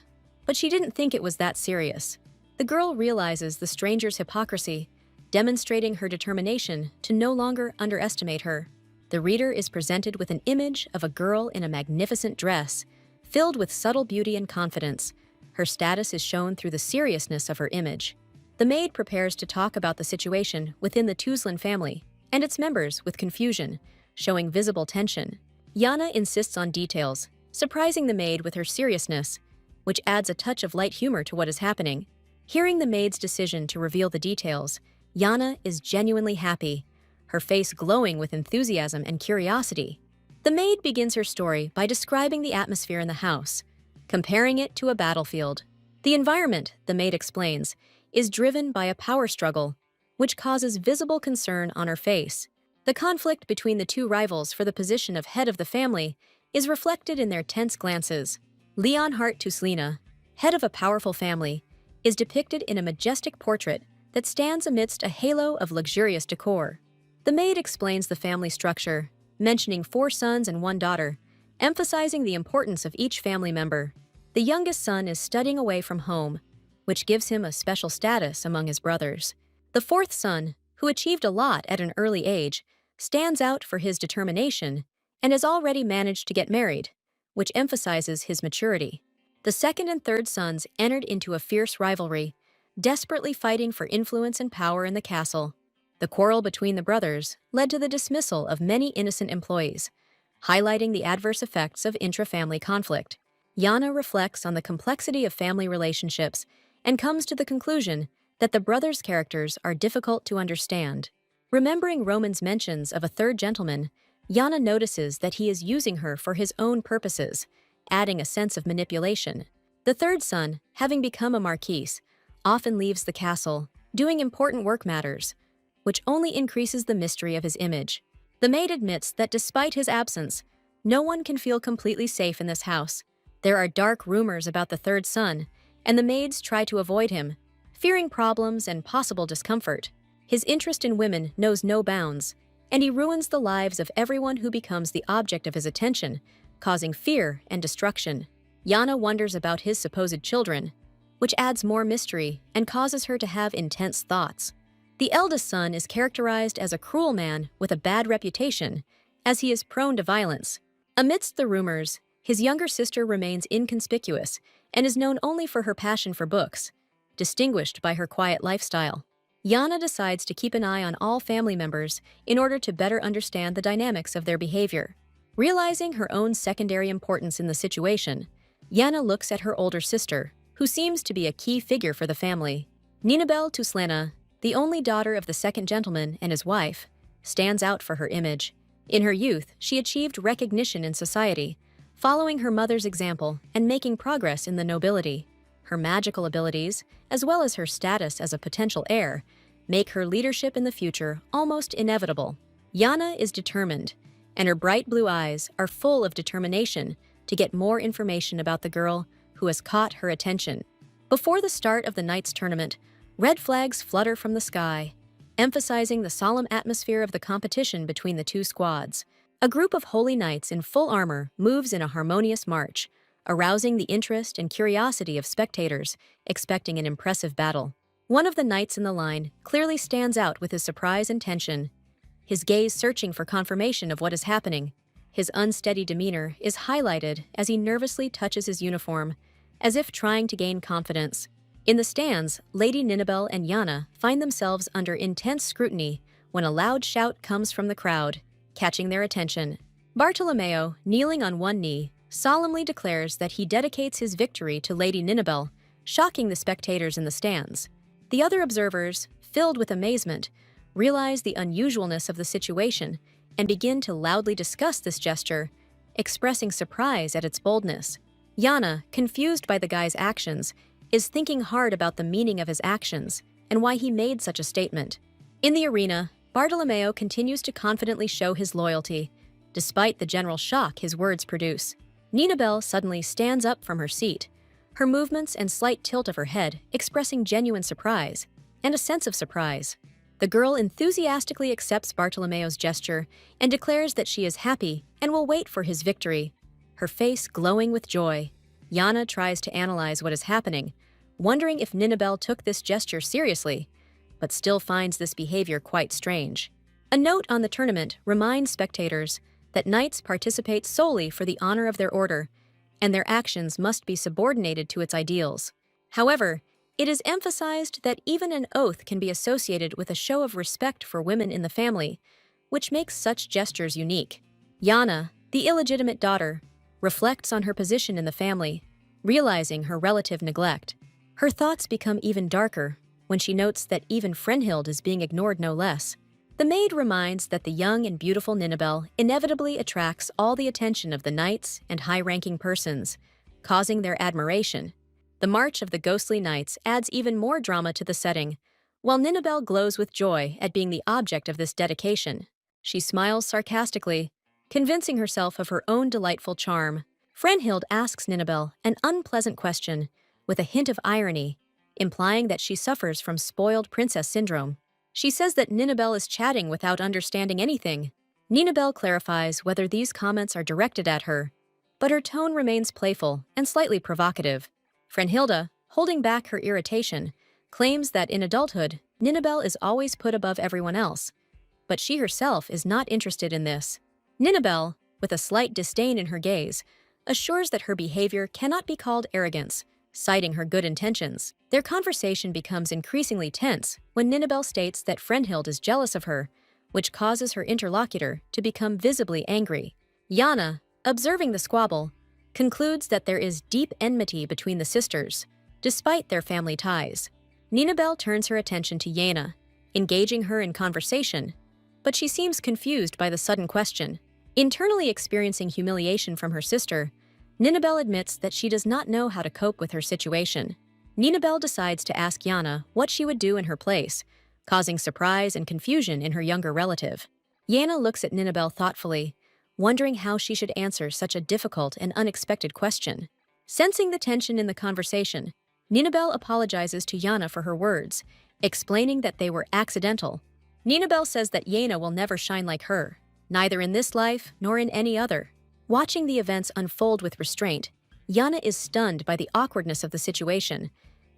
but she didn't think it was that serious. The girl realizes the stranger's hypocrisy, demonstrating her determination to no longer underestimate her. The reader is presented with an image of a girl in a magnificent dress, filled with subtle beauty and confidence. Her status is shown through the seriousness of her image. The maid prepares to talk about the situation within the Tuslan family. and its members with confusion, showing visible tension. Jana insists on details, surprising the maid with her seriousness, which adds a touch of light humor to what is happening. Hearing the maid's decision to reveal the details, Jana is genuinely happy, her face glowing with enthusiasm and curiosity. The maid begins her story by describing the atmosphere in the house, comparing it to a battlefield. The environment, the maid explains, is driven by a power struggle, which causes visible concern on her face. The conflict between the two rivals for the position of head of the family is reflected in their tense glances. Leonhard Tuslina, head of a powerful family, is depicted in a majestic portrait that stands amidst a halo of luxurious decor. The maid explains the family structure, mentioning 4 sons and 1 daughter, emphasizing the importance of each family member. The youngest son is studying away from home, which gives him a special status among his brothers. The 4th son, who achieved a lot at an early age, stands out for his determination and has already managed to get married, which emphasizes his maturity. The 2nd and 3rd sons entered into a fierce rivalry, desperately fighting for influence and power in the castle. The quarrel between the brothers led to the dismissal of many innocent employees, highlighting the adverse effects of intra-family conflict. Jana reflects on the complexity of family relationships and comes to the conclusion that the brothers' characters are difficult to understand. Remembering Roman's mentions of a 3rd gentleman, Jana notices that he is using her for his own purposes, adding a sense of manipulation. The 3rd son, having become a marquis, often leaves the castle, doing important work matters, which only increases the mystery of his image. The maid admits that despite his absence, no one can feel completely safe in this house. There are dark rumors about the 3rd son, and the maids try to avoid him, fearing problems and possible discomfort. His interest in women knows no bounds, and he ruins the lives of everyone who becomes the object of his attention, causing fear and destruction. Jana wonders about his supposed children, which adds more mystery and causes her to have intense thoughts. The eldest son is characterized as a cruel man with a bad reputation, as he is prone to violence. Amidst the rumors, his younger sister remains inconspicuous and is known only for her passion for books, distinguished by her quiet lifestyle. Jana decides to keep an eye on all family members in order to better understand the dynamics of their behavior. Realizing her own secondary importance in the situation, Jana looks at her older sister, who seems to be a key figure for the family. Nabel Tuslana, the only daughter of the 2nd gentleman and his wife, stands out for her image. In her youth, she achieved recognition in society, following her mother's example and making progress in the nobility. Her magical abilities, as well as her status as a potential heir, make her leadership in the future almost inevitable. Jana is determined, and her bright blue eyes are full of determination to get more information about the girl who has caught her attention. Before the start of the night's tournament, red flags flutter from the sky, emphasizing the solemn atmosphere of the competition between the 2 squads. A group of holy knights in full armor moves in a harmonious march, arousing the interest and curiosity of spectators, expecting an impressive battle. One of the knights in the line clearly stands out with his surprise and tension, his gaze searching for confirmation of what is happening. His unsteady demeanor is highlighted as he nervously touches his uniform, as if trying to gain confidence. In the stands, Lady Nabel and Jana find themselves under intense scrutiny when a loud shout comes from the crowd, catching their attention. Bartolomeo, kneeling on one knee, solemnly declares that he dedicates his victory to Lady Nabel, shocking the spectators in the stands. The other observers, filled with amazement, realize the unusualness of the situation and begin to loudly discuss this gesture, expressing surprise at its boldness. Jana, confused by the guy's actions, is thinking hard about the meaning of his actions and why he made such a statement. In the arena, Bartolomeo continues to confidently show his loyalty, despite the general shock his words produce. Nabel suddenly stands up from her seat, her movements and slight tilt of her head expressing genuine surprise and a sense of surprise. The girl enthusiastically accepts Bartolomeo's gesture and declares that she is happy and will wait for his victory, her face glowing with joy. Jana tries to analyze what is happening, wondering if Nabel took this gesture seriously, but still finds this behavior quite strange. A note on the tournament reminds spectators that knights participate solely for the honor of their order, and their actions must be subordinated to its ideals. However, It is emphasized that even an oath can be associated with a show of respect for women in the family, which makes such gestures unique. Jana, the illegitimate daughter, reflects on her position in the family, realizing her relative neglect. Her thoughts become even darker when she notes that even Frenhild is being ignored no less. The maid reminds that the young and beautiful Nabel inevitably attracts all the attention of the knights and high-ranking persons, causing their admiration. The march of the ghostly knights adds even more drama to the setting, while Nabel glows with joy at being the object of this dedication. She smiles sarcastically, convincing herself of her own delightful charm. Frenhild asks Nabel an unpleasant question, with a hint of irony, implying that she suffers from spoiled princess syndrome. She says that Nabel is chatting without understanding anything. Nabel clarifies whether these comments are directed at her, but her tone remains playful and slightly provocative. Frenhild, holding back her irritation, claims that in adulthood, Nabel is always put above everyone else, but she herself is not interested in this. Nabel, with a slight disdain in her gaze, assures that her behavior cannot be called arrogance, citing her good intentions. Their conversation becomes increasingly tense when Nabel states that Frenhild is jealous of her, which causes her interlocutor to become visibly angry. Jana, observing the squabble, concludes that there is deep enmity between the sisters, despite their family ties. Nabel turns her attention to Jana, engaging her in conversation, but she seems confused by the sudden question. Internally experiencing humiliation from her sister, Nabel admits that she does not know how to cope with her situation. Nabel decides to ask Jana what she would do in her place, causing surprise and confusion in her younger relative. Jana looks at Nabel thoughtfully, wondering how she should answer such a difficult and unexpected question. Sensing the tension in the conversation, Nabel apologizes to Jana for her words, explaining that they were accidental. Nabel says that Jana will never shine like her, neither in this life nor in any other. Watching the events unfold with restraint, Jana is stunned by the awkwardness of the situation,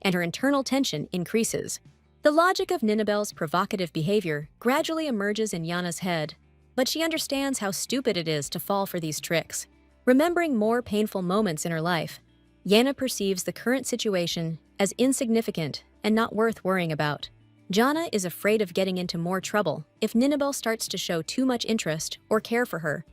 and her internal tension increases. The logic of Nabel's provocative behavior gradually emerges in Jana's head, but she understands how stupid it is to fall for these tricks. Remembering more painful moments in her life, Jana perceives the current situation as insignificant and not worth worrying about. Jana is afraid of getting into more trouble if Nabel starts to show too much interest or care for her,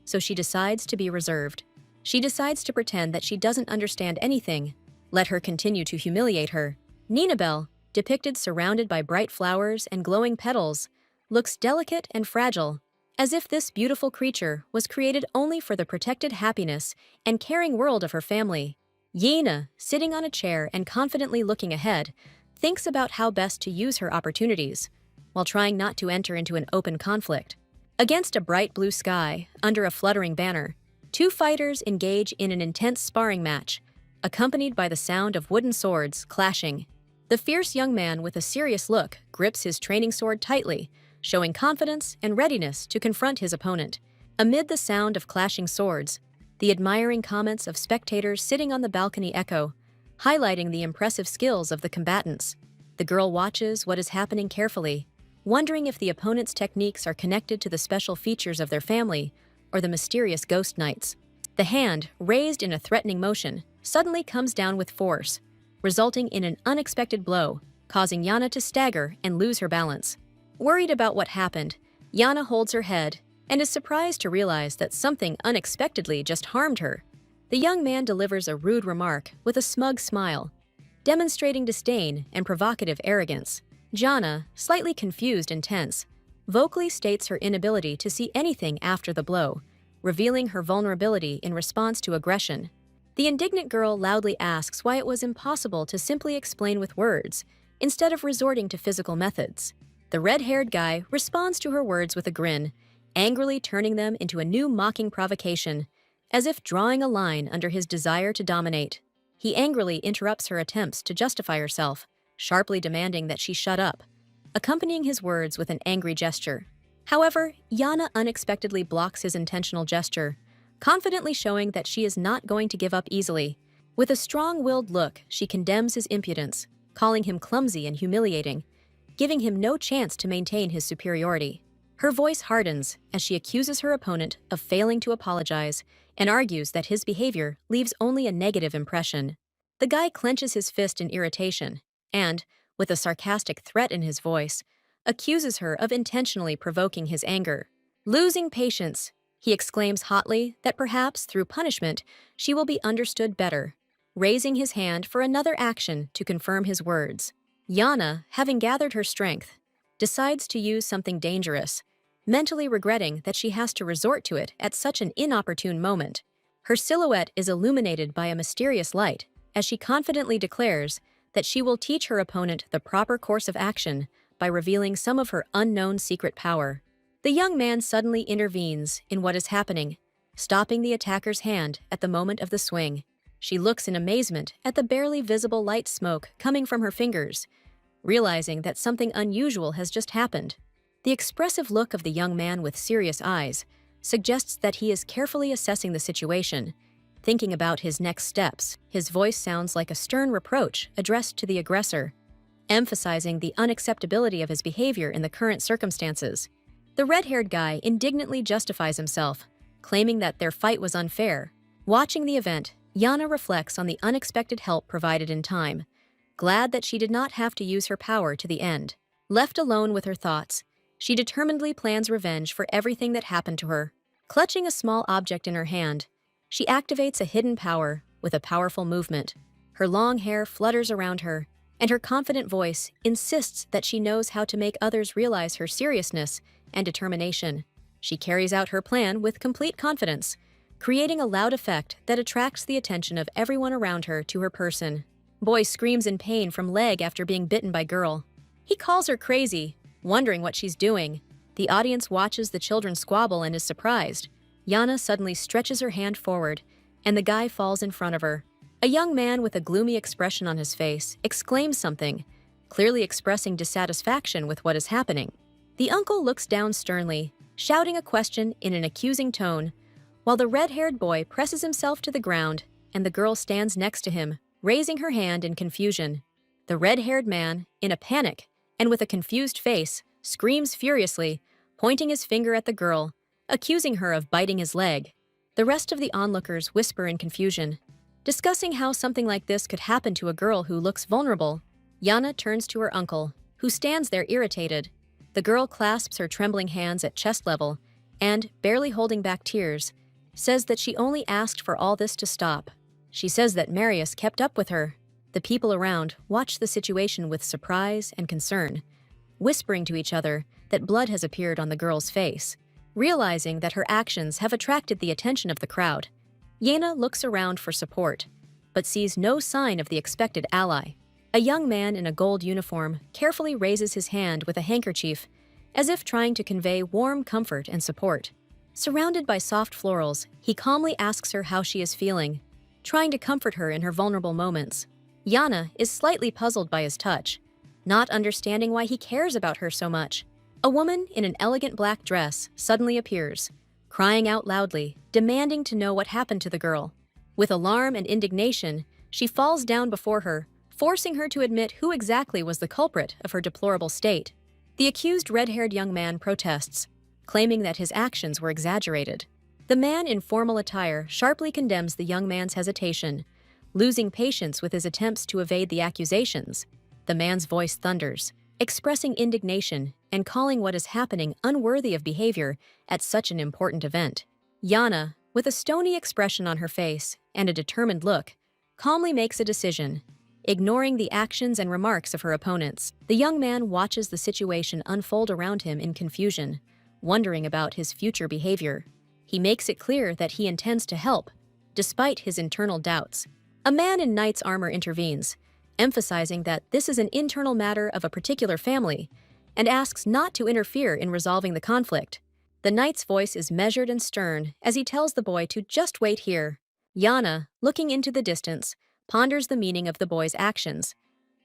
so she decides to be reserved. She decides to pretend that she doesn't understand anything, let her continue to humiliate her. Nabel, depicted surrounded by bright flowers and glowing petals, looks delicate and fragile, as if this beautiful creature was created only for the protected happiness and caring world of her family. Jana, sitting on a chair and confidently looking ahead, thinks about how best to use her opportunities, while trying not to enter into an open conflict. Against a bright blue sky, under a fluttering banner, two fighters engage in an intense sparring match, accompanied by the sound of wooden swords clashing. The fierce young man with a serious look grips his training sword tightly, showing confidence and readiness to confront his opponent. Amid the sound of clashing swords, the admiring comments of spectators sitting on the balcony echo, highlighting the impressive skills of the combatants. The girl watches what is happening carefully, wondering if the opponent's techniques are connected to the special features of their family or the mysterious ghost knights. The hand, raised in a threatening motion, suddenly comes down with force, resulting in an unexpected blow, causing Jana to stagger and lose her balance. Worried about what happened, Jana holds her head and is surprised to realize that something unexpectedly just harmed her. The young man delivers a rude remark with a smug smile, demonstrating disdain and provocative arrogance. Jana, slightly confused and tense, vocally states her inability to see anything after the blow, revealing her vulnerability in response to aggression. The indignant girl loudly asks why it was impossible to simply explain with words, instead of resorting to physical methods. The red-haired guy responds to her words with a grin, angrily turning them into a new mocking provocation, as if drawing a line under his desire to dominate. He angrily interrupts her attempts to justify herself, sharply demanding that she shut up, accompanying his words with an angry gesture. However, Jana unexpectedly blocks his intentional gesture, confidently showing that she is not going to give up easily. With a strong-willed look, she condemns his impudence, calling him clumsy and humiliating, giving him no chance to maintain his superiority. Her voice hardens as she accuses her opponent of failing to apologize and argues that his behavior leaves only a negative impression. The guy clenches his fist in irritation, and, with a sarcastic threat in his voice, accuses her of intentionally provoking his anger. Losing patience, he exclaims hotly that perhaps through punishment she will be understood better, raising his hand for another action to confirm his words. Jana, having gathered her strength, decides to use something dangerous, mentally regretting that she has to resort to it at such an inopportune moment. Her silhouette is illuminated by a mysterious light as she confidently declares that she will teach her opponent the proper course of action by revealing some of her unknown secret power. The young man suddenly intervenes in what is happening, stopping the attacker's hand at the moment of the swing. She looks in amazement at the barely visible light smoke coming from her fingers, realizing that something unusual has just happened. The expressive look of the young man with serious eyes suggests that he is carefully assessing the situation, thinking about his next steps. His voice sounds like a stern reproach addressed to the aggressor, emphasizing the unacceptability of his behavior in the current circumstances. The red-haired guy indignantly justifies himself, claiming that their fight was unfair. Watching the event, Jana reflects on the unexpected help provided in time, glad that she did not have to use her power to the end. Left alone with her thoughts, she determinedly plans revenge for everything that happened to her. Clutching a small object in her hand, she activates a hidden power with a powerful movement. Her long hair flutters around her, and her confident voice insists that she knows how to make others realize her seriousness and determination. She carries out her plan with complete confidence, creating a loud effect that attracts the attention of everyone around her to her person. Boy screams in pain from leg after being bitten by girl. He calls her crazy, wondering what she's doing. The audience watches the children squabble and is surprised. Jana suddenly stretches her hand forward, and the guy falls in front of her. A young man with a gloomy expression on his face exclaims something, clearly expressing dissatisfaction with what is happening. The uncle looks down sternly, shouting a question in an accusing tone, while the red-haired boy presses himself to the ground and the girl stands next to him, raising her hand in confusion. The red-haired man, in a panic and with a confused face, screams furiously, pointing his finger at the girl, accusing her of biting his leg. The rest of the onlookers whisper in confusion, discussing how something like this could happen to a girl who looks vulnerable. Jana turns to her uncle, who stands there irritated. The girl clasps her trembling hands at chest level and, barely holding back tears, says that she only asked for all this to stop. She says that Marius kept up with her. The people around watch the situation with surprise and concern, whispering to each other that blood has appeared on the girl's face. Realizing that her actions have attracted the attention of the crowd, Jana looks around for support, but sees no sign of the expected ally. A young man in a gold uniform carefully raises his hand with a handkerchief, as if trying to convey warm comfort and support. Surrounded by soft florals, he calmly asks her how she is feeling, trying to comfort her in her vulnerable moments. Jana is slightly puzzled by his touch, not understanding why he cares about her so much. A woman in an elegant black dress suddenly appears, crying out loudly, demanding to know what happened to the girl. With alarm and indignation, she falls down before her, forcing her to admit who exactly was the culprit of her deplorable state. The accused red-haired young man protests, claiming that his actions were exaggerated. The man in formal attire sharply condemns the young man's hesitation, losing patience with his attempts to evade the accusations. The man's voice thunders, expressing indignation and calling what is happening unworthy of behavior at such an important event. Jana, with a stony expression on her face and a determined look, calmly makes a decision, ignoring the actions and remarks of her opponents. The young man watches the situation unfold around him in confusion, wondering about his future behavior. He makes it clear that he intends to help, despite his internal doubts. A man in knight's armor intervenes, emphasizing that this is an internal matter of a particular family, and asks not to interfere in resolving the conflict. The knight's voice is measured and stern as he tells the boy to just wait here. Jana, looking into the distance, ponders the meaning of the boy's actions,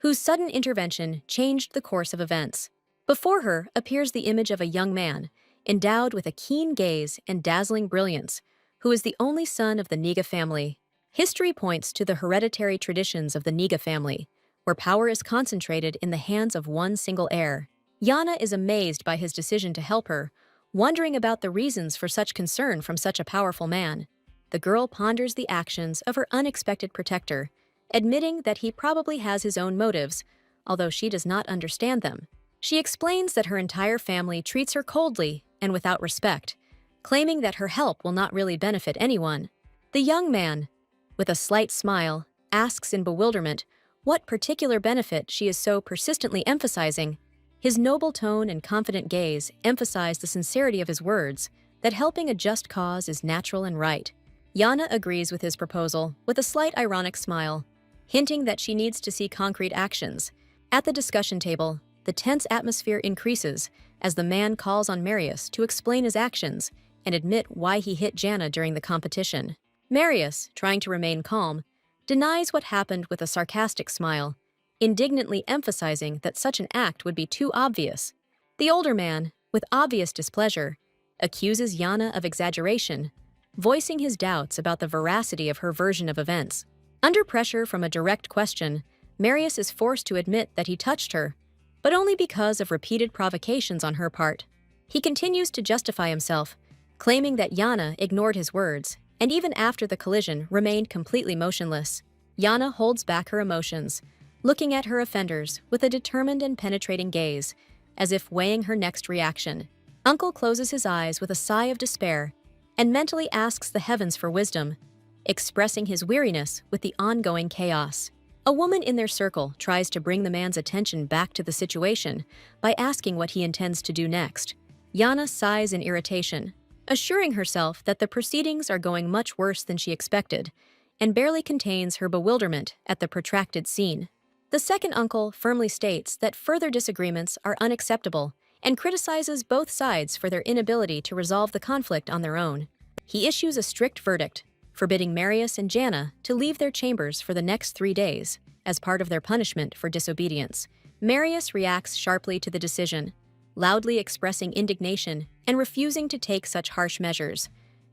whose sudden intervention changed the course of events. Before her appears the image of a young man, endowed with a keen gaze and dazzling brilliance, who is the only son of the Niga family. History points to the hereditary traditions of the Niga family, where power is concentrated in the hands of one single heir. Jana is amazed by his decision to help her, wondering about the reasons for such concern from such a powerful man. The girl ponders the actions of her unexpected protector, admitting that he probably has his own motives, although she does not understand them. She explains that her entire family treats her coldly and without respect, claiming that her help will not really benefit anyone. The young man, with a slight smile, asks in bewilderment what particular benefit she is so persistently emphasizing. His noble tone and confident gaze emphasize the sincerity of his words, that helping a just cause is natural and right. Jana agrees with his proposal with a slight ironic smile, hinting that she needs to see concrete actions. At the discussion table, the tense atmosphere increases as the man calls on Marius to explain his actions and admit why he hit Jana during the competition. Marius, trying to remain calm, denies what happened with a sarcastic smile, indignantly emphasizing that such an act would be too obvious. The older man, with obvious displeasure, accuses Jana of exaggeration, voicing his doubts about the veracity of her version of events. Under pressure from a direct question, Marius is forced to admit that he touched her, but only because of repeated provocations on her part. He continues to justify himself, claiming that Jana ignored his words, and even after the collision remained completely motionless. Jana holds back her emotions, looking at her offenders with a determined and penetrating gaze, as if weighing her next reaction. Uncle closes his eyes with a sigh of despair and mentally asks the heavens for wisdom, expressing his weariness with the ongoing chaos. A woman in their circle tries to bring the man's attention back to the situation by asking what he intends to do next. Jana sighs in irritation, assuring herself that the proceedings are going much worse than she expected, and barely contains her bewilderment at the protracted scene. The second uncle firmly states that further disagreements are unacceptable and criticizes both sides for their inability to resolve the conflict on their own. He issues a strict verdict, forbidding Marius and Jana to leave their chambers for the next 3 days, as part of their punishment for disobedience. Marius reacts sharply to the decision, loudly expressing indignation and refusing to take such harsh measures,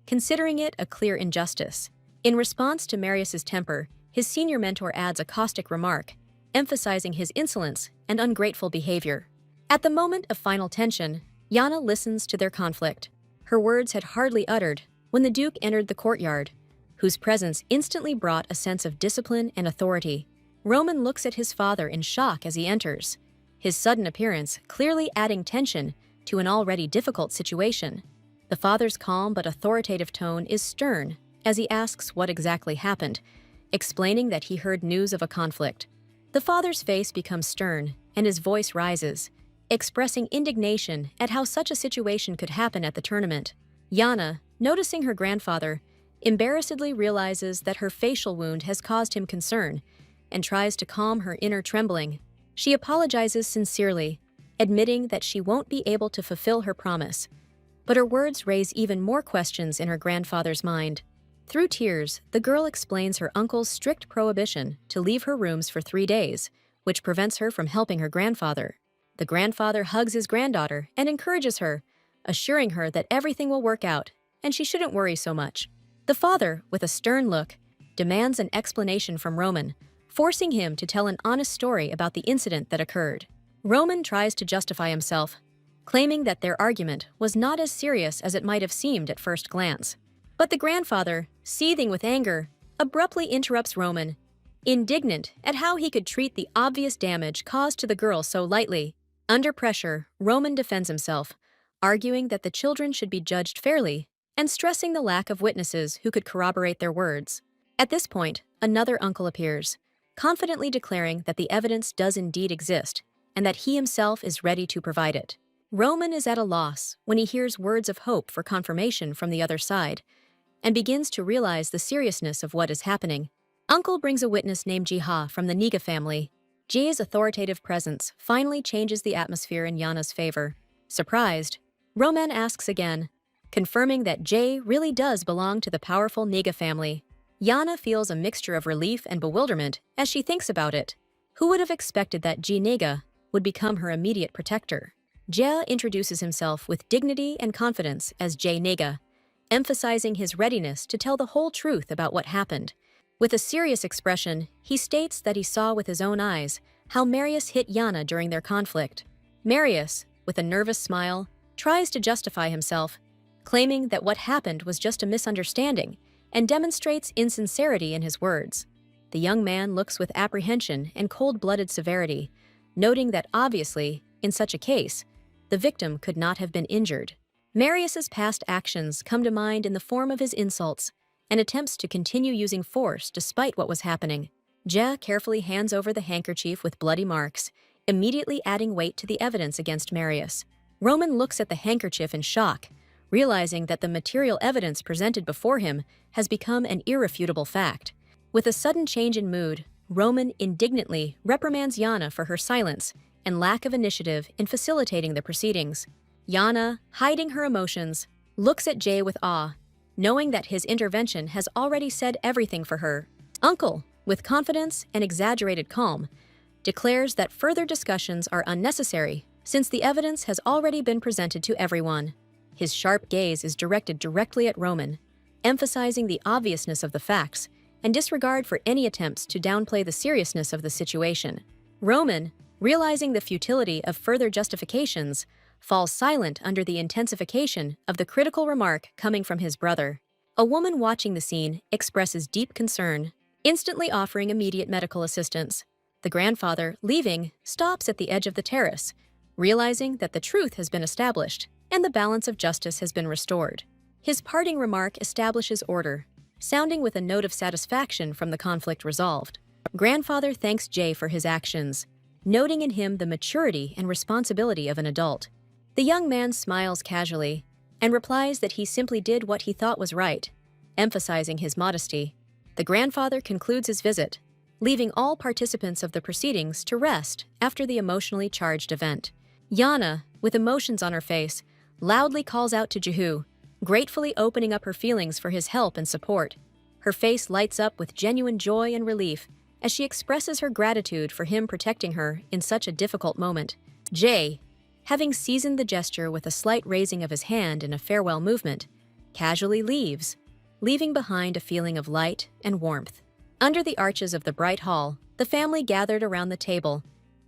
considering it a clear injustice. In response to Marius's temper, his senior mentor adds a caustic remark, emphasizing his insolence and ungrateful behavior. At the moment of final tension, Jana listens to their conflict. Her words had hardly uttered when the Duke entered the courtyard, whose presence instantly brought a sense of discipline and authority. Roman looks at his father in shock as he enters, his sudden appearance clearly adding tension to an already difficult situation. The father's calm but authoritative tone is stern as he asks what exactly happened, explaining that he heard news of a conflict. The father's face becomes stern and his voice rises, expressing indignation at how such a situation could happen at the tournament. Jana, noticing her grandfather, embarrassedly realizes that her facial wound has caused him concern and tries to calm her inner trembling. She apologizes sincerely, admitting that she won't be able to fulfill her promise, but her words raise even more questions in her grandfather's mind. Through tears, the girl explains her uncle's strict prohibition to leave her rooms for 3 days, which prevents her from helping her grandfather. The grandfather hugs his granddaughter and encourages her, assuring her that everything will work out and she shouldn't worry so much. The father, with a stern look, demands an explanation from Roman, forcing him to tell an honest story about the incident that occurred. Roman tries to justify himself, claiming that their argument was not as serious as it might have seemed at first glance. But the grandfather, seething with anger, abruptly interrupts Roman, indignant at how he could treat the obvious damage caused to the girl so lightly. Under pressure, Roman defends himself, arguing that the children should be judged fairly and stressing the lack of witnesses who could corroborate their words. At this point, another uncle appears, confidently declaring that the evidence does indeed exist and that he himself is ready to provide it. Roman is at a loss when he hears words of hope for confirmation from the other side and begins to realize the seriousness of what is happening. Uncle brings a witness named Jiha from the Niga family. Ji's authoritative presence finally changes the atmosphere in Jana's favor. Surprised, Roman asks again, confirming that Jay really does belong to the powerful Niga family. Jana feels a mixture of relief and bewilderment as she thinks about it. Who would have expected that Ji Niga would become her immediate protector? Jia introduces himself with dignity and confidence as Jay Niga, emphasizing his readiness to tell the whole truth about what happened. With a serious expression, he states that he saw with his own eyes how Marius hit Jana during their conflict. Marius, with a nervous smile, tries to justify himself, claiming that what happened was just a misunderstanding and demonstrates insincerity in his words. The young man looks with apprehension and cold-blooded severity, noting that obviously, in such a case, the victim could not have been injured. Marius's past actions come to mind in the form of his insults and attempts to continue using force despite what was happening. Ja carefully hands over the handkerchief with bloody marks, immediately adding weight to the evidence against Marius. Roman looks at the handkerchief in shock, realizing that the material evidence presented before him has become an irrefutable fact. With a sudden change in mood, Roman indignantly reprimands Jana for her silence and lack of initiative in facilitating the proceedings. Jana, hiding her emotions, looks at Jay with awe, knowing that his intervention has already said everything for her. Uncle, with confidence and exaggerated calm, declares that further discussions are unnecessary since the evidence has already been presented to everyone. His sharp gaze is directed directly at Roman, emphasizing the obviousness of the facts and disregard for any attempts to downplay the seriousness of the situation. Roman, realizing the futility of further justifications, falls silent under the intensification of the critical remark coming from his brother. A woman watching the scene expresses deep concern, instantly offering immediate medical assistance. The grandfather, leaving, stops at the edge of the terrace, realizing that the truth has been established and the balance of justice has been restored. His parting remark establishes order, sounding with a note of satisfaction from the conflict resolved. Grandfather thanks Jay for his actions, noting in him the maturity and responsibility of an adult. The young man smiles casually and replies that he simply did what he thought was right, emphasizing his modesty. The grandfather concludes his visit, leaving all participants of the proceedings to rest after the emotionally charged event. Jana, with emotions on her face, loudly calls out to Jehu, gratefully opening up her feelings for his help and support. Her face lights up with genuine joy and relief as she expresses her gratitude for him protecting her in such a difficult moment. Jay, having seasoned the gesture with a slight raising of his hand in a farewell movement, casually leaves, leaving behind a feeling of light and warmth. Under the arches of the bright hall, the family gathered around the table,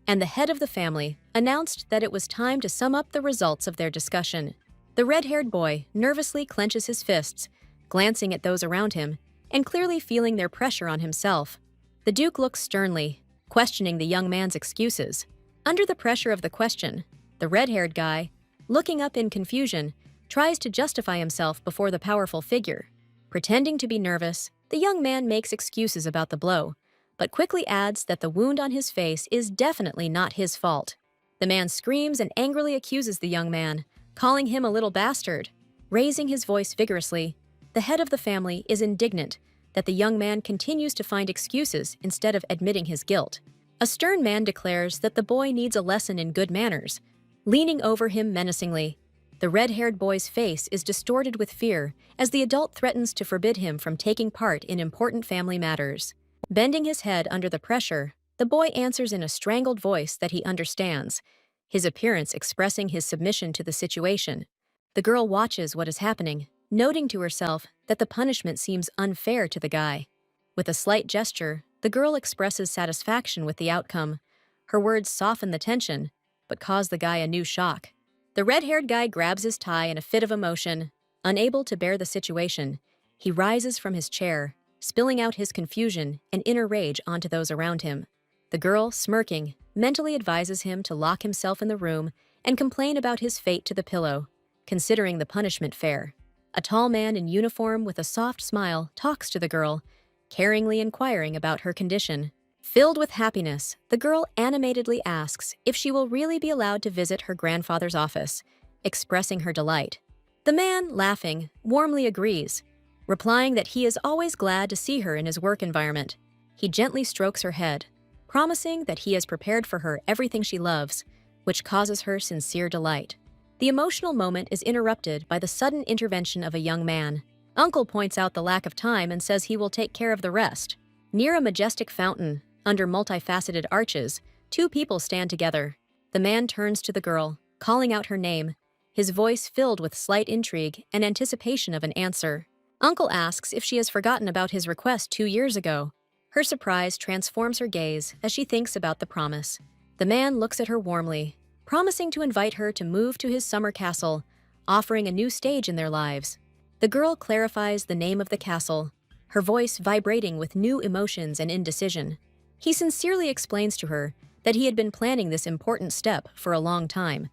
and the head of the family announced that it was time to sum up the results of their discussion. The red-haired boy nervously clenches his fists, glancing at those around him and clearly feeling their pressure on himself. The Duke looks sternly, questioning the young man's excuses. Under the pressure of the question, the red-haired guy, looking up in confusion, tries to justify himself before the powerful figure. Pretending to be nervous, the young man makes excuses about the blow, but quickly adds that the wound on his face is definitely not his fault. The man screams and angrily accuses the young man, calling him a little bastard. Raising his voice vigorously, the head of the family is indignant that the young man continues to find excuses instead of admitting his guilt. A stern man declares that the boy needs a lesson in good manners, leaning over him menacingly. The red-haired boy's face is distorted with fear as the adult threatens to forbid him from taking part in important family matters. Bending his head under the pressure, the boy answers in a strangled voice that he understands, his appearance expressing his submission to the situation. The girl watches what is happening, noting to herself that the punishment seems unfair to the guy. With a slight gesture, the girl expresses satisfaction with the outcome. Her words soften the tension, but cause the guy a new shock. The red-haired guy grabs his tie in a fit of emotion. Unable to bear the situation, he rises from his chair, spilling out his confusion and inner rage onto those around him. The girl, smirking, mentally advises him to lock himself in the room and complain about his fate to the pillow, considering the punishment fair. A tall man in uniform with a soft smile talks to the girl, caringly inquiring about her condition. Filled with happiness, the girl animatedly asks if she will really be allowed to visit her grandfather's office, expressing her delight. The man, laughing, warmly agrees, replying that he is always glad to see her in his work environment. He gently strokes her head, promising that he has prepared for her everything she loves, which causes her sincere delight. The emotional moment is interrupted by the sudden intervention of a young man. Uncle points out the lack of time and says he will take care of the rest. Near a majestic fountain, under multifaceted arches, two people stand together. The man turns to the girl, calling out her name, his voice filled with slight intrigue and anticipation of an answer. Uncle asks if she has forgotten about his request 2 years ago. Her surprise transforms her gaze as she thinks about the promise. The man looks at her warmly, promising to invite her to move to his summer castle, offering a new stage in their lives. The girl clarifies the name of the castle, her voice vibrating with new emotions and indecision. He sincerely explains to her that he had been planning this important step for a long time,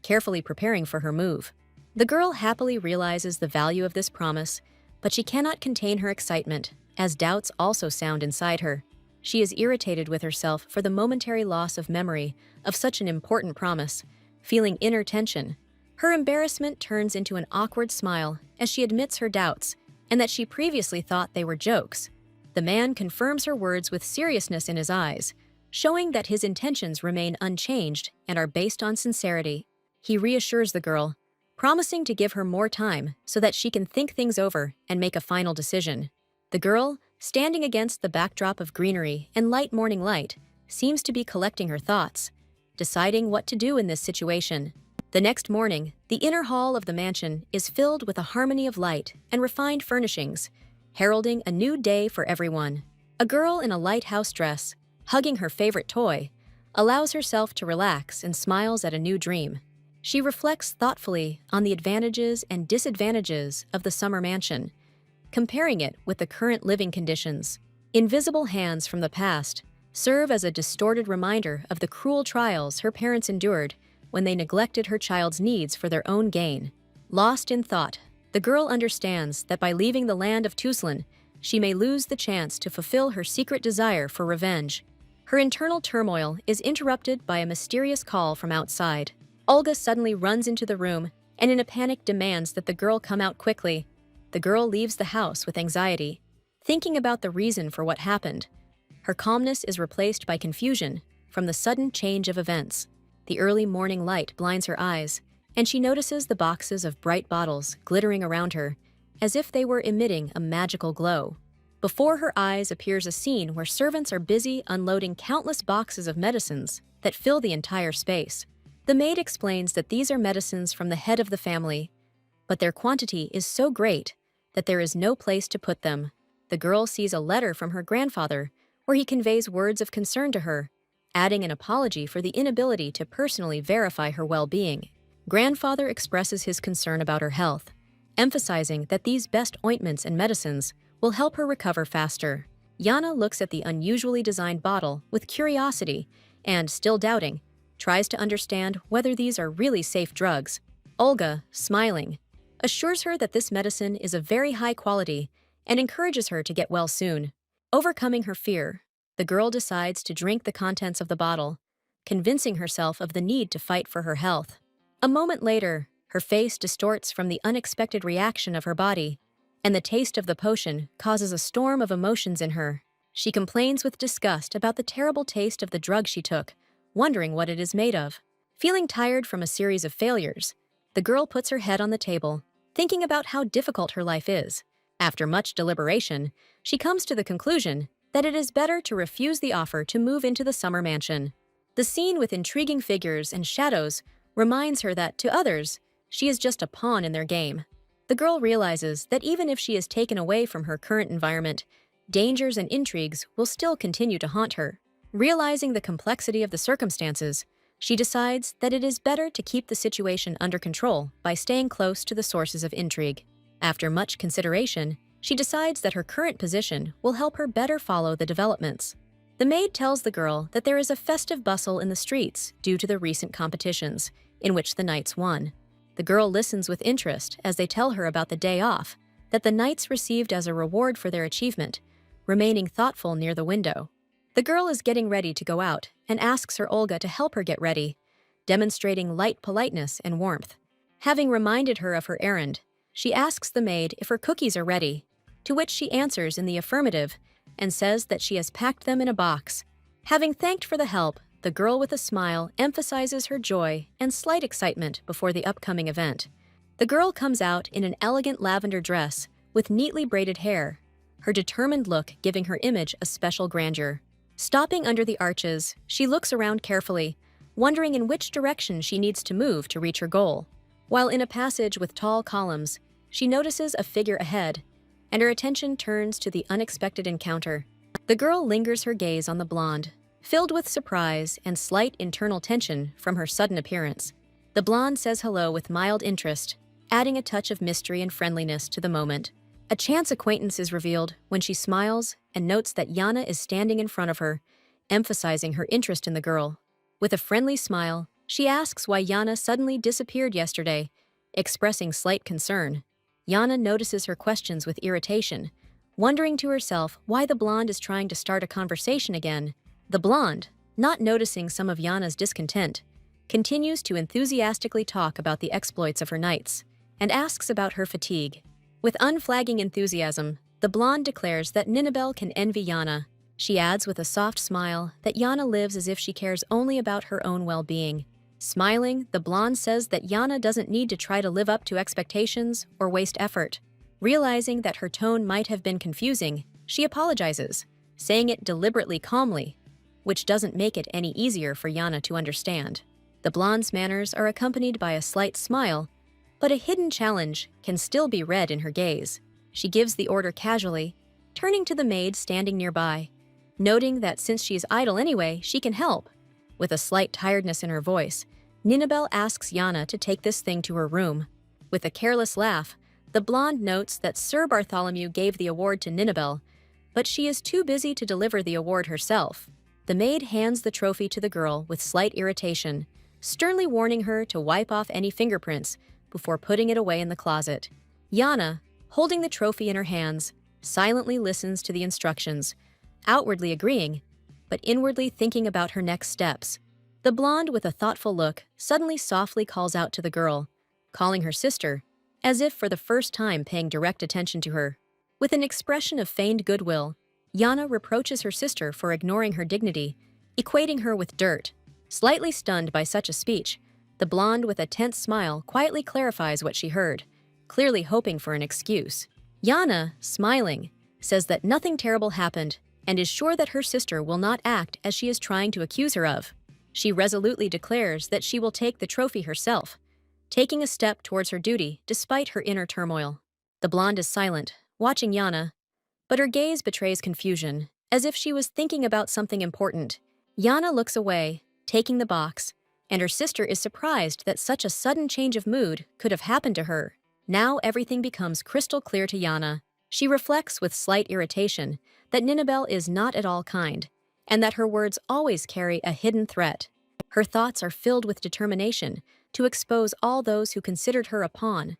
carefully preparing for her move. The girl happily realizes the value of this promise, but she cannot contain her excitement, as doubts also sound inside her. She is irritated with herself for the momentary loss of memory of such an important promise, feeling inner tension. Her embarrassment turns into an awkward smile as she admits her doubts, and that she previously thought they were jokes. The man confirms her words with seriousness in his eyes, showing that his intentions remain unchanged and are based on sincerity. He reassures the girl, promising to give her more time so that she can think things over and make a final decision. The girl, standing against the backdrop of greenery and light morning light, seems to be collecting her thoughts, deciding what to do in this situation. The next morning, the inner hall of the mansion is filled with a harmony of light and refined furnishings, heralding a new day for everyone. A girl in a light house dress, hugging her favorite toy, allows herself to relax and smiles at a new dream. She reflects thoughtfully on the advantages and disadvantages of the summer mansion, comparing it with the current living conditions. Invisible hands from the past serve as a distorted reminder of the cruel trials her parents endured when they neglected her child's needs for their own gain. Lost in thought, the girl understands that by leaving the land of Tuslan, she may lose the chance to fulfill her secret desire for revenge. Her internal turmoil is interrupted by a mysterious call from outside. Olga suddenly runs into the room and in a panic demands that the girl come out quickly. The girl leaves the house with anxiety, thinking about the reason for what happened. Her calmness is replaced by confusion from the sudden change of events. The early morning light blinds her eyes, and she notices the boxes of bright bottles glittering around her, as if they were emitting a magical glow. Before her eyes appears a scene where servants are busy unloading countless boxes of medicines that fill the entire space. The maid explains that these are medicines from the head of the family, but their quantity is so great that there is no place to put them. The girl sees a letter from her grandfather where he conveys words of concern to her, adding an apology for the inability to personally verify her well-being. Grandfather expresses his concern about her health, emphasizing that these best ointments and medicines will help her recover faster. Jana looks at the unusually designed bottle with curiosity and, still doubting, tries to understand whether these are really safe drugs. Olga, smiling, assures her that this medicine is of very high quality and encourages her to get well soon. Overcoming her fear, the girl decides to drink the contents of the bottle, convincing herself of the need to fight for her health. A moment later, her face distorts from the unexpected reaction of her body, and the taste of the potion causes a storm of emotions in her. She complains with disgust about the terrible taste of the drug she took, wondering what it is made of. Feeling tired from a series of failures, the girl puts her head on the table, thinking about how difficult her life is. After much deliberation, she comes to the conclusion that it is better to refuse the offer to move into the summer mansion. The scene with intriguing figures and shadows reminds her that, to others, she is just a pawn in their game. The girl realizes that even if she is taken away from her current environment, dangers and intrigues will still continue to haunt her. Realizing the complexity of the circumstances, she decides that it is better to keep the situation under control by staying close to the sources of intrigue. After much consideration, she decides that her current position will help her better follow the developments. The maid tells the girl that there is a festive bustle in the streets due to the recent competitions, in which the knights won. The girl listens with interest as they tell her about the day off that the knights received as a reward for their achievement, remaining thoughtful near the window. The girl is getting ready to go out and asks her Olga to help her get ready, demonstrating light politeness and warmth. Having reminded her of her errand, she asks the maid if her cookies are ready, to which she answers in the affirmative and says that she has packed them in a box. Having thanked for the help, the girl with a smile emphasizes her joy and slight excitement before the upcoming event. The girl comes out in an elegant lavender dress with neatly braided hair, her determined look giving her image a special grandeur. Stopping under the arches, she looks around carefully, wondering in which direction she needs to move to reach her goal. While in a passage with tall columns, she notices a figure ahead, and her attention turns to the unexpected encounter. The girl lingers her gaze on the blonde, filled with surprise and slight internal tension from her sudden appearance. The blonde says hello with mild interest, adding a touch of mystery and friendliness to the moment. A chance acquaintance is revealed when she smiles and notes that Jana is standing in front of her, emphasizing her interest in the girl. With a friendly smile, she asks why Jana suddenly disappeared yesterday, expressing slight concern. Jana notices her questions with irritation, wondering to herself why the blonde is trying to start a conversation again. The blonde, not noticing some of Jana's discontent, continues to enthusiastically talk about the exploits of her knights, and asks about her fatigue. With unflagging enthusiasm, the blonde declares that Nabel can envy Jana. She adds with a soft smile that Jana lives as if she cares only about her own well-being. Smiling, the blonde says that Jana doesn't need to try to live up to expectations or waste effort. Realizing that her tone might have been confusing, she apologizes, saying it deliberately calmly, which doesn't make it any easier for Jana to understand. The blonde's manners are accompanied by a slight smile, but a hidden challenge can still be read in her gaze. She gives the order casually, turning to the maid standing nearby, noting that since she is idle anyway, she can help. With a slight tiredness in her voice, Nabel asks Jana to take this thing to her room. With a careless laugh, the blonde notes that Sir Bartholomew gave the award to Nabel, but she is too busy to deliver the award herself. The maid hands the trophy to the girl with slight irritation, sternly warning her to wipe off any fingerprints before putting it away in the closet. Jana, holding the trophy in her hands, silently listens to the instructions, outwardly agreeing, but inwardly thinking about her next steps. The blonde, with a thoughtful look, suddenly softly calls out to the girl, calling her sister, as if for the first time paying direct attention to her. With an expression of feigned goodwill, Jana reproaches her sister for ignoring her dignity, equating her with dirt. Slightly stunned by such a speech, the blonde, with a tense smile, quietly clarifies what she heard, clearly hoping for an excuse. Jana, smiling, says that nothing terrible happened and is sure that her sister will not act as she is trying to accuse her of. She resolutely declares that she will take the trophy herself, taking a step towards her duty despite her inner turmoil. The blonde is silent, watching Jana, but her gaze betrays confusion, as if she was thinking about something important. Jana looks away, taking the box, and her sister is surprised that such a sudden change of mood could have happened to her. Now everything becomes crystal clear to Jana. She reflects with slight irritation that Nabel is not at all kind, and that her words always carry a hidden threat. Her thoughts are filled with determination to expose all those who considered her a pawn,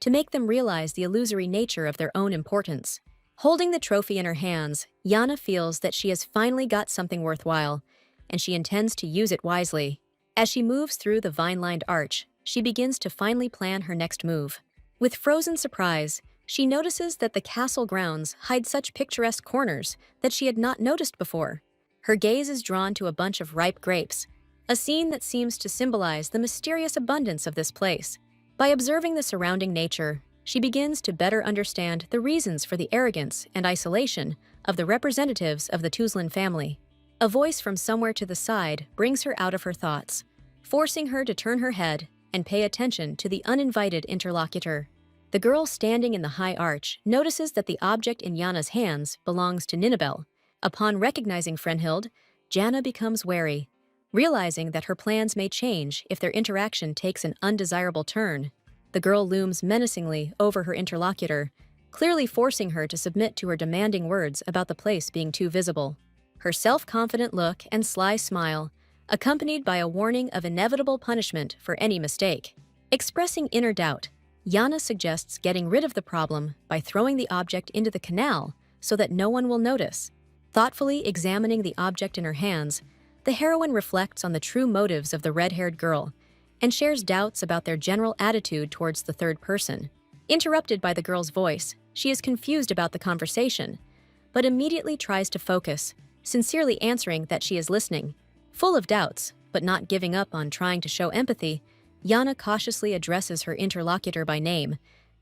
to make them realize the illusory nature of their own importance. Holding the trophy in her hands, Jana feels that she has finally got something worthwhile, and she intends to use it wisely. As she moves through the vine-lined arch, she begins to finally plan her next move. With frozen surprise, she notices that the castle grounds hide such picturesque corners that she had not noticed before. Her gaze is drawn to a bunch of ripe grapes, a scene that seems to symbolize the mysterious abundance of this place. By observing the surrounding nature, she begins to better understand the reasons for the arrogance and isolation of the representatives of the Tuslan family. A voice from somewhere to the side brings her out of her thoughts, forcing her to turn her head and pay attention to the uninvited interlocutor. The girl standing in the high arch notices that the object in Jana's hands belongs to Nabel. Upon recognizing Frenhild, Jana becomes wary, realizing that her plans may change if their interaction takes an undesirable turn. The girl looms menacingly over her interlocutor, clearly forcing her to submit to her demanding words about the place being too visible. Her self-confident look and sly smile, accompanied by a warning of inevitable punishment for any mistake. Expressing inner doubt, Jana suggests getting rid of the problem by throwing the object into the canal so that no one will notice. Thoughtfully examining the object in her hands, the heroine reflects on the true motives of the red-haired girl and shares doubts about their general attitude towards the third person. Interrupted by the girl's voice, she is confused about the conversation, but immediately tries to focus, sincerely answering that she is listening. Full of doubts, but not giving up on trying to show empathy, Jana cautiously addresses her interlocutor by name,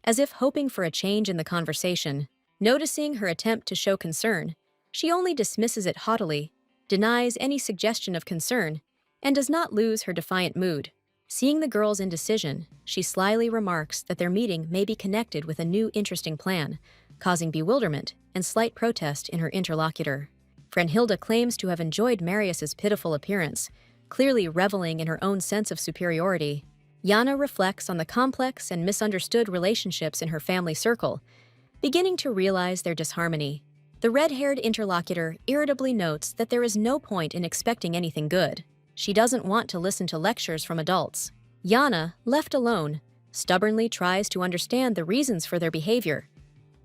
as if hoping for a change in the conversation. Noticing her attempt to show concern, she only dismisses it haughtily, denies any suggestion of concern, and does not lose her defiant mood. Seeing the girl's indecision, she slyly remarks that their meeting may be connected with a new interesting plan, causing bewilderment and slight protest in her interlocutor. Frenhild claims to have enjoyed Marius's pitiful appearance, clearly reveling in her own sense of superiority. Jana reflects on the complex and misunderstood relationships in her family circle, beginning to realize their disharmony. The red-haired interlocutor irritably notes that there is no point in expecting anything good. She doesn't want to listen to lectures from adults. Jana, left alone, stubbornly tries to understand the reasons for their behavior.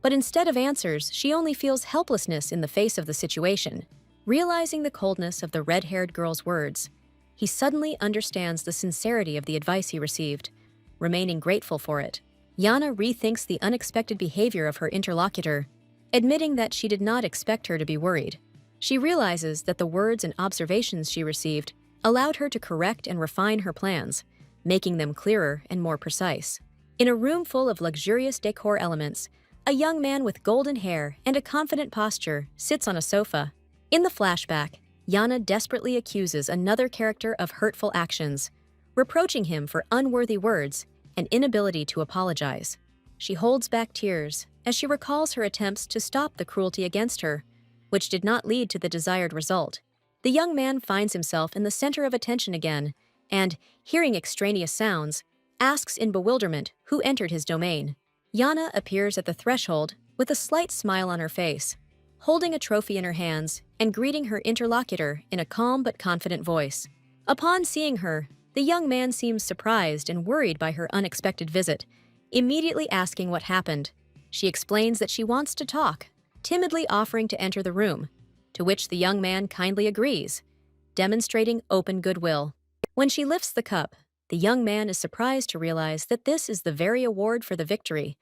But instead of answers, she only feels helplessness in the face of the situation. Realizing the coldness of the red-haired girl's words, he suddenly understands the sincerity of the advice he received, remaining grateful for it. Jana rethinks the unexpected behavior of her interlocutor, admitting that she did not expect her to be worried. She realizes that the words and observations she received allowed her to correct and refine her plans, making them clearer and more precise. In a room full of luxurious decor elements, a young man with golden hair and a confident posture sits on a sofa. In the flashback, Jana desperately accuses another character of hurtful actions, reproaching him for unworthy words and inability to apologize. She holds back tears as she recalls her attempts to stop the cruelty against her, which did not lead to the desired result. The young man finds himself in the center of attention again and, hearing extraneous sounds, asks in bewilderment who entered his domain. Jana appears at the threshold with a slight smile on her face, holding a trophy in her hands and greeting her interlocutor in a calm but confident voice. Upon seeing her, the young man seems surprised and worried by her unexpected visit, immediately asking what happened. She explains that she wants to talk, timidly offering to enter the room, to which the young man kindly agrees, demonstrating open goodwill. When she lifts the cup, the young man is surprised to realize that this is the very award for the victory,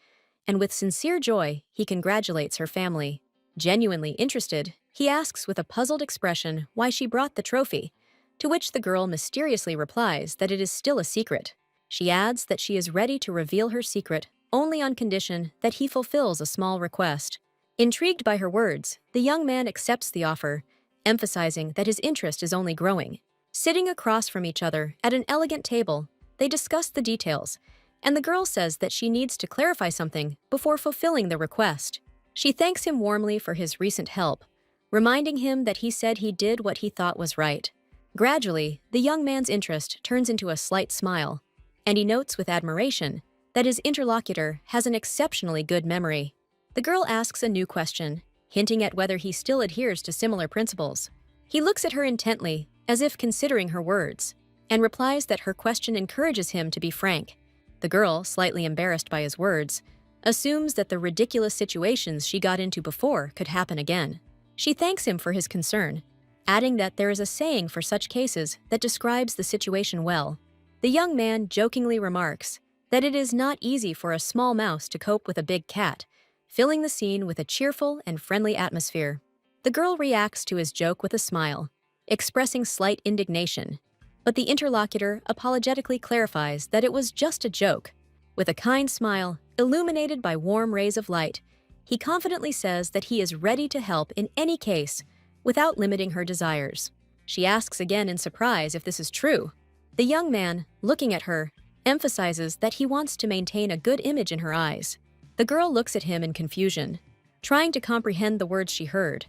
and with sincere joy, he congratulates her family. Genuinely interested, he asks with a puzzled expression why she brought the trophy, to which the girl mysteriously replies that it is still a secret. She adds that she is ready to reveal her secret only on condition that he fulfills a small request. Intrigued by her words, the young man accepts the offer, emphasizing that his interest is only growing. Sitting across from each other at an elegant table, they discuss the details, and the girl says that she needs to clarify something before fulfilling the request. She thanks him warmly for his recent help, reminding him that he said he did what he thought was right. Gradually, the young man's interest turns into a slight smile, and he notes with admiration that his interlocutor has an exceptionally good memory. The girl asks a new question, hinting at whether he still adheres to similar principles. He looks at her intently, as if considering her words, and replies that her question encourages him to be frank. The girl, slightly embarrassed by his words, assumes that the ridiculous situations she got into before could happen again. She thanks him for his concern, adding that there is a saying for such cases that describes the situation well. The young man jokingly remarks that it is not easy for a small mouse to cope with a big cat, filling the scene with a cheerful and friendly atmosphere. The girl reacts to his joke with a smile, expressing slight indignation, but the interlocutor apologetically clarifies that it was just a joke. With a kind smile, illuminated by warm rays of light, he confidently says that he is ready to help in any case, without limiting her desires. She asks again in surprise if this is true. The young man, looking at her, emphasizes that he wants to maintain a good image in her eyes. The girl looks at him in confusion, trying to comprehend the words she heard,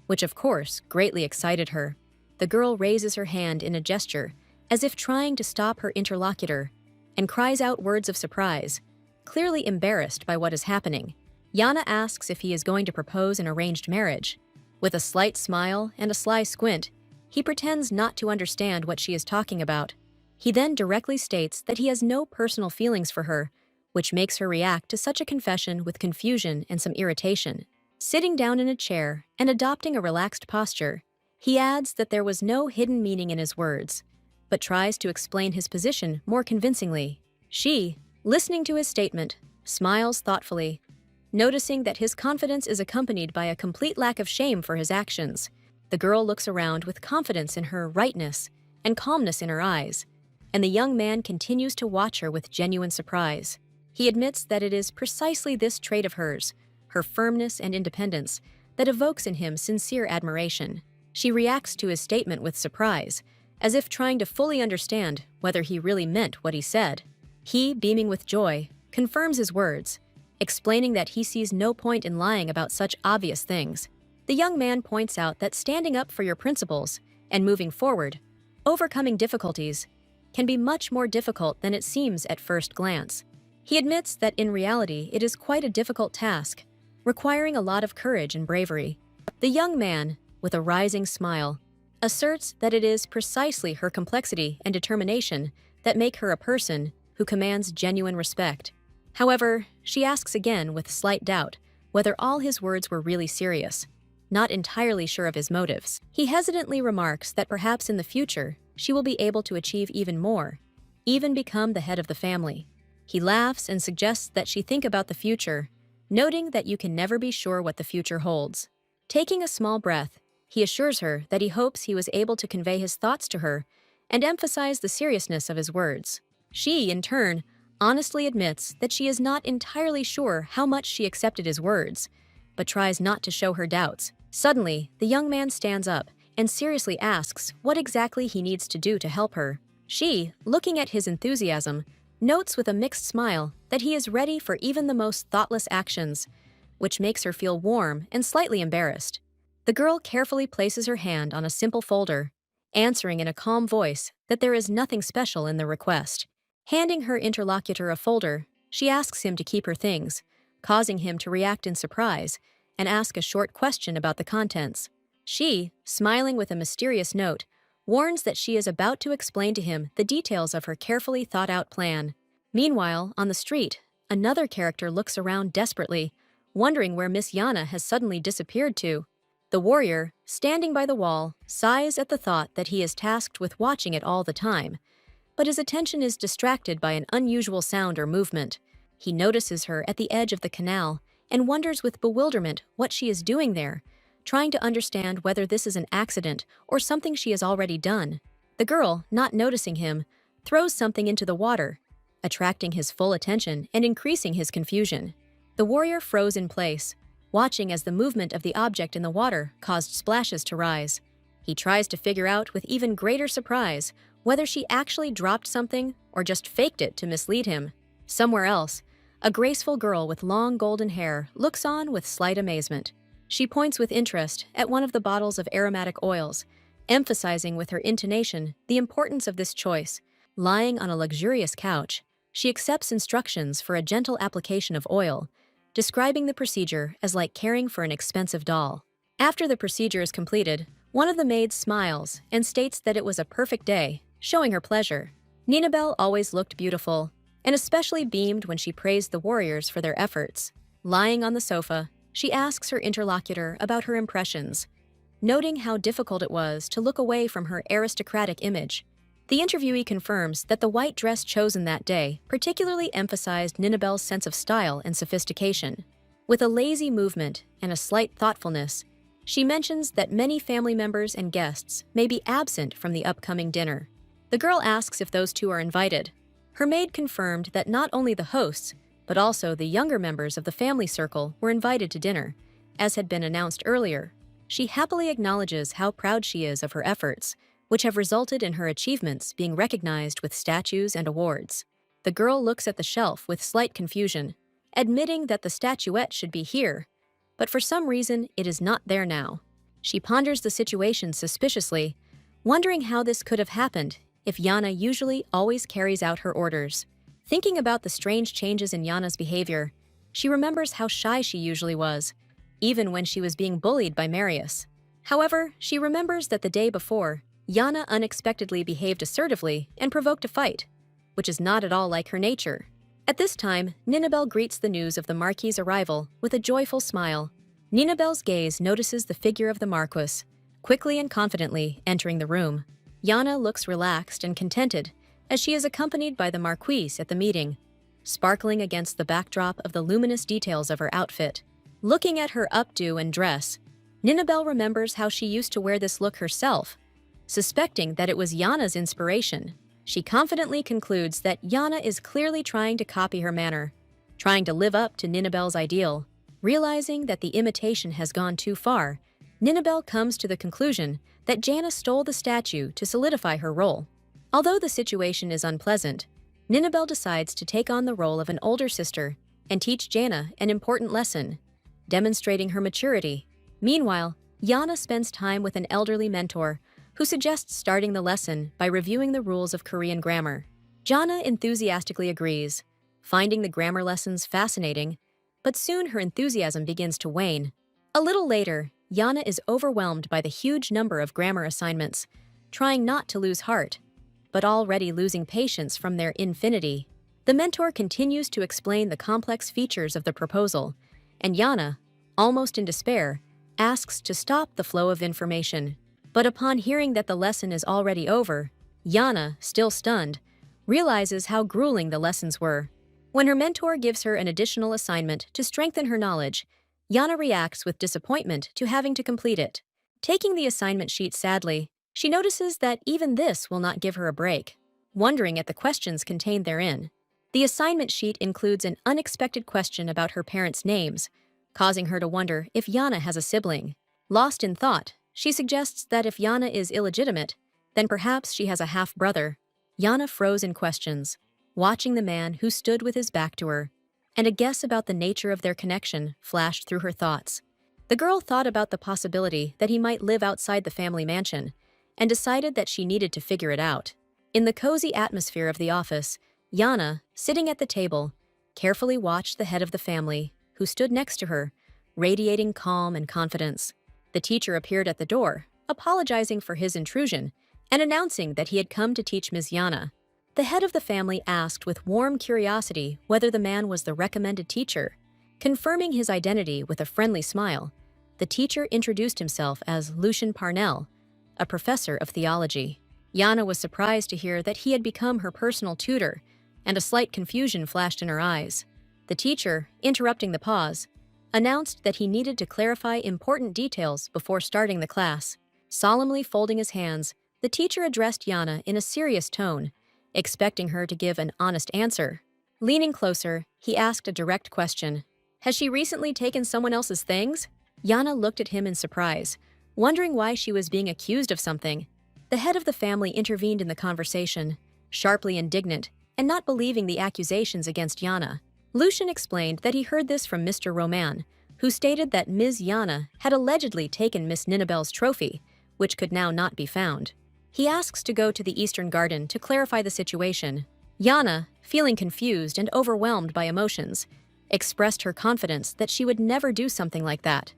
which of course greatly excited her. The girl raises her hand in a gesture, as if trying to stop her interlocutor, and cries out words of surprise, clearly embarrassed by what is happening. Jana asks if he is going to propose an arranged marriage. With a slight smile and a sly squint, he pretends not to understand what she is talking about. He then directly states that he has no personal feelings for her, which makes her react to such a confession with confusion and some irritation. Sitting down in a chair and adopting a relaxed posture, he adds that there was no hidden meaning in his words, but tries to explain his position more convincingly. She, listening to his statement, smiles thoughtfully, noticing that his confidence is accompanied by a complete lack of shame for his actions. The girl looks around with confidence in her rightness and calmness in her eyes, and the young man continues to watch her with genuine surprise. He admits that it is precisely this trait of hers, her firmness and independence, that evokes in him sincere admiration. She reacts to his statement with surprise, as if trying to fully understand whether he really meant what he said. He, beaming with joy, confirms his words, explaining that he sees no point in lying about such obvious things. The young man points out that standing up for your principles and moving forward, overcoming difficulties, can be much more difficult than it seems at first glance. He admits that in reality it is quite a difficult task, requiring a lot of courage and bravery. The young man, with a rising smile, asserts that it is precisely her complexity and determination that make her a person who commands genuine respect. However, she asks again with slight doubt whether all his words were really serious, not entirely sure of his motives. He hesitantly remarks that perhaps in the future she will be able to achieve even more, even become the head of the family. He laughs and suggests that she think about the future, noting that you can never be sure what the future holds. Taking a small breath, he assures her that he hopes he was able to convey his thoughts to her and emphasize the seriousness of his words. She, in turn, honestly admits that she is not entirely sure how much she accepted his words, but tries not to show her doubts. Suddenly, the young man stands up and seriously asks what exactly he needs to do to help her. She, looking at his enthusiasm, notes with a mixed smile that he is ready for even the most thoughtless actions, which makes her feel warm and slightly embarrassed. The girl carefully places her hand on a simple folder, answering in a calm voice that there is nothing special in the request. Handing her interlocutor a folder, she asks him to keep her things, causing him to react in surprise and ask a short question about the contents. She, smiling with a mysterious note, warns that she is about to explain to him the details of her carefully thought-out plan. Meanwhile, on the street, another character looks around desperately, wondering where Miss Jana has suddenly disappeared to. The warrior, standing by the wall, sighs at the thought that he is tasked with watching it all the time, but his attention is distracted by an unusual sound or movement. He notices her at the edge of the canal and wonders with bewilderment what she is doing there, trying to understand whether this is an accident or something she has already done. The girl, not noticing him, throws something into the water, attracting his full attention and increasing his confusion. The warrior froze in place, watching as the movement of the object in the water caused splashes to rise. He tries to figure out with even greater surprise whether she actually dropped something or just faked it to mislead him. Somewhere else, a graceful girl with long golden hair looks on with slight amazement. She points with interest at one of the bottles of aromatic oils, emphasizing with her intonation the importance of this choice. Lying on a luxurious couch, she accepts instructions for a gentle application of oil, describing the procedure as like caring for an expensive doll. After the procedure is completed, one of the maids smiles and states that it was a perfect day, showing her pleasure. Nabel always looked beautiful, and especially beamed when she praised the warriors for their efforts. Lying on the sofa, she asks her interlocutor about her impressions, noting how difficult it was to look away from her aristocratic image. The interviewee confirms that the white dress chosen that day particularly emphasized Nabel's sense of style and sophistication. With a lazy movement and a slight thoughtfulness, she mentions that many family members and guests may be absent from the upcoming dinner. The girl asks if those two are invited. Her maid confirmed that not only the hosts, but also the younger members of the family circle were invited to dinner, as had been announced earlier. She happily acknowledges how proud she is of her efforts, which have resulted in her achievements being recognized with statues and awards. The girl looks at the shelf with slight confusion, admitting that the statuette should be here, but for some reason it is not there now. She ponders the situation suspiciously, wondering how this could have happened if Jana usually always carries out her orders. Thinking about the strange changes in Jana's behavior, she remembers how shy she usually was, even when she was being bullied by Marius. However, she remembers that the day before, Jana unexpectedly behaved assertively and provoked a fight, which is not at all like her nature. At this time, Nabel greets the news of the Marquis' arrival with a joyful smile. Nabel's gaze notices the figure of the Marquis, quickly and confidently entering the room. Jana looks relaxed and contented as she is accompanied by the Marquis at the meeting, sparkling against the backdrop of the luminous details of her outfit. Looking at her updo and dress, Nabel remembers how she used to wear this look herself. Suspecting that it was Jana's inspiration, she confidently concludes that Jana is clearly trying to copy her manner, trying to live up to Nabel's ideal. Realizing that the imitation has gone too far, Nabel comes to the conclusion that Jana stole the statue to solidify her role. Although the situation is unpleasant, Nabel decides to take on the role of an older sister and teach Jana an important lesson, demonstrating her maturity. Meanwhile, Jana spends time with an elderly mentor who suggests starting the lesson by reviewing the rules of Korean grammar. Jana enthusiastically agrees, finding the grammar lessons fascinating, but soon her enthusiasm begins to wane. A little later, Jana is overwhelmed by the huge number of grammar assignments, trying not to lose heart, but already losing patience from their infinity. The mentor continues to explain the complex features of the proposal, and Jana, almost in despair, asks to stop the flow of information. But upon hearing that the lesson is already over, Jana, still stunned, realizes how grueling the lessons were. When her mentor gives her an additional assignment to strengthen her knowledge, Jana reacts with disappointment to having to complete it. Taking the assignment sheet sadly, she notices that even this will not give her a break, wondering at the questions contained therein. The assignment sheet includes an unexpected question about her parents' names, causing her to wonder if Jana has a sibling. Lost in thought, she suggests that if Jana is illegitimate, then perhaps she has a half-brother. Jana froze in questions, watching the man who stood with his back to her, and a guess about the nature of their connection flashed through her thoughts. The girl thought about the possibility that he might live outside the family mansion, and decided that she needed to figure it out. In the cozy atmosphere of the office, Jana, sitting at the table, carefully watched the head of the family, who stood next to her, radiating calm and confidence. The teacher appeared at the door, apologizing for his intrusion, and announcing that he had come to teach Ms. Jana. The head of the family asked with warm curiosity whether the man was the recommended teacher. Confirming his identity with a friendly smile, the teacher introduced himself as Lucian Parnell, a professor of theology. Jana was surprised to hear that he had become her personal tutor, and a slight confusion flashed in her eyes. The teacher, interrupting the pause, announced that he needed to clarify important details before starting the class. Solemnly folding his hands, the teacher addressed Jana in a serious tone, expecting her to give an honest answer. Leaning closer, he asked a direct question. "Has she recently taken someone else's things?" Jana looked at him in surprise, wondering why she was being accused of something. The head of the family intervened in the conversation, sharply indignant, and not believing the accusations against Jana. Lucian explained that he heard this from Mr. Roman, who stated that Ms. Jana had allegedly taken Miss Ninabel's trophy, which could now not be found. He asks to go to the Eastern Garden to clarify the situation. Jana, feeling confused and overwhelmed by emotions, expressed her confidence that she would never do something like that.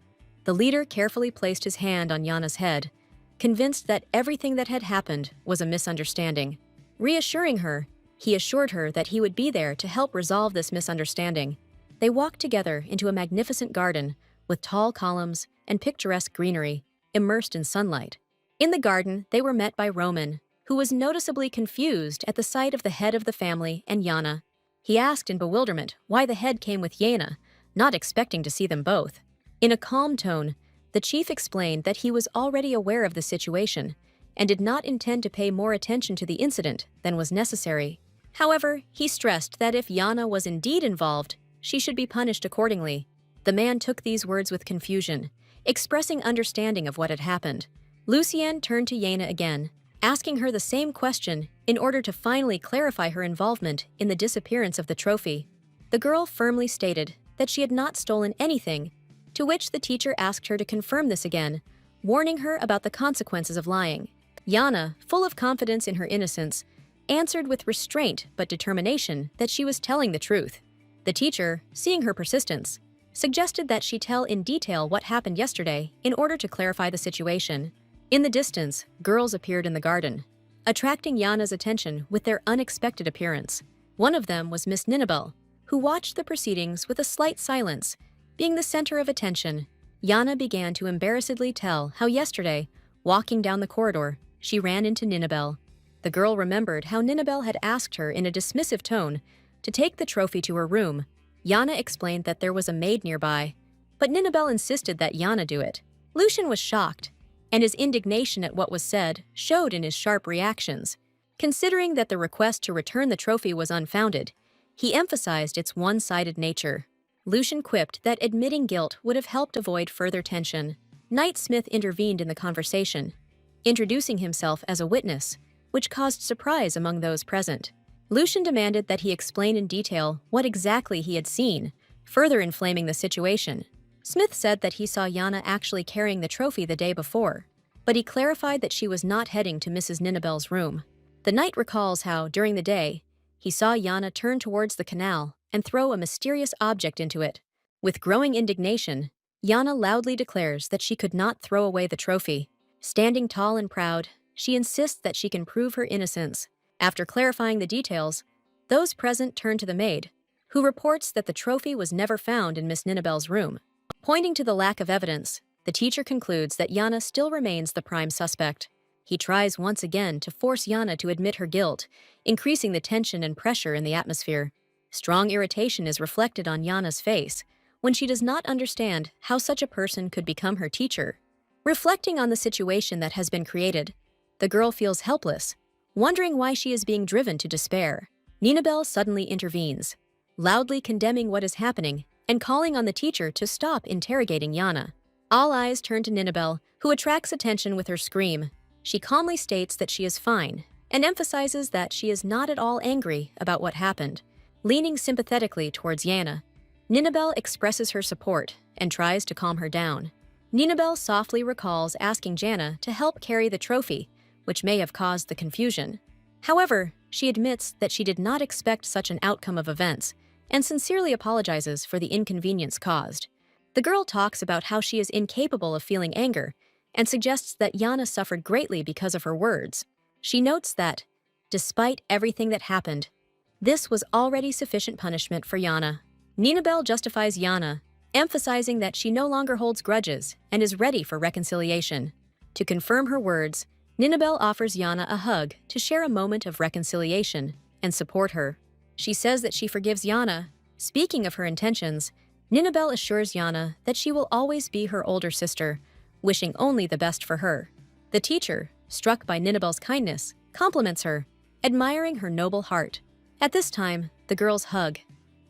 The leader carefully placed his hand on Jana's head, convinced that everything that had happened was a misunderstanding. Reassuring her, he assured her that he would be there to help resolve this misunderstanding. They walked together into a magnificent garden with tall columns and picturesque greenery, immersed in sunlight. In the garden, they were met by Roman, who was noticeably confused at the sight of the head of the family and Jana. He asked in bewilderment why the head came with Jana, not expecting to see them both. In a calm tone, the chief explained that he was already aware of the situation and did not intend to pay more attention to the incident than was necessary. However, he stressed that if Jana was indeed involved, she should be punished accordingly. The man took these words with confusion, expressing understanding of what had happened. Lucien turned to Jana again, asking her the same question in order to finally clarify her involvement in the disappearance of the trophy. The girl firmly stated that she had not stolen anything, to which the teacher asked her to confirm this again, warning her about the consequences of lying. Jana, full of confidence in her innocence, answered with restraint but determination that she was telling the truth. The teacher, seeing her persistence, suggested that she tell in detail what happened yesterday in order to clarify the situation. In the distance, girls appeared in the garden, attracting Jana's attention with their unexpected appearance. One of them was Miss Ninabel, who watched the proceedings with a slight silence. Being the center of attention, Jana began to embarrassedly tell how yesterday, walking down the corridor, she ran into Ninabel. The girl remembered how Ninabel had asked her in a dismissive tone to take the trophy to her room. Jana explained that there was a maid nearby, but Ninabel insisted that Jana do it. Lucian was shocked, and his indignation at what was said showed in his sharp reactions. Considering that the request to return the trophy was unfounded, he emphasized its one-sided nature. Lucian quipped that admitting guilt would have helped avoid further tension. Knight Smith intervened in the conversation, introducing himself as a witness, which caused surprise among those present. Lucian demanded that he explain in detail what exactly he had seen, further inflaming the situation. Smith said that he saw Jana actually carrying the trophy the day before, but he clarified that she was not heading to Mrs. Ninabel's room. The knight recalls how, during the day, he saw Jana turn towards the canal and throw a mysterious object into it. With growing indignation, Jana loudly declares that she could not throw away the trophy. Standing tall and proud, she insists that she can prove her innocence. After clarifying the details, those present turn to the maid, who reports that the trophy was never found in Miss Ninabel's room. Pointing to the lack of evidence, the teacher concludes that Jana still remains the prime suspect. He tries once again to force Jana to admit her guilt, increasing the tension and pressure in the atmosphere. Strong irritation is reflected on Jana's face when she does not understand how such a person could become her teacher. Reflecting on the situation that has been created, the girl feels helpless, wondering why she is being driven to despair. Nabel suddenly intervenes, loudly condemning what is happening and calling on the teacher to stop interrogating Jana. All eyes turn to Nabel, who attracts attention with her scream. She calmly states that she is fine and emphasizes that she is not at all angry about what happened. Leaning sympathetically towards Jana, Nabel expresses her support and tries to calm her down. Nabel softly recalls asking Jana to help carry the trophy, which may have caused the confusion. However, she admits that she did not expect such an outcome of events and sincerely apologizes for the inconvenience caused. The girl talks about how she is incapable of feeling anger and suggests that Jana suffered greatly because of her words. She notes that, despite everything that happened, this was already sufficient punishment for Jana. Nabel justifies Jana, emphasizing that she no longer holds grudges and is ready for reconciliation. To confirm her words, Nabel offers Jana a hug to share a moment of reconciliation and support her. She says that she forgives Jana. Speaking of her intentions, Nabel assures Jana that she will always be her older sister, wishing only the best for her. The teacher, struck by Nabel's kindness, compliments her, admiring her noble heart. At this time, the girls hug,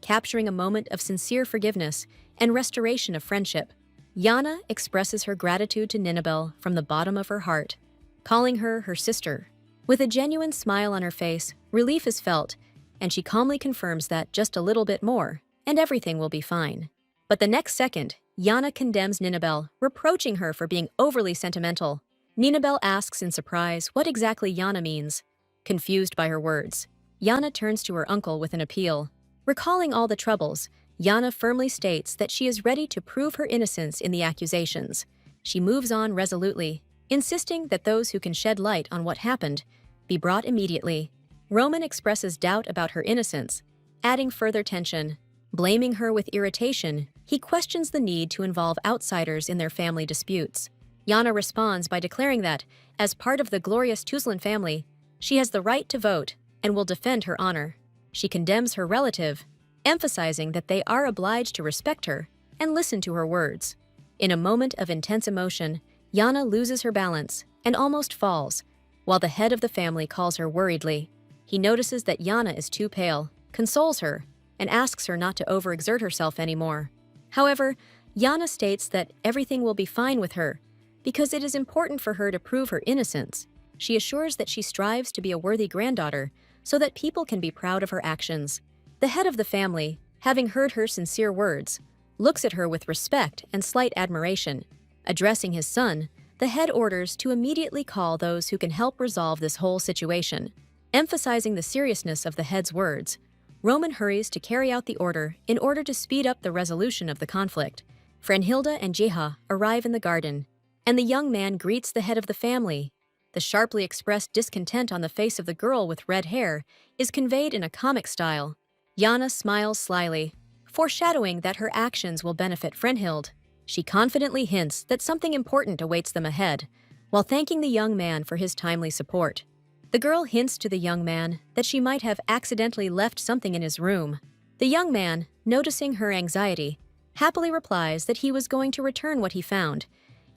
capturing a moment of sincere forgiveness and restoration of friendship. Jana expresses her gratitude to Nabel from the bottom of her heart, calling her her sister. With a genuine smile on her face, relief is felt, and she calmly confirms that just a little bit more, and everything will be fine. But the next second, Jana condemns Nabel, reproaching her for being overly sentimental. Nabel asks in surprise what exactly Jana means. Confused by her words, Jana turns to her uncle with an appeal. Recalling all the troubles, Jana firmly states that she is ready to prove her innocence in the accusations. She moves on resolutely, insisting that those who can shed light on what happened be brought immediately. Roman expresses doubt about her innocence, adding further tension. Blaming her with irritation, he questions the need to involve outsiders in their family disputes. Jana responds by declaring that, as part of the glorious Tuslan family, she has the right to vote and will defend her honor. She condemns her relative, emphasizing that they are obliged to respect her and listen to her words. In a moment of intense emotion, Jana loses her balance and almost falls, while the head of the family calls her worriedly. He notices that Jana is too pale, consoles her, and asks her not to overexert herself anymore. However, Jana states that everything will be fine with her because it is important for her to prove her innocence. She assures that she strives to be a worthy granddaughter so that people can be proud of her actions. The head of the family, having heard her sincere words, looks at her with respect and slight admiration. Addressing his son, the head orders to immediately call those who can help resolve this whole situation. Emphasizing the seriousness of the head's words, Roman hurries to carry out the order in order to speed up the resolution of the conflict. Frenhild and Jana arrive in the garden, and the young man greets the head of the family. The sharply expressed discontent on the face of the girl with red hair is conveyed in a comic style. Jana smiles slyly, foreshadowing that her actions will benefit Frenhild. She confidently hints that something important awaits them ahead, while thanking the young man for his timely support. The girl hints to the young man that she might have accidentally left something in his room. The young man, noticing her anxiety, happily replies that he was going to return what he found,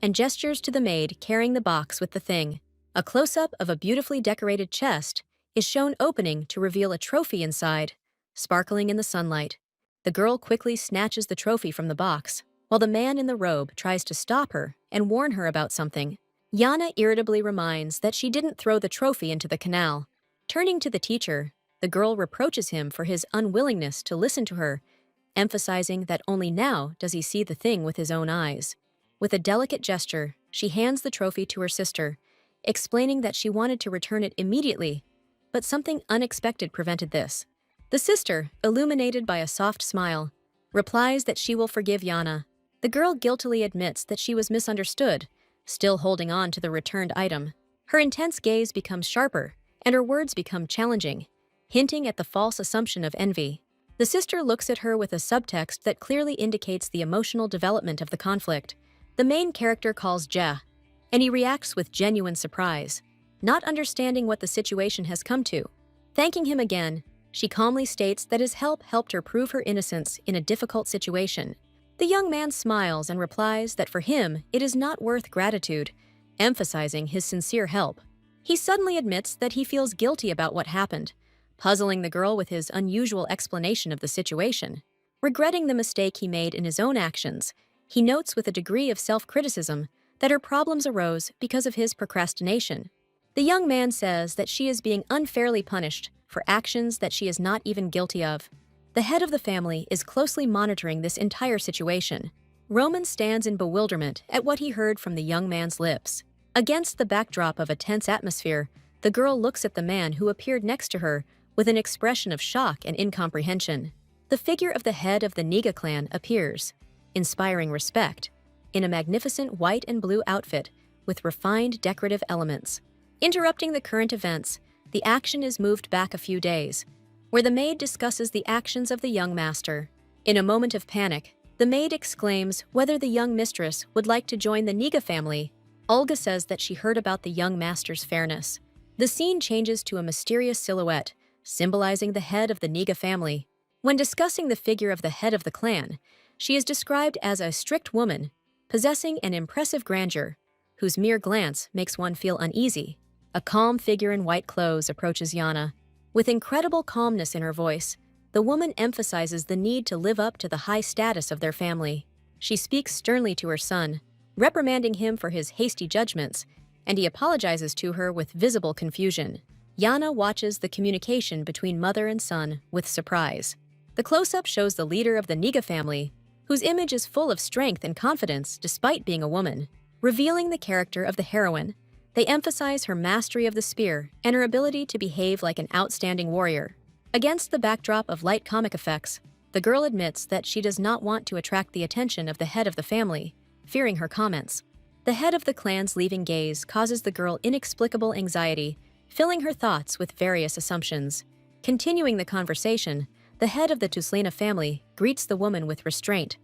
and gestures to the maid carrying the box with the thing. A close-up of a beautifully decorated chest is shown opening to reveal a trophy inside, sparkling in the sunlight. The girl quickly snatches the trophy from the box, while the man in the robe tries to stop her and warn her about something. Jana irritably reminds that she didn't throw the trophy into the canal. Turning to the teacher, the girl reproaches him for his unwillingness to listen to her, emphasizing that only now does he see the thing with his own eyes. With a delicate gesture, she hands the trophy to her sister, explaining that she wanted to return it immediately, but something unexpected prevented this. The sister, illuminated by a soft smile, replies that she will forgive Jana, The girl guiltily admits that she was misunderstood, still holding on to the returned item. Her intense gaze becomes sharper, and her words become challenging, hinting at the false assumption of envy. The sister looks at her with a subtext that clearly indicates the emotional development of the conflict. The main character calls Ja, and he reacts with genuine surprise, not understanding what the situation has come to. Thanking him again, she calmly states that his help helped her prove her innocence in a difficult situation. The young man smiles and replies that for him, it is not worth gratitude, emphasizing his sincere help. He suddenly admits that he feels guilty about what happened, puzzling the girl with his unusual explanation of the situation. Regretting the mistake he made in his own actions, he notes with a degree of self-criticism that her problems arose because of his procrastination. The young man says that she is being unfairly punished for actions that she is not even guilty of. The head of the family is closely monitoring this entire situation. Roman stands in bewilderment at what he heard from the young man's lips. Against the backdrop of a tense atmosphere, the girl looks at the man who appeared next to her with an expression of shock and incomprehension. The figure of the head of the Niga clan appears, inspiring respect, in a magnificent white and blue outfit with refined decorative elements. Interrupting the current events, the action is moved back a few days, where the maid discusses the actions of the young master. In a moment of panic, the maid exclaims whether the young mistress would like to join the Niga family. Olga says that she heard about the young master's fairness. The scene changes to a mysterious silhouette, symbolizing the head of the Niga family. When discussing the figure of the head of the clan, she is described as a strict woman, possessing an impressive grandeur, whose mere glance makes one feel uneasy. A calm figure in white clothes approaches Jana. With incredible calmness in her voice, the woman emphasizes the need to live up to the high status of their family. She speaks sternly to her son, reprimanding him for his hasty judgments, and he apologizes to her with visible confusion. Jana watches the communication between mother and son with surprise. The close-up shows the leader of the Niga family, whose image is full of strength and confidence despite being a woman. Revealing the character of the heroine, they emphasize her mastery of the spear and her ability to behave like an outstanding warrior. Against the backdrop of light comic effects, the girl admits that she does not want to attract the attention of the head of the family, fearing her comments. The head of the clan's leaving gaze causes the girl inexplicable anxiety, filling her thoughts with various assumptions. Continuing the conversation, the head of the Tuslan family greets the woman with restraint,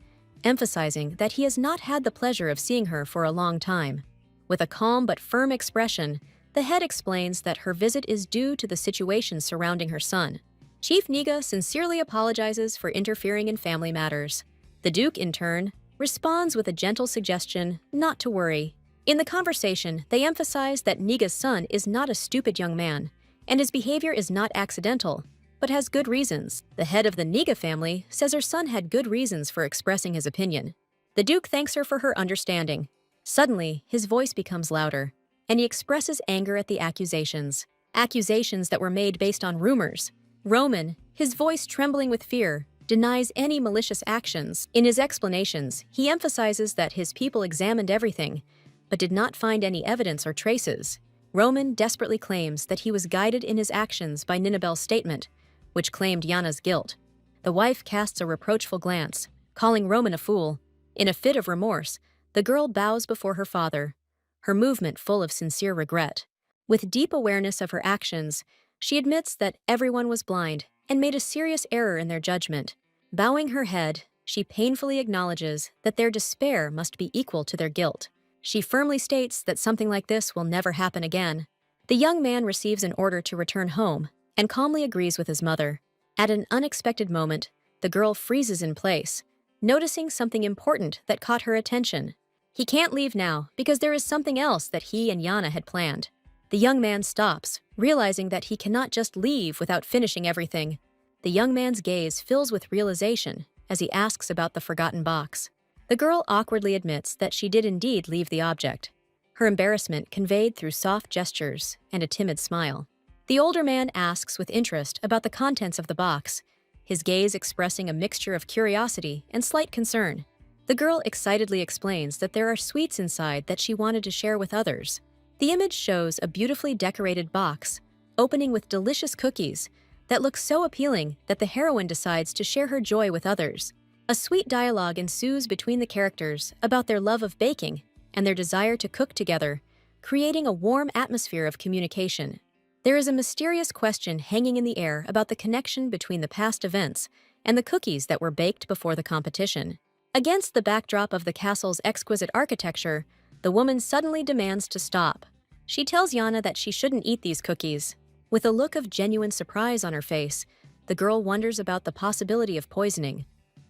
emphasizing that he has not had the pleasure of seeing her for a long time. With a calm but firm expression, the head explains that her visit is due to the situation surrounding her son. Chief Niga sincerely apologizes for interfering in family matters. The Duke, in turn, responds with a gentle suggestion not to worry. In the conversation, they emphasize that Niga's son is not a stupid young man, and his behavior is not accidental, but has good reasons. The head of the Niga family says her son had good reasons for expressing his opinion. The Duke thanks her for her understanding. Suddenly, his voice becomes louder, and he expresses anger at the accusations that were made based on rumors. Roman, his voice trembling with fear, denies any malicious actions. In his explanations, he emphasizes that his people examined everything, but did not find any evidence or traces. Roman desperately claims that he was guided in his actions by Nabel's statement, which claimed Jana's guilt. The wife casts a reproachful glance, calling Roman a fool. In a fit of remorse, the girl bows before her father, her movement full of sincere regret. With deep awareness of her actions, she admits that everyone was blind and made a serious error in their judgment. Bowing her head, she painfully acknowledges that their despair must be equal to their guilt. She firmly states that something like this will never happen again. The young man receives an order to return home and calmly agrees with his mother. At an unexpected moment, the girl freezes in place, noticing something important that caught her attention. He can't leave now because there is something else that he and Jana had planned. The young man stops, realizing that he cannot just leave without finishing everything. The young man's gaze fills with realization as he asks about the forgotten box. The girl awkwardly admits that she did indeed leave the object, her embarrassment conveyed through soft gestures and a timid smile. The older man asks with interest about the contents of the box, his gaze expressing a mixture of curiosity and slight concern. The girl excitedly explains that there are sweets inside that she wanted to share with others. The image shows a beautifully decorated box, opening with delicious cookies, that looks so appealing that the heroine decides to share her joy with others. A sweet dialogue ensues between the characters about their love of baking and their desire to cook together, creating a warm atmosphere of communication. There is a mysterious question hanging in the air about the connection between the past events and the cookies that were baked before the competition. Against the backdrop of the castle's exquisite architecture, the woman suddenly demands to stop. She tells Jana that she shouldn't eat these cookies. With a look of genuine surprise on her face, the girl wonders about the possibility of poisoning,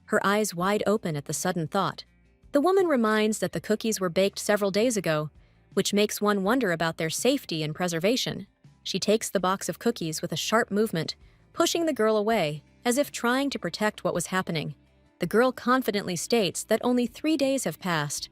her eyes wide open at the sudden thought. The woman reminds that the cookies were baked several days ago, which makes one wonder about their safety and preservation. She takes the box of cookies with a sharp movement, pushing the girl away, as if trying to protect what was happening. The girl confidently states that only 3 days have passed,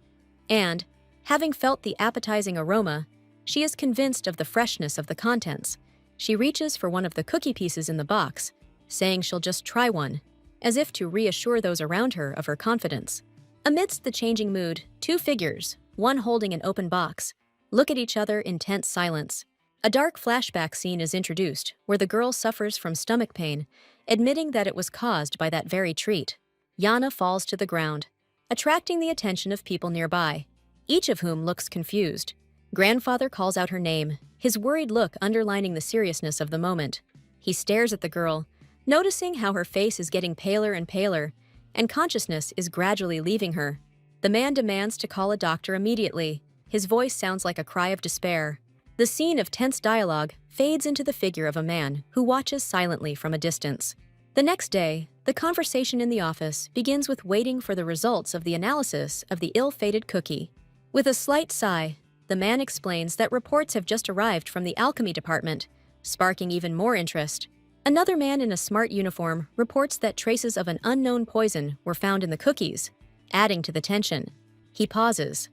and, having felt the appetizing aroma, she is convinced of the freshness of the contents. She reaches for one of the cookie pieces in the box, saying she'll just try one, as if to reassure those around her of her confidence. Amidst the changing mood, two figures, one holding an open box, look at each other in tense silence. A dark flashback scene is introduced, where the girl suffers from stomach pain, admitting that it was caused by that very treat. Jana falls to the ground, attracting the attention of people nearby, each of whom looks confused. Grandfather calls out her name, his worried look underlining the seriousness of the moment. He stares at the girl, noticing how her face is getting paler and paler, and consciousness is gradually leaving her. The man demands to call a doctor immediately. His voice sounds like a cry of despair. The scene of tense dialogue fades into the figure of a man who watches silently from a distance. The next day, the conversation in the office begins with waiting for the results of the analysis of the ill-fated cookie. With a slight sigh, the man explains that reports have just arrived from the alchemy department, sparking even more interest. Another man in a smart uniform reports that traces of an unknown poison were found in the cookies, adding to the tension. He pauses,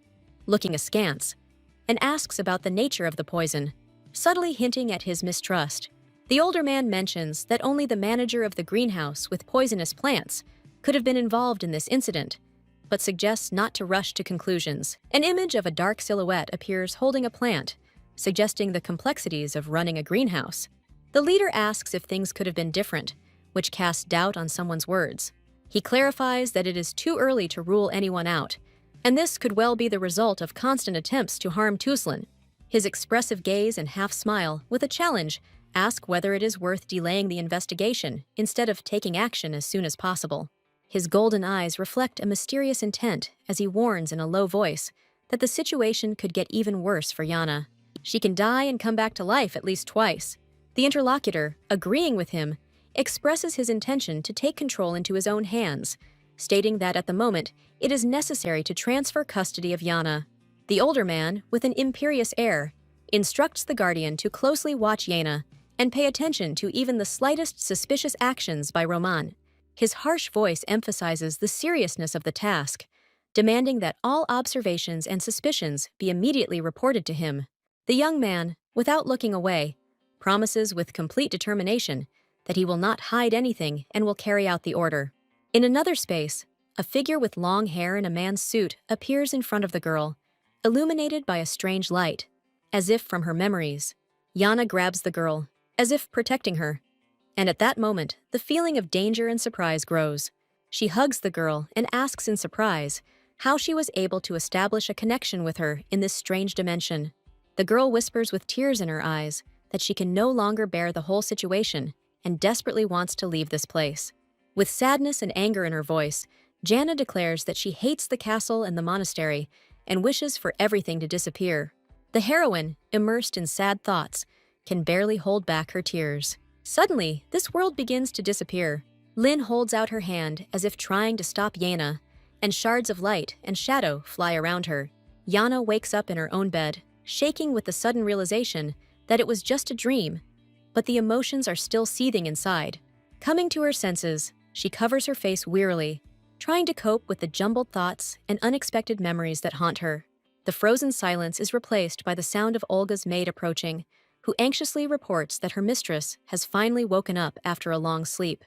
looking askance, and asks about the nature of the poison, subtly hinting at his mistrust. The older man mentions that only the manager of the greenhouse with poisonous plants could have been involved in this incident, but suggests not to rush to conclusions. An image of a dark silhouette appears holding a plant, suggesting the complexities of running a greenhouse. The leader asks if things could have been different, which casts doubt on someone's words. He clarifies that it is too early to rule anyone out, and this could well be the result of constant attempts to harm Tuslan. His expressive gaze and half-smile, with a challenge, ask whether it is worth delaying the investigation instead of taking action as soon as possible. His golden eyes reflect a mysterious intent as he warns in a low voice that the situation could get even worse for Jana. She can die and come back to life at least twice. The interlocutor, agreeing with him, expresses his intention to take control into his own hands, stating that at the moment it is necessary to transfer custody of Jana. The older man, with an imperious air, instructs the guardian to closely watch Jana and pay attention to even the slightest suspicious actions by Roman. His harsh voice emphasizes the seriousness of the task, demanding that all observations and suspicions be immediately reported to him. The young man, without looking away, promises with complete determination that he will not hide anything and will carry out the order. In another space, a figure with long hair in a man's suit appears in front of the girl, illuminated by a strange light, as if from her memories. Jana grabs the girl, as if protecting her, and at that moment, the feeling of danger and surprise grows. She hugs the girl and asks in surprise how she was able to establish a connection with her in this strange dimension. The girl whispers with tears in her eyes that she can no longer bear the whole situation and desperately wants to leave this place. With sadness and anger in her voice, Jana declares that she hates the castle and the monastery and wishes for everything to disappear. The heroine, immersed in sad thoughts, can barely hold back her tears. Suddenly, this world begins to disappear. Lynn holds out her hand as if trying to stop Jana, and shards of light and shadow fly around her. Jana wakes up in her own bed, shaking with the sudden realization that it was just a dream, but the emotions are still seething inside. Coming to her senses, she covers her face wearily, trying to cope with the jumbled thoughts and unexpected memories that haunt her. The frozen silence is replaced by the sound of Olga's maid approaching, who anxiously reports that her mistress has finally woken up after a long sleep.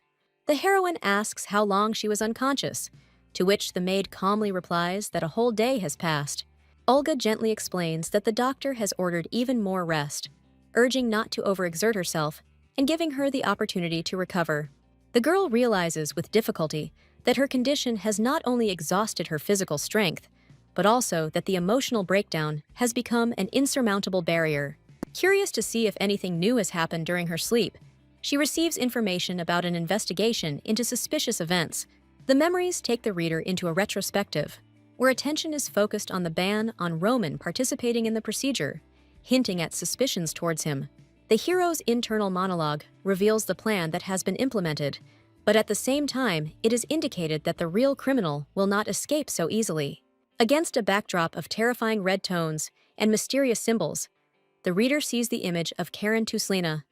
The heroine asks how long she was unconscious, to which the maid calmly replies that a whole day has passed. Olga gently explains that the doctor has ordered even more rest, urging not to overexert herself and giving her the opportunity to recover. The girl realizes with difficulty that her condition has not only exhausted her physical strength, but also that the emotional breakdown has become an insurmountable barrier. Curious to see if anything new has happened during her sleep, she receives information about an investigation into suspicious events. The memories take the reader into a retrospective, where attention is focused on the ban on Roman participating in the procedure, hinting at suspicions towards him. The hero's internal monologue reveals the plan that has been implemented, but at the same time, it is indicated that the real criminal will not escape so easily. Against a backdrop of terrifying red tones and mysterious symbols, the reader sees the image of Karen Tuslina,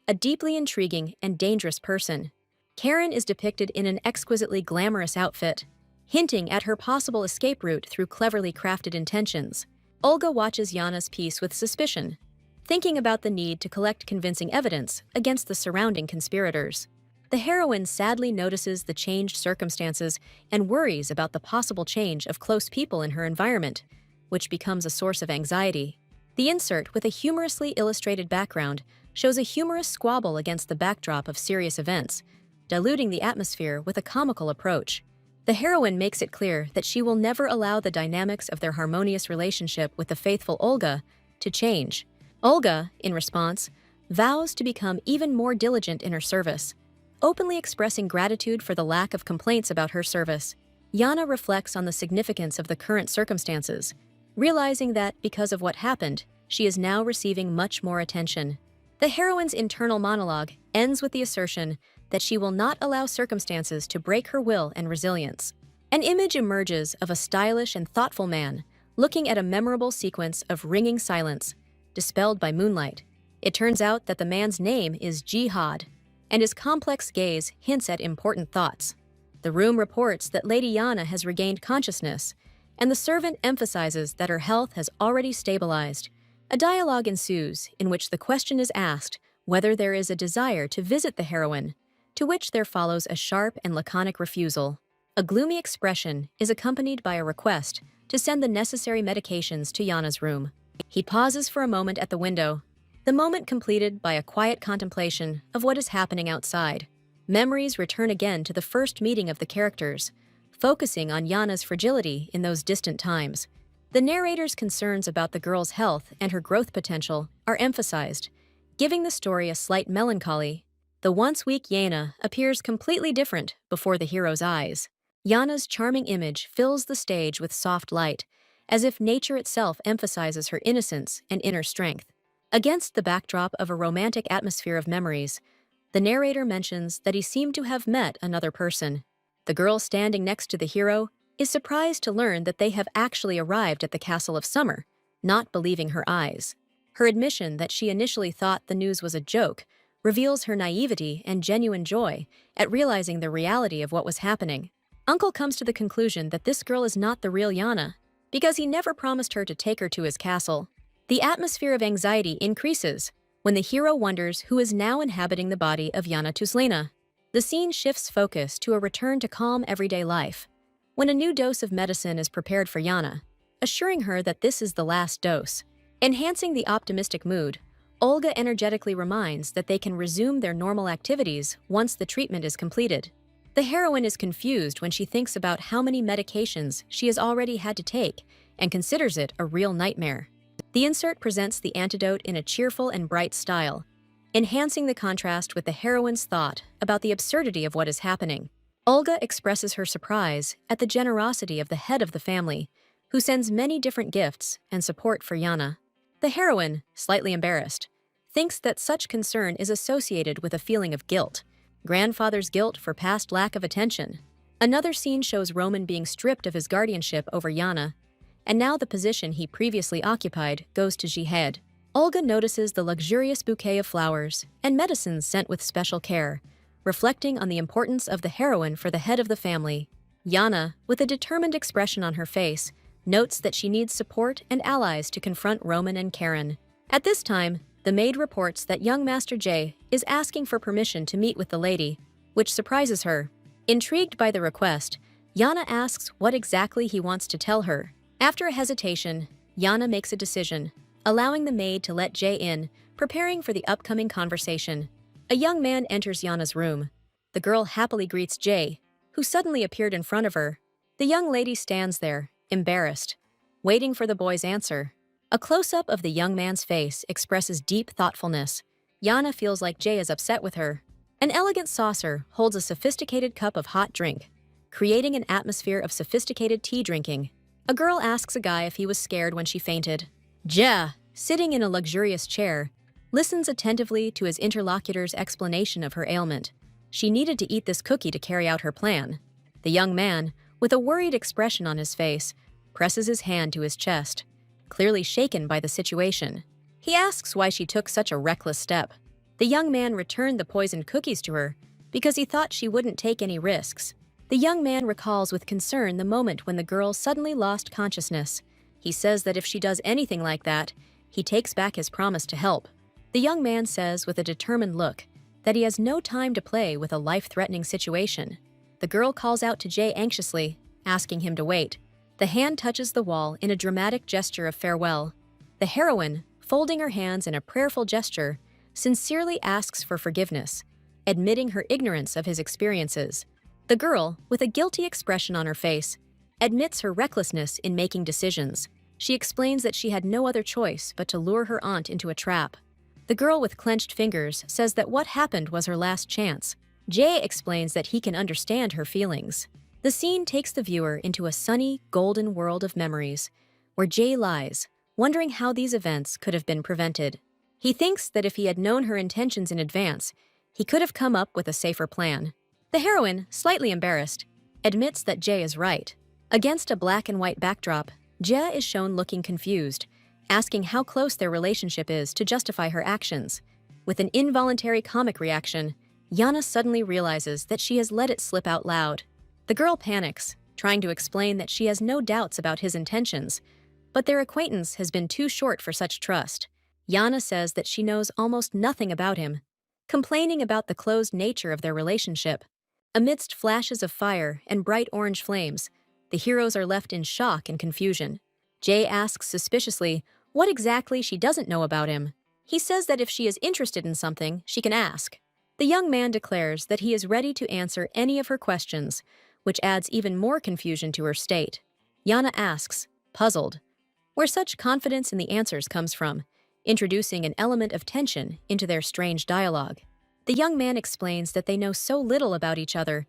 a deeply intriguing and dangerous person. Karen is depicted in an exquisitely glamorous outfit, hinting at her possible escape route through cleverly crafted intentions. Olga watches Jana's piece with suspicion, thinking about the need to collect convincing evidence against the surrounding conspirators. The heroine sadly notices the changed circumstances and worries about the possible change of close people in her environment, which becomes a source of anxiety. The insert, with a humorously illustrated background, shows a humorous squabble against the backdrop of serious events, diluting the atmosphere with a comical approach. The heroine makes it clear that she will never allow the dynamics of their harmonious relationship with the faithful Olga to change. Olga, in response, vows to become even more diligent in her service, openly expressing gratitude for the lack of complaints about her service. Jana reflects on the significance of the current circumstances, realizing that, because of what happened, she is now receiving much more attention. The heroine's internal monologue ends with the assertion that she will not allow circumstances to break her will and resilience. An image emerges of a stylish and thoughtful man looking at a memorable sequence of ringing silence, dispelled by moonlight. It turns out that the man's name is Jihad, and his complex gaze hints at important thoughts. The room reports that Lady Jana has regained consciousness, and the servant emphasizes that her health has already stabilized. A dialogue ensues in which the question is asked whether there is a desire to visit the heroine, to which there follows a sharp and laconic refusal. A gloomy expression is accompanied by a request to send the necessary medications to Jana's room. He pauses for a moment at the window, the moment completed by a quiet contemplation of what is happening outside. Memories return again to the first meeting of the characters, focusing on Jana's fragility in those distant times. The narrator's concerns about the girl's health and her growth potential are emphasized, giving the story a slight melancholy. The once weak Jana appears completely different before the hero's eyes. Jana's charming image fills the stage with soft light, as if nature itself emphasizes her innocence and inner strength. Against the backdrop of a romantic atmosphere of memories, the narrator mentions that he seemed to have met another person. The girl standing next to the hero is surprised to learn that they have actually arrived at the Castle of Summer, not believing her eyes. Her admission that she initially thought the news was a joke reveals her naivety and genuine joy at realizing the reality of what was happening. Uncle comes to the conclusion that this girl is not the real Jana, because he never promised her to take her to his castle. The atmosphere of anxiety increases when the hero wonders who is now inhabiting the body of Jana Tuslina. The scene shifts focus to a return to calm everyday life, when a new dose of medicine is prepared for Jana, assuring her that this is the last dose. Enhancing the optimistic mood, Olga energetically reminds that they can resume their normal activities once the treatment is completed. The heroine is confused when she thinks about how many medications she has already had to take and considers it a real nightmare. The insert presents the antidote in a cheerful and bright style, enhancing the contrast with the heroine's thought about the absurdity of what is happening. Olga expresses her surprise at the generosity of the head of the family, who sends many different gifts and support for Jana. The heroine, slightly embarrassed, thinks that such concern is associated with a feeling of guilt, grandfather's guilt for past lack of attention. Another scene shows Roman being stripped of his guardianship over Jana, and now the position he previously occupied goes to Jihad. Olga notices the luxurious bouquet of flowers and medicines sent with special care, reflecting on the importance of the heroine for the head of the family. Jana, with a determined expression on her face, notes that she needs support and allies to confront Roman and Karen. At this time, the maid reports that young Master J is asking for permission to meet with the lady, which surprises her. Intrigued by the request, Jana asks what exactly he wants to tell her. After a hesitation, Jana makes a decision, allowing the maid to let J in, preparing for the upcoming conversation. A young man enters Jana's room. The girl happily greets J, who suddenly appeared in front of her. The young lady stands there, embarrassed, waiting for the boy's answer. A close-up of the young man's face expresses deep thoughtfulness. Jana feels like Jay is upset with her. An elegant saucer holds a sophisticated cup of hot drink, creating an atmosphere of sophisticated tea drinking. A girl asks a guy if he was scared when she fainted. Jia, sitting in a luxurious chair, listens attentively to his interlocutor's explanation of her ailment. She needed to eat this cookie to carry out her plan. The young man, with a worried expression on his face, presses his hand to his chest, clearly shaken by the situation. He asks why she took such a reckless step. The young man returned the poisoned cookies to her because he thought she wouldn't take any risks. The young man recalls with concern the moment when the girl suddenly lost consciousness. He says that if she does anything like that, he takes back his promise to help. The young man says with a determined look that he has no time to play with a life-threatening situation. The girl calls out to Jay anxiously, asking him to wait. The hand touches the wall in a dramatic gesture of farewell. The heroine, folding her hands in a prayerful gesture, sincerely asks for forgiveness, admitting her ignorance of his experiences. The girl, with a guilty expression on her face, admits her recklessness in making decisions. She explains that she had no other choice but to lure her aunt into a trap. The girl with clenched fingers says that what happened was her last chance. Jay explains that he can understand her feelings. The scene takes the viewer into a sunny, golden world of memories, where Jay lies, wondering how these events could have been prevented. He thinks that if he had known her intentions in advance, he could have come up with a safer plan. The heroine, slightly embarrassed, admits that Jay is right. Against a black and white backdrop, Jia is shown looking confused, asking how close their relationship is to justify her actions. With an involuntary comic reaction, Jana suddenly realizes that she has let it slip out loud. The girl panics, trying to explain that she has no doubts about his intentions, but their acquaintance has been too short for such trust. Jana says that she knows almost nothing about him, complaining about the closed nature of their relationship. Amidst flashes of fire and bright orange flames, the heroes are left in shock and confusion. Jay asks suspiciously what exactly she doesn't know about him. He says that if she is interested in something, she can ask. The young man declares that he is ready to answer any of her questions, which adds even more confusion to her state. Jana asks, puzzled, where such confidence in the answers comes from, introducing an element of tension into their strange dialogue. The young man explains that they know so little about each other,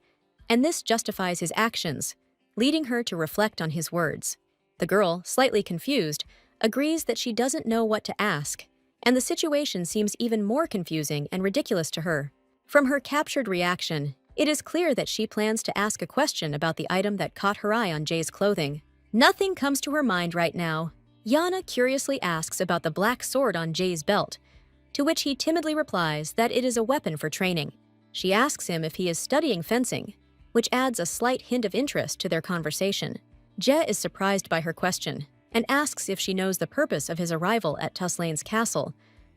and this justifies his actions, leading her to reflect on his words. The girl, slightly confused, agrees that she doesn't know what to ask, and the situation seems even more confusing and ridiculous to her. From her captured reaction, it is clear that she plans to ask a question about the item that caught her eye on Jay's clothing. Nothing comes to her mind right now. Jana curiously asks about the black sword on Jay's belt, to which he timidly replies that it is a weapon for training. She asks him if he is studying fencing, which adds a slight hint of interest to their conversation. Jia is surprised by her question and asks if she knows the purpose of his arrival at Tuslan's castle,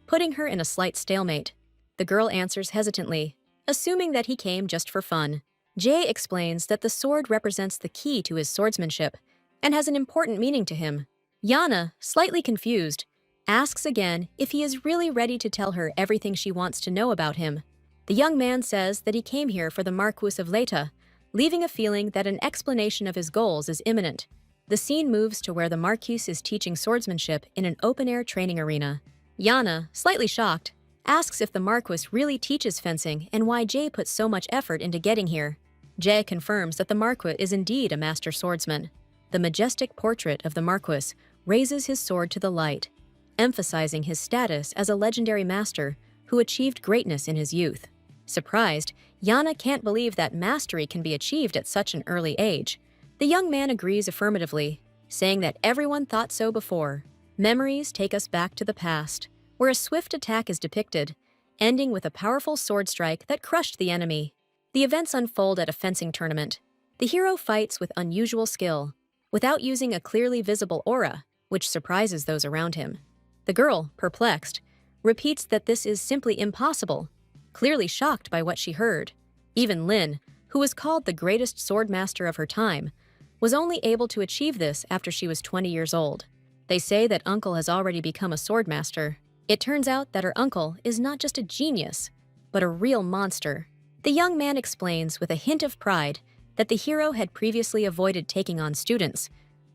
putting her in a slight stalemate. The girl answers hesitantly, assuming that he came just for fun. Jay explains that the sword represents the key to his swordsmanship and has an important meaning to him. Jana, slightly confused, asks again if he is really ready to tell her everything she wants to know about him. The young man says that he came here for the Marquis of Leta, leaving a feeling that an explanation of his goals is imminent. The scene moves to where the Marquis is teaching swordsmanship in an open-air training arena. Jana, slightly shocked, asks if the Marquis really teaches fencing and why Jay put so much effort into getting here. Jay confirms that the Marquis is indeed a master swordsman. The majestic portrait of the Marquis raises his sword to the light, emphasizing his status as a legendary master who achieved greatness in his youth. Surprised, Jana can't believe that mastery can be achieved at such an early age. The young man agrees affirmatively, saying that everyone thought so before. Memories take us back to the past, where a swift attack is depicted, ending with a powerful sword strike that crushed the enemy. The events unfold at a fencing tournament. The hero fights with unusual skill, without using a clearly visible aura, which surprises those around him. The girl, perplexed, repeats that this is simply impossible, clearly shocked by what she heard. Even Lin, who was called the greatest swordmaster of her time, was only able to achieve this after she was 20 years old. They say that uncle has already become a swordmaster. It turns out that her uncle is not just a genius, but a real monster. The young man explains with a hint of pride that the hero had previously avoided taking on students,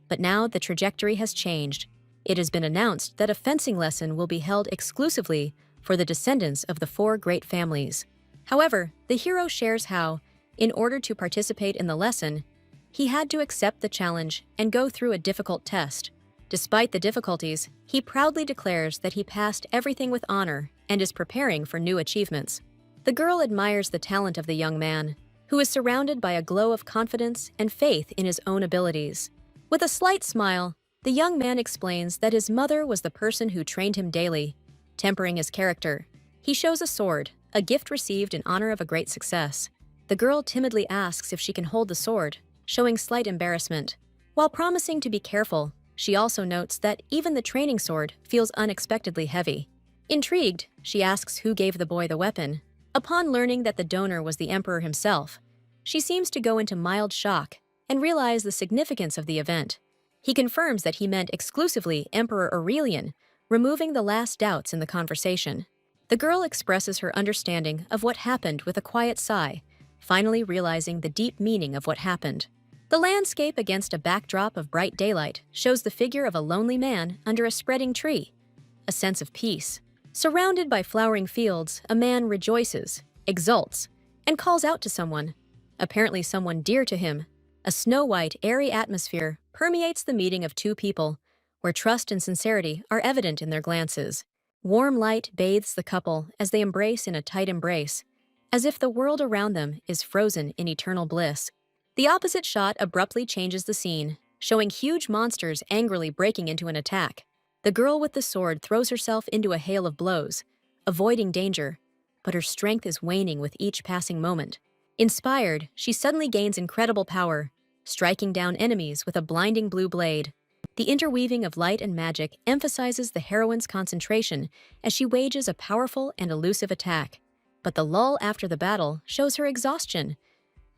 but now the trajectory has changed. It has been announced that a fencing lesson will be held exclusively for the descendants of the 4 great families. However, the hero shares how, in order to participate in the lesson, he had to accept the challenge and go through a difficult test. Despite the difficulties, he proudly declares that he passed everything with honor and is preparing for new achievements. The girl admires the talent of the young man, who is surrounded by a glow of confidence and faith in his own abilities. With a slight smile, the young man explains that his mother was the person who trained him daily. Tempering his character, he shows a sword, a gift received in honor of a great success. The girl timidly asks if she can hold the sword, showing slight embarrassment. While promising to be careful, she also notes that even the training sword feels unexpectedly heavy. Intrigued, she asks who gave the boy the weapon. Upon learning that the donor was the emperor himself, she seems to go into mild shock and realize the significance of the event. He confirms that he meant exclusively Emperor Aurelian, removing the last doubts in the conversation. The girl expresses her understanding of what happened with a quiet sigh, finally realizing the deep meaning of what happened. The landscape against a backdrop of bright daylight shows the figure of a lonely man under a spreading tree. A sense of peace. Surrounded by flowering fields, a man rejoices, exults, and calls out to someone, apparently someone dear to him. A snow-white, airy atmosphere permeates the meeting of 2 people, where trust and sincerity are evident in their glances. Warm light bathes the couple as they embrace in a tight embrace, as if the world around them is frozen in eternal bliss. The opposite shot abruptly changes the scene, showing huge monsters angrily breaking into an attack. The girl with the sword throws herself into a hail of blows, avoiding danger, but her strength is waning with each passing moment. Inspired, she suddenly gains incredible power, striking down enemies with a blinding blue blade. The interweaving of light and magic emphasizes the heroine's concentration as she wages a powerful and elusive attack. But the lull after the battle shows her exhaustion.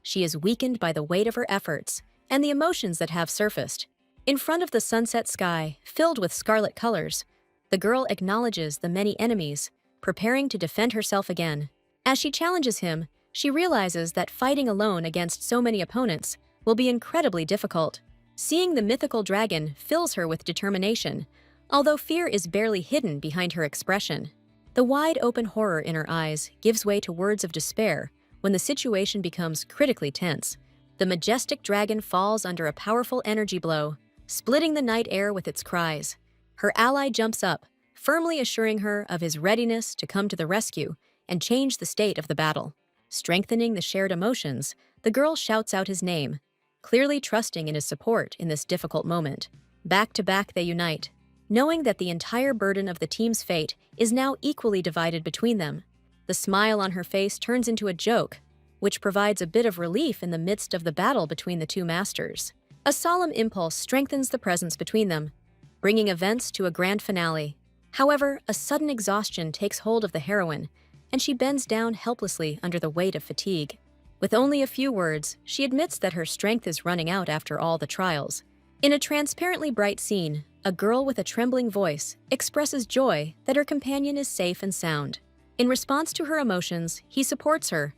She is weakened by the weight of her efforts and the emotions that have surfaced. In front of the sunset sky, filled with scarlet colors, the girl acknowledges the many enemies, preparing to defend herself again. As she challenges him, she realizes that fighting alone against so many opponents will be incredibly difficult. Seeing the mythical dragon fills her with determination, although fear is barely hidden behind her expression. The wide-open horror in her eyes gives way to words of despair when the situation becomes critically tense. The majestic dragon falls under a powerful energy blow, splitting the night air with its cries. Her ally jumps up, firmly assuring her of his readiness to come to the rescue and change the state of the battle. Strengthening the shared emotions, the girl shouts out his name, clearly trusting in his support in this difficult moment. Back to back they unite, knowing that the entire burden of the team's fate is now equally divided between them. The smile on her face turns into a joke, which provides a bit of relief in the midst of the battle between the 2 masters. A solemn impulse strengthens the presence between them, bringing events to a grand finale. However, a sudden exhaustion takes hold of the heroine, and she bends down helplessly under the weight of fatigue. With only a few words, she admits that her strength is running out after all the trials. In a transparently bright scene, a girl with a trembling voice expresses joy that her companion is safe and sound. In response to her emotions, he supports her,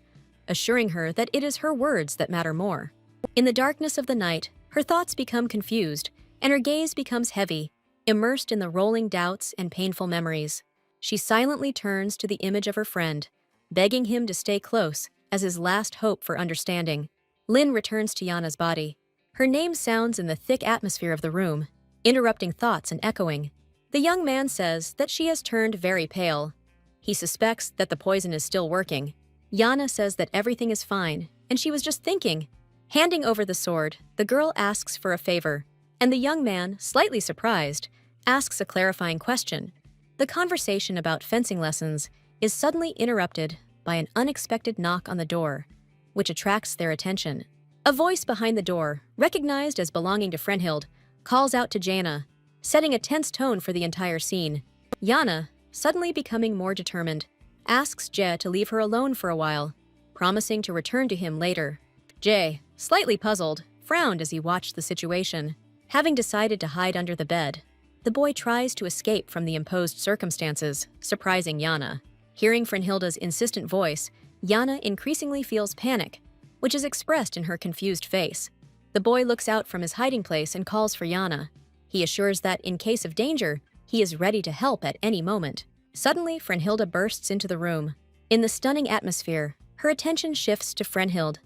assuring her that it is her words that matter more. In the darkness of the night, her thoughts become confused, and her gaze becomes heavy, immersed in the rolling doubts and painful memories. She silently turns to the image of her friend, begging him to stay close as his last hope for understanding. Lin returns to Jana's body. Her name sounds in the thick atmosphere of the room, interrupting thoughts and echoing. The young man says that she has turned very pale. He suspects that the poison is still working. Jana says that everything is fine, and she was just thinking. Handing over the sword, the girl asks for a favor, and the young man, slightly surprised, asks a clarifying question. The conversation about fencing lessons is suddenly interrupted by an unexpected knock on the door, which attracts their attention. A voice behind the door, recognized as belonging to Frenhild, calls out to Jana, setting a tense tone for the entire scene. Jana, suddenly becoming more determined, asks Je to leave her alone for a while, promising to return to him later. Je, slightly puzzled, frowned as he watched the situation. Having decided to hide under the bed, the boy tries to escape from the imposed circumstances, surprising Jana. Hearing Frenhilda's insistent voice, Jana increasingly feels panic. which is expressed in her confused face. The boy looks out from his hiding place and calls for Jana. He assures that in case of danger, he is ready to help at any moment. Suddenly, Frenhild bursts into the room. In the stunning atmosphere, her attention shifts to Frenhild,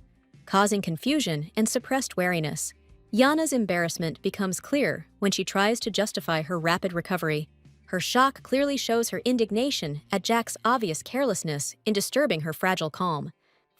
causing confusion and suppressed wariness. Jana's embarrassment becomes clear when she tries to justify her rapid recovery. Her shock clearly shows her indignation at Jack's obvious carelessness in disturbing her fragile calm.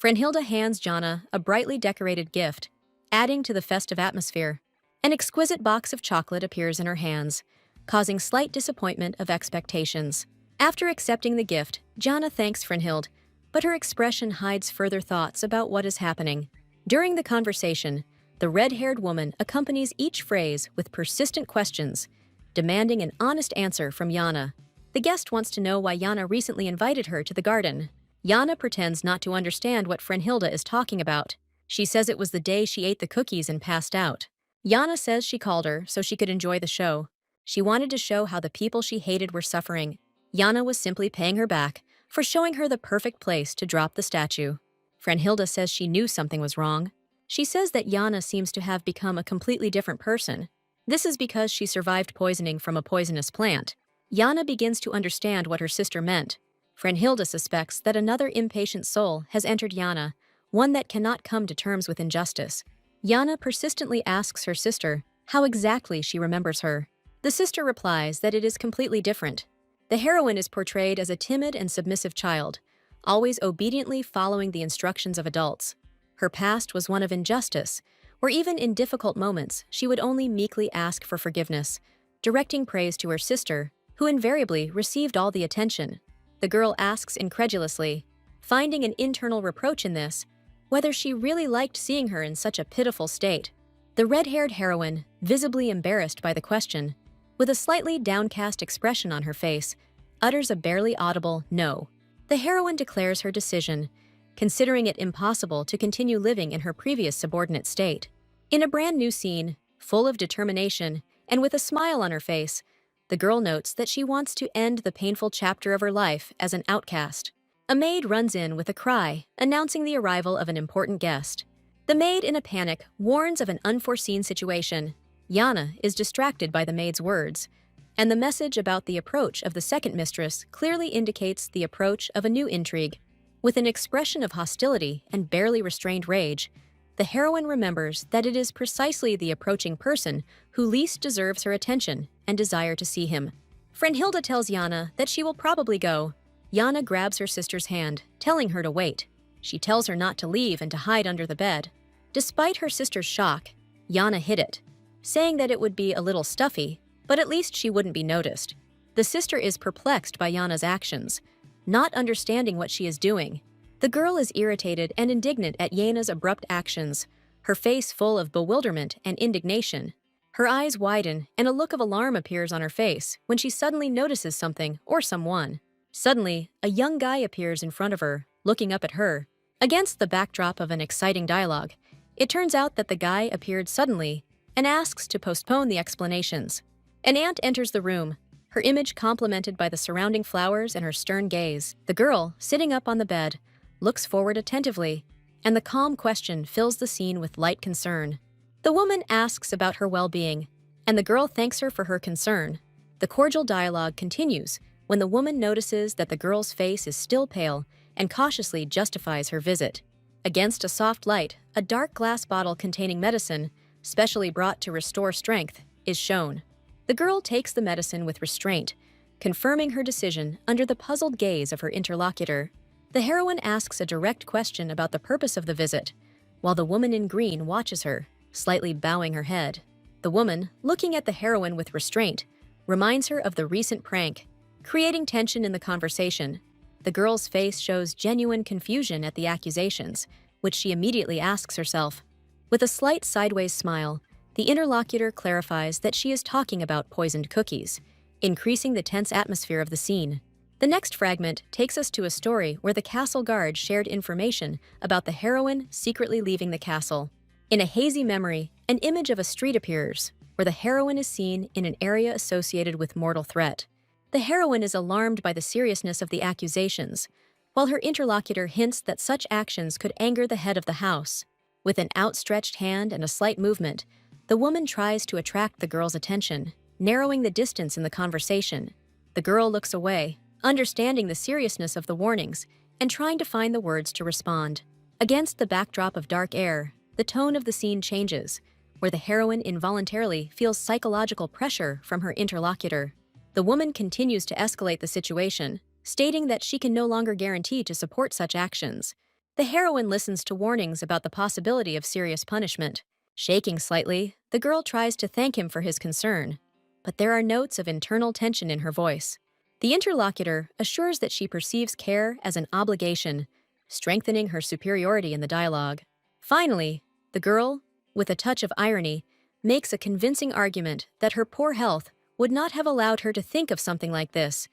Frenhild hands Jana a brightly decorated gift, adding to the festive atmosphere. An exquisite box of chocolate appears in her hands, causing slight disappointment of expectations. After accepting the gift, Jana thanks Frenhild, but her expression hides further thoughts about what is happening. During the conversation, the red-haired woman accompanies each phrase with persistent questions, demanding an honest answer from Jana. The guest wants to know why Jana recently invited her to the garden. Jana pretends not to understand what Frenhild is talking about. She says it was the day she ate the cookies and passed out. Jana says she called her so she could enjoy the show. She wanted to show how the people she hated were suffering. Jana was simply paying her back for showing her the perfect place to drop the statue. Frenhild says she knew something was wrong. She says that Jana seems to have become a completely different person. This is because she survived poisoning from a poisonous plant. Jana begins to understand what her sister meant. Frenhild suspects that another impatient soul has entered Jana, one that cannot come to terms with injustice. Jana persistently asks her sister how exactly she remembers her. The sister replies that it is completely different. The heroine is portrayed as a timid and submissive child, always obediently following the instructions of adults. Her past was one of injustice, where even in difficult moments, she would only meekly ask for forgiveness, directing praise to her sister, who invariably received all the attention. The girl asks incredulously, finding an internal reproach in this, whether she really liked seeing her in such a pitiful state. The red-haired heroine, visibly embarrassed by the question, with a slightly downcast expression on her face, utters a barely audible no. The heroine declares her decision, considering it impossible to continue living in her previous subordinate state. In a brand new scene, full of determination and with a smile on her face, the girl notes that she wants to end the painful chapter of her life as an outcast. A maid runs in with a cry, announcing the arrival of an important guest. The maid, in a panic, warns of an unforeseen situation. Jana is distracted by the maid's words, and the message about the approach of the second mistress clearly indicates the approach of a new intrigue. With an expression of hostility and barely restrained rage, the heroine remembers that it is precisely the approaching person who least deserves her attention and desire to see him. Frenhild tells Jana that she will probably go. Jana grabs her sister's hand, telling her to wait. She tells her not to leave and to hide under the bed. Despite her sister's shock, Jana hid it, saying that it would be a little stuffy, but at least she wouldn't be noticed. The sister is perplexed by Jana's actions, not understanding what she is doing. The girl is irritated and indignant at Jana's abrupt actions, her face full of bewilderment and indignation. Her eyes widen and a look of alarm appears on her face when she suddenly notices something or someone. Suddenly, a young guy appears in front of her, looking up at her. Against the backdrop of an exciting dialogue, it turns out that the guy appeared suddenly and asks to postpone the explanations. An aunt enters the room, her image complemented by the surrounding flowers and her stern gaze. The girl, sitting up on the bed, looks forward attentively, and the calm question fills the scene with light concern. The woman asks about her well-being, and the girl thanks her for her concern. The cordial dialogue continues when the woman notices that the girl's face is still pale and cautiously justifies her visit. Against a soft light, a dark glass bottle containing medicine, specially brought to restore strength, is shown. The girl takes the medicine with restraint, confirming her decision under the puzzled gaze of her interlocutor. The heroine asks a direct question about the purpose of the visit, while the woman in green watches her, slightly bowing her head. The woman, looking at the heroine with restraint, reminds her of the recent prank, creating tension in the conversation. The girl's face shows genuine confusion at the accusations, which she immediately asks herself. With a slight sideways smile, the interlocutor clarifies that she is talking about poisoned cookies, increasing the tense atmosphere of the scene. The next fragment takes us to a story where the castle guard shared information about the heroine secretly leaving the castle. In a hazy memory, an image of a street appears, where the heroine is seen in an area associated with mortal threat. The heroine is alarmed by the seriousness of the accusations, while her interlocutor hints that such actions could anger the head of the house. With an outstretched hand and a slight movement, the woman tries to attract the girl's attention, narrowing the distance in the conversation. The girl looks away, understanding the seriousness of the warnings and trying to find the words to respond. Against the backdrop of dark air, the tone of the scene changes, where the heroine involuntarily feels psychological pressure from her interlocutor. The woman continues to escalate the situation, stating that she can no longer guarantee to support such actions. The heroine listens to warnings about the possibility of serious punishment. Shaking slightly, the girl tries to thank him for his concern, but there are notes of internal tension in her voice. The interlocutor assures that she perceives care as an obligation, strengthening her superiority in the dialogue. Finally, the girl, with a touch of irony, makes a convincing argument that her poor health would not have allowed her to think of something like this,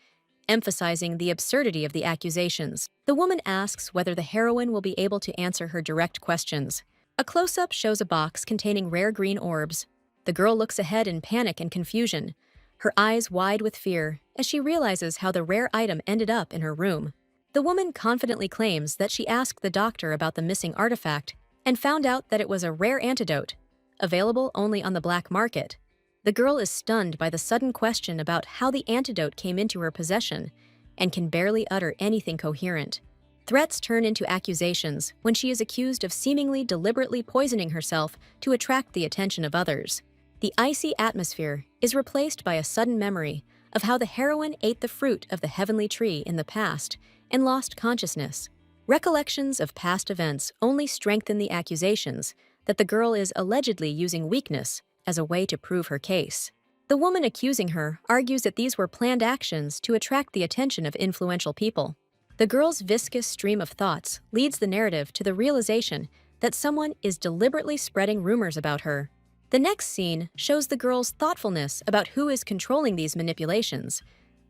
emphasizing the absurdity of the accusations. The woman asks whether the heroine will be able to answer her direct questions. A close-up shows a box containing rare green orbs. The girl looks ahead in panic and confusion, her eyes wide with fear as she realizes how the rare item ended up in her room. The woman confidently claims that she asked the doctor about the missing artifact and found out that it was a rare antidote, available only on the black market. The girl is stunned by the sudden question about how the antidote came into her possession and can barely utter anything coherent. Threats turn into accusations when she is accused of seemingly deliberately poisoning herself to attract the attention of others. The icy atmosphere is replaced by a sudden memory of how the heroine ate the fruit of the heavenly tree in the past and lost consciousness. Recollections of past events only strengthen the accusations that the girl is allegedly using weakness as a way to prove her case. The woman accusing her argues that these were planned actions to attract the attention of influential people. The girl's viscous stream of thoughts leads the narrative to the realization that someone is deliberately spreading rumors about her. The next scene shows the girl's thoughtfulness about who is controlling these manipulations,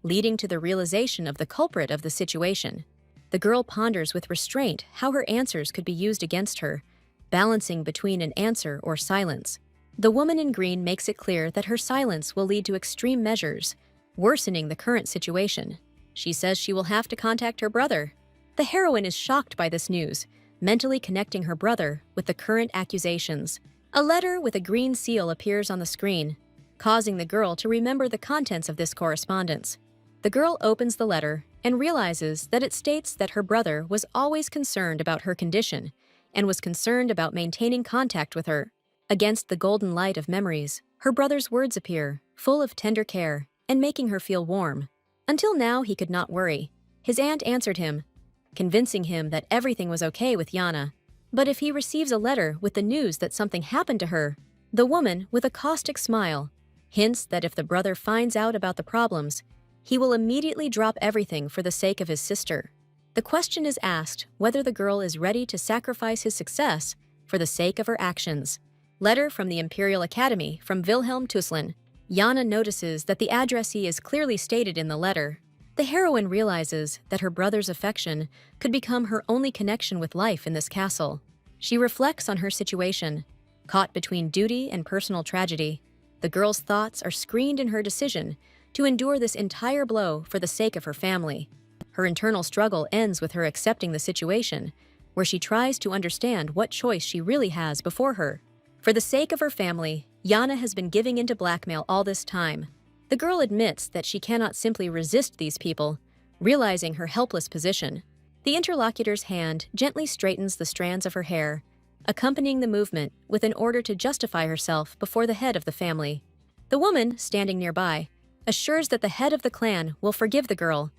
leading to the realization of the culprit of the situation. The girl ponders with restraint how her answers could be used against her, balancing between an answer or silence. The woman in green makes it clear that her silence will lead to extreme measures, worsening the current situation. She says she will have to contact her brother. The heroine is shocked by this news, mentally connecting her brother with the current accusations. A letter with a green seal appears on the screen, causing the girl to remember the contents of this correspondence. The girl opens the letter and realizes that it states that her brother was always concerned about her condition and was concerned about maintaining contact with her. Against the golden light of memories, her brother's words appear, full of tender care and making her feel warm. Until now, he could not worry. His aunt answered him, convincing him that everything was okay with Jana. But if he receives a letter with the news that something happened to her, the woman, with a caustic smile, hints that if the brother finds out about the problems, he will immediately drop everything for the sake of his sister. The question is asked whether the girl is ready to sacrifice his success for the sake of her actions. Letter from the Imperial Academy from Wilhelm Tuslan. Jana notices that the addressee is clearly stated in the letter. The heroine realizes that her brother's affection could become her only connection with life in this castle. She reflects on her situation. Caught between duty and personal tragedy, the girl's thoughts are screened in her decision to endure this entire blow for the sake of her family. Her internal struggle ends with her accepting the situation, where she tries to understand what choice she really has before her. For the sake of her family, Jana has been giving into blackmail all this time. The girl admits that she cannot simply resist these people, realizing her helpless position. The interlocutor's hand gently straightens the strands of her hair, accompanying the movement with an order to justify herself before the head of the family. The woman, standing nearby, assures that the head of the clan will forgive the girl,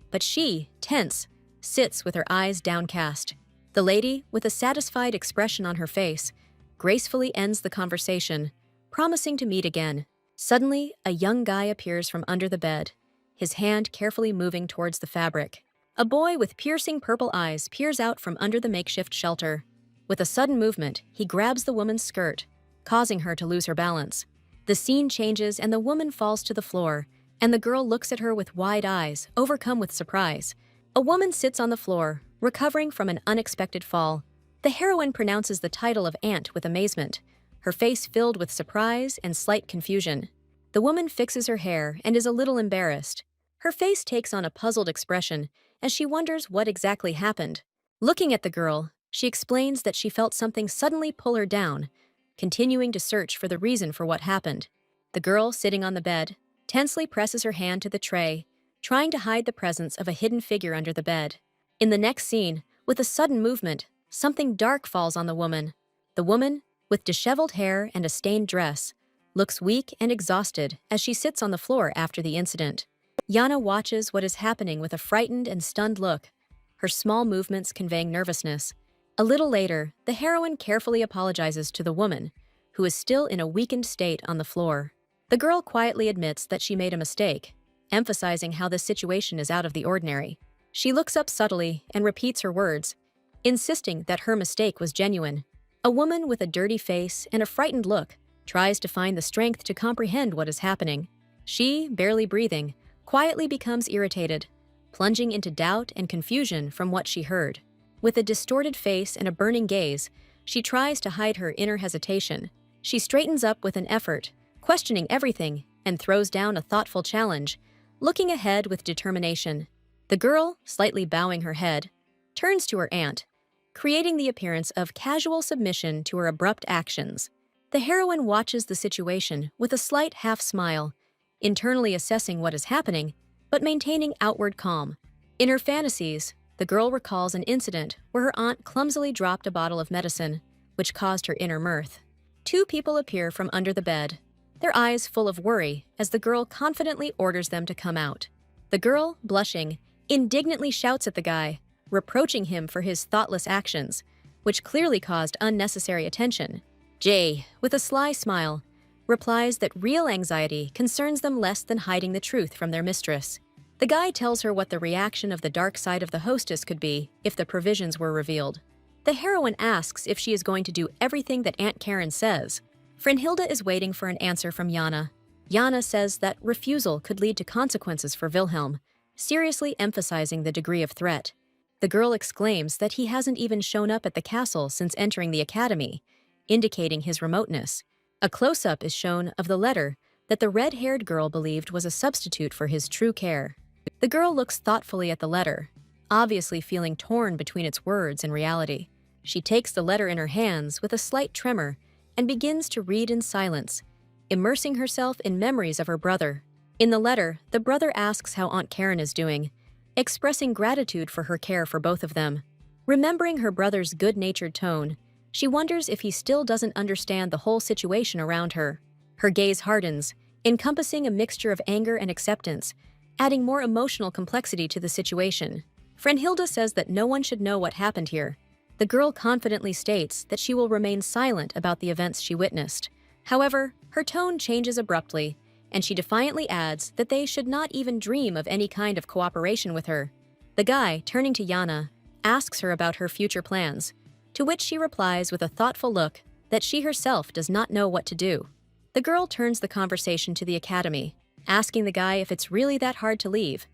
but she, tense, sits with her eyes downcast. The lady, with a satisfied expression on her face, gracefully ends the conversation, promising to meet again. Suddenly, a young guy appears from under the bed, his hand carefully moving towards the fabric. A boy with piercing purple eyes peers out from under the makeshift shelter. With a sudden movement, he grabs the woman's skirt, causing her to lose her balance. The scene changes and the woman falls to the floor, and the girl looks at her with wide eyes, overcome with surprise. A woman sits on the floor, recovering from an unexpected fall. The heroine pronounces the title of aunt with amazement, her face filled with surprise and slight confusion. The woman fixes her hair and is a little embarrassed. Her face takes on a puzzled expression, as she wonders what exactly happened. Looking at the girl, she explains that she felt something suddenly pull her down, continuing to search for the reason for what happened. The girl, sitting on the bed, tensely presses her hand to the tray, trying to hide the presence of a hidden figure under the bed. In the next scene, with a sudden movement, something dark falls on the woman. The woman, with disheveled hair and a stained dress, looks weak and exhausted as she sits on the floor after the incident. Jana watches what is happening with a frightened and stunned look, her small movements conveying nervousness. A little later, the heroine carefully apologizes to the woman, who is still in a weakened state on the floor. The girl quietly admits that she made a mistake, emphasizing how this situation is out of the ordinary. She looks up subtly and repeats her words, insisting that her mistake was genuine. A woman with a dirty face and a frightened look tries to find the strength to comprehend what is happening. She, barely breathing, quietly becomes irritated, plunging into doubt and confusion from what she heard. With a distorted face and a burning gaze, she tries to hide her inner hesitation. She straightens up with an effort, questioning everything, and throws down a thoughtful challenge, looking ahead with determination. The girl, slightly bowing her head, turns to her aunt, creating the appearance of casual submission to her abrupt actions. The heroine watches the situation with a slight half-smile, internally assessing what is happening, but maintaining outward calm. In her fantasies, the girl recalls an incident where her aunt clumsily dropped a bottle of medicine, which caused her inner mirth. Two people appear from under the bed, their eyes full of worry as the girl confidently orders them to come out. The girl, blushing, indignantly shouts at the guy, reproaching him for his thoughtless actions, which clearly caused unnecessary attention. Jay, with a sly smile, replies that real anxiety concerns them less than hiding the truth from their mistress. The guy tells her what the reaction of the dark side of the hostess could be if the provisions were revealed. The heroine asks if she is going to do everything that Aunt Karen says. Frenhild is waiting for an answer from Jana. Jana says that refusal could lead to consequences for Wilhelm, seriously emphasizing the degree of threat. The girl exclaims that he hasn't even shown up at the castle since entering the academy, indicating his remoteness. A close-up is shown of the letter that the red-haired girl believed was a substitute for his true care. The girl looks thoughtfully at the letter, obviously feeling torn between its words and reality. She takes the letter in her hands with a slight tremor and begins to read in silence, immersing herself in memories of her brother. In the letter, the brother asks how Aunt Karen is doing, expressing gratitude for her care for both of them. Remembering her brother's good-natured tone, she wonders if he still doesn't understand the whole situation around her. Her gaze hardens, encompassing a mixture of anger and acceptance, adding more emotional complexity to the situation. Frenhild says that no one should know what happened here. The girl confidently states that she will remain silent about the events she witnessed. However, her tone changes abruptly, and she defiantly adds that they should not even dream of any kind of cooperation with her. The guy, turning to Jana, asks her about her future plans, to which she replies with a thoughtful look that she herself does not know what to do. The girl turns the conversation to the academy, asking the guy if it's really that hard to leave,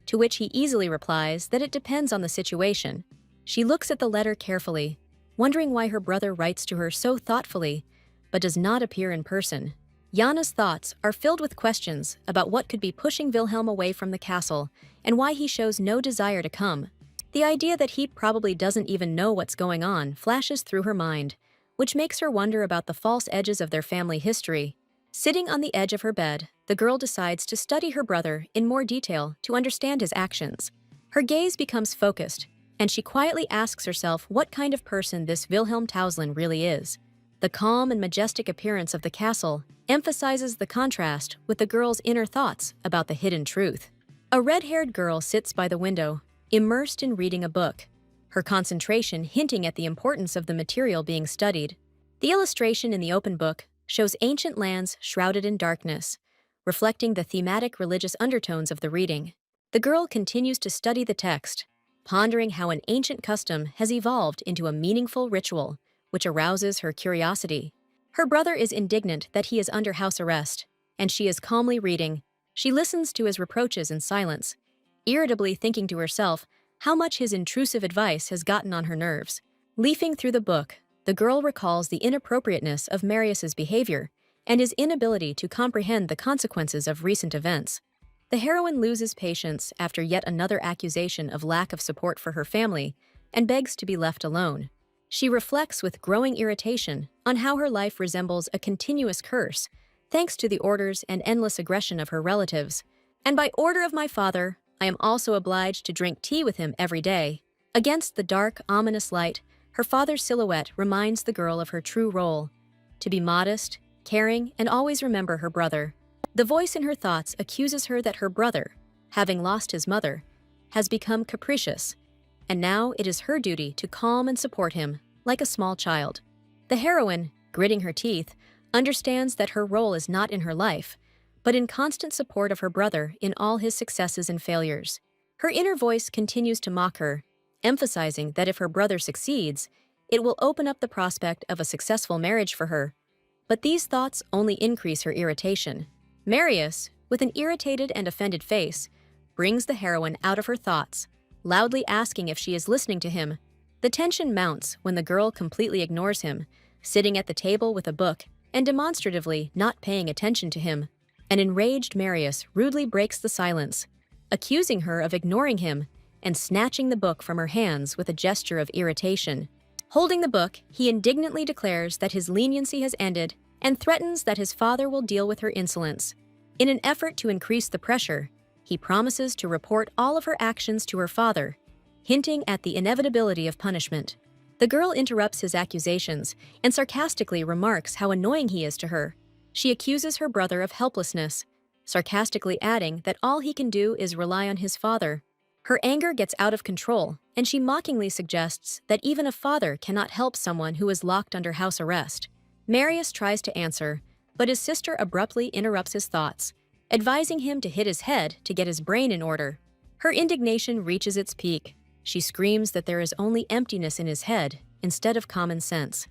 to which he easily replies that it depends on the situation. She looks at the letter carefully, wondering why her brother writes to her so thoughtfully, but does not appear in person. Jana's thoughts are filled with questions about what could be pushing Wilhelm away from the castle and why he shows no desire to come. The idea that he probably doesn't even know what's going on flashes through her mind, which makes her wonder about the false edges of their family history. Sitting on the edge of her bed, the girl decides to study her brother in more detail to understand his actions. Her gaze becomes focused, and she quietly asks herself what kind of person this Wilhelm Tuslan really is. The calm and majestic appearance of the castle emphasizes the contrast with the girl's inner thoughts about the hidden truth. A red-haired girl sits by the window, immersed in reading a book, her concentration hinting at the importance of the material being studied. The illustration in the open book shows ancient lands shrouded in darkness, reflecting the thematic religious undertones of the reading. The girl continues to study the text, pondering how an ancient custom has evolved into a meaningful ritual, which arouses her curiosity. Her brother is indignant that he is under house arrest, and she is calmly reading. She listens to his reproaches in silence, irritably thinking to herself how much his intrusive advice has gotten on her nerves. Leafing through the book, the girl recalls the inappropriateness of Marius's behavior and his inability to comprehend the consequences of recent events. The heroine loses patience after yet another accusation of lack of support for her family and begs to be left alone. She reflects with growing irritation on how her life resembles a continuous curse, thanks to the orders and endless aggression of her relatives. And by order of my father, I am also obliged to drink tea with him every day. Against the dark, ominous light, her father's silhouette reminds the girl of her true role: to be modest, caring, and always remember her brother. The voice in her thoughts accuses her that her brother, having lost his mother, has become capricious, and now it is her duty to calm and support him, like a small child. The heroine, gritting her teeth, understands that her role is not in her life, but in constant support of her brother in all his successes and failures. Her inner voice continues to mock her, emphasizing that if her brother succeeds, it will open up the prospect of a successful marriage for her. But these thoughts only increase her irritation. Marius, with an irritated and offended face, brings the heroine out of her thoughts, loudly asking if she is listening to him. The tension mounts when the girl completely ignores him, sitting at the table with a book and demonstratively not paying attention to him. An enraged Marius rudely breaks the silence, accusing her of ignoring him and snatching the book from her hands with a gesture of irritation. Holding the book, he indignantly declares that his leniency has ended and threatens that his father will deal with her insolence. In an effort to increase the pressure, he promises to report all of her actions to her father, hinting at the inevitability of punishment. The girl interrupts his accusations and sarcastically remarks how annoying he is to her. She accuses her brother of helplessness, sarcastically adding that all he can do is rely on his father. Her anger gets out of control, and she mockingly suggests that even a father cannot help someone who is locked under house arrest. Marius tries to answer, but his sister abruptly interrupts his thoughts, advising him to hit his head to get his brain in order. Her indignation reaches its peak. She screams that there is only emptiness in his head instead of common sense.